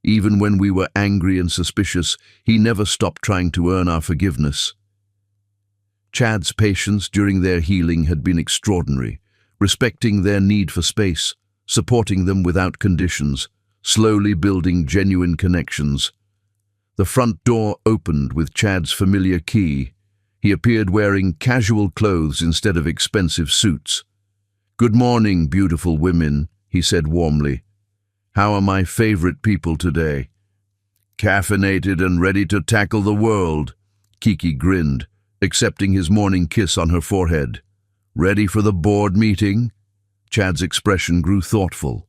"Even when we were angry and suspicious, he never stopped trying to earn our forgiveness." Chad's patience during their healing had been extraordinary, respecting their need for space, supporting them without conditions, slowly building genuine connections. The front door opened with Chad's familiar key. He appeared wearing casual clothes instead of expensive suits. "Good morning, beautiful women," he said warmly. "How are my favorite people today?" "Caffeinated and ready to tackle the world," Kiki grinned, accepting his morning kiss on her forehead. "Ready for the board meeting?" Chad's expression grew thoughtful.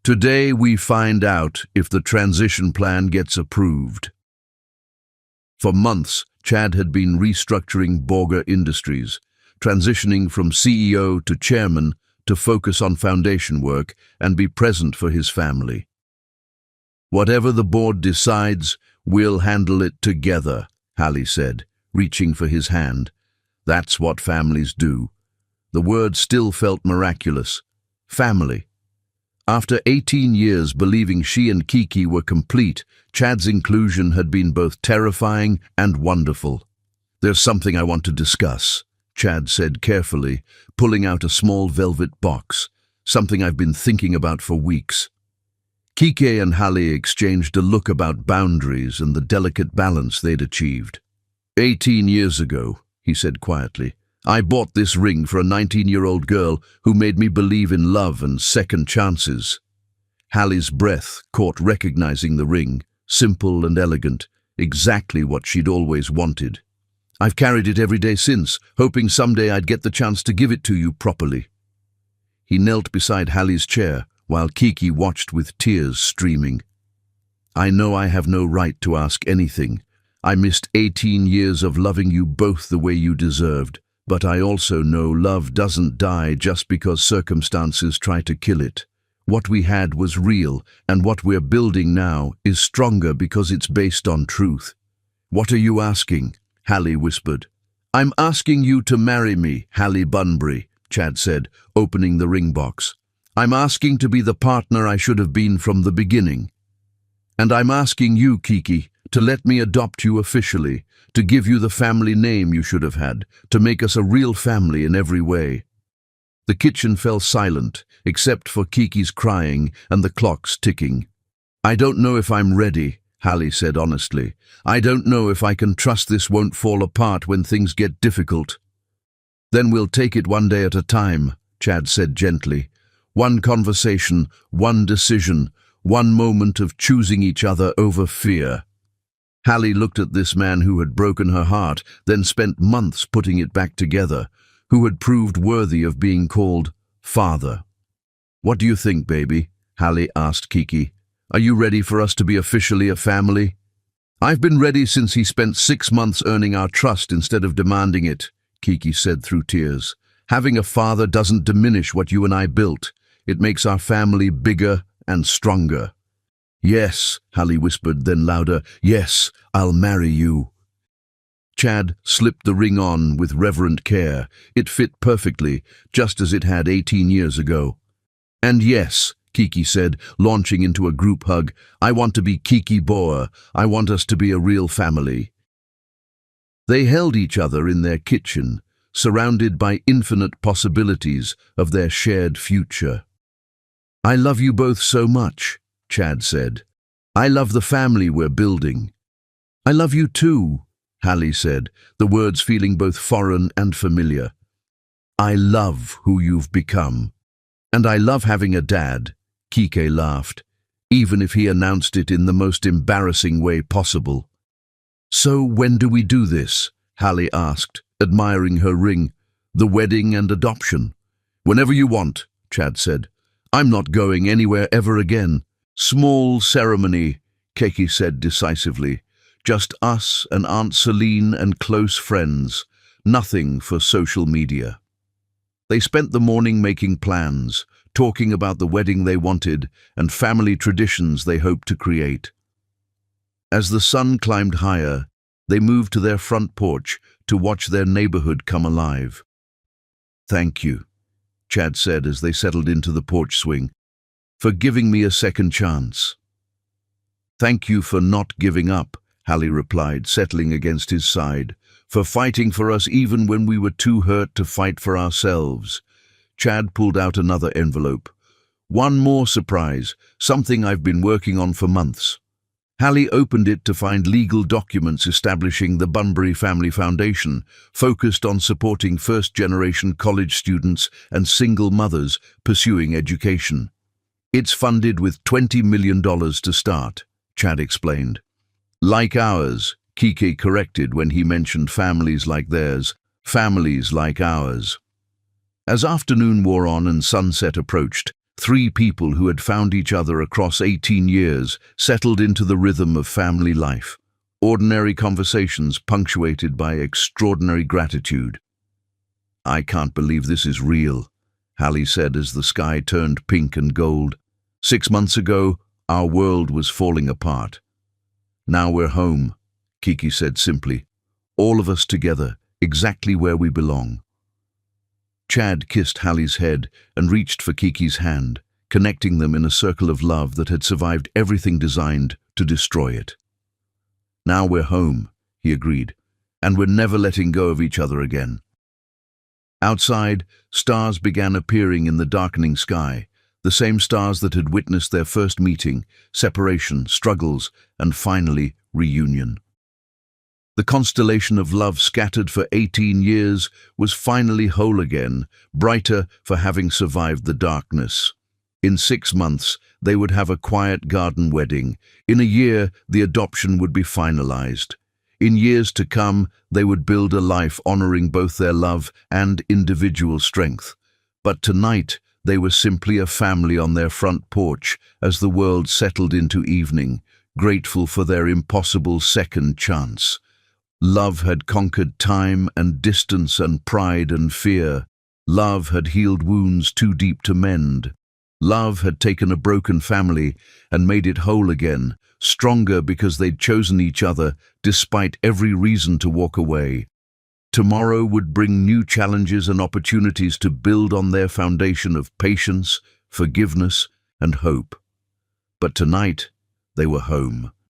"Today we find out if the transition plan gets approved." For months, Chad had been restructuring Borger Industries, transitioning from CEO to chairman to focus on foundation work and be present for his family. "Whatever the board decides, we'll handle it together," Hali said, reaching for his hand. "That's what families do." The word still felt miraculous. Family. After 18 years believing she and Kiki were complete, Chad's inclusion had been both terrifying and wonderful. There's something I want to discuss, Chad said carefully, pulling out a small velvet box, something I've been thinking about for weeks. Kike and Hallie exchanged a look about boundaries and the delicate balance they'd achieved. 18 years ago, he said quietly, I bought this ring for a 19-year-old girl who made me believe in love and second chances. Hallie's breath caught recognizing the ring, simple and elegant, exactly what she'd always wanted. I've carried it every day since, hoping someday I'd get the chance to give it to you properly. He knelt beside Hallie's chair, while Kiki watched with tears streaming. I know I have no right to ask anything. I missed 18 years of loving you both the way you deserved, but I also know love doesn't die just because circumstances try to kill it. What we had was real, and what we're building now is stronger because it's based on truth. What are you asking? Hallie whispered. I'm asking you to marry me, Hallie Bunbury, Chad said, opening the ring box. I'm asking to be the partner I should have been from the beginning. And I'm asking you, Kiki, to let me adopt you officially, to give you the family name you should have had, to make us a real family in every way. The kitchen fell silent, except for Kiki's crying and the clocks ticking. I don't know if I'm ready, Hallie said honestly. I don't know if I can trust this won't fall apart when things get difficult. Then we'll take it one day at a time, Chad said gently. One conversation, one decision, one moment of choosing each other over fear. Hallie looked at this man who had broken her heart, then spent months putting it back together, who had proved worthy of being called father. What do you think, baby? Hallie asked Kiki. Are you ready for us to be officially a family? I've been ready since he spent 6 months earning our trust instead of demanding it, Kiki said through tears. Having a father doesn't diminish what you and I built. It makes our family bigger and stronger. Yes, Hallie whispered, then louder, yes, I'll marry you. Chad slipped the ring on with reverent care. It fit perfectly, just as it had 18 years ago. And yes, Kiki said, launching into a group hug, I want to be Kiki Boer. I want us to be a real family. They held each other in their kitchen, surrounded by infinite possibilities of their shared future. I love you both so much, Chad said. I love the family we're building. I love you too, Hallie said, the words feeling both foreign and familiar. I love who you've become. And I love having a dad, Kike laughed, even if he announced it in the most embarrassing way possible. So when do we do this? Hallie asked, admiring her ring. The wedding and adoption. Whenever you want, Chad said. I'm not going anywhere ever again. Small ceremony, Kiki said decisively. Just us and Aunt Celine and close friends. Nothing for social media. They spent the morning making plans, talking about the wedding they wanted and family traditions they hoped to create. As the sun climbed higher, they moved to their front porch to watch their neighborhood come alive. Thank you, Chad said as they settled into the porch swing, for giving me a second chance. Thank you for not giving up, Hallie replied, settling against his side, for fighting for us even when we were too hurt to fight for ourselves. Chad pulled out another envelope. One more surprise, something I've been working on for months. Hallie opened it to find legal documents establishing the Bunbury Family Foundation, focused on supporting first-generation college students and single mothers pursuing education. It's funded with $20 million to start, Chad explained. Like ours, Kike corrected when he mentioned families like theirs, families like ours. As afternoon wore on and sunset approached, 3 people who had found each other across 18 years settled into the rhythm of family life, ordinary conversations punctuated by extraordinary gratitude. I can't believe this is real, Hallie said as the sky turned pink and gold. 6 months ago, our world was falling apart. Now we're home, Kiki said simply. All of us together, exactly where we belong. Chad kissed Hallie's head and reached for Kiki's hand, connecting them in a circle of love that had survived everything designed to destroy it. Now we're home, he agreed. and were never letting go of each other again. Outside, stars began appearing in the darkening sky, the same stars that had witnessed their first meeting, separation, struggles, and finally, reunion. The constellation of love scattered for 18 years was finally whole again, brighter for having survived the darkness. In 6 months, they would have a quiet garden wedding. In a year, the adoption would be finalized. In years to come, they would build a life honoring both their love and individual strength. But tonight, they were simply a family on their front porch as the world settled into evening, grateful for their impossible second chance. Love had conquered time and distance and pride and fear. Love had healed wounds too deep to mend. Love had taken a broken family and made it whole again, stronger because they'd chosen each other despite every reason to walk away. Tomorrow would bring new challenges and opportunities to build on their foundation of patience, forgiveness, and hope. But tonight, they were home.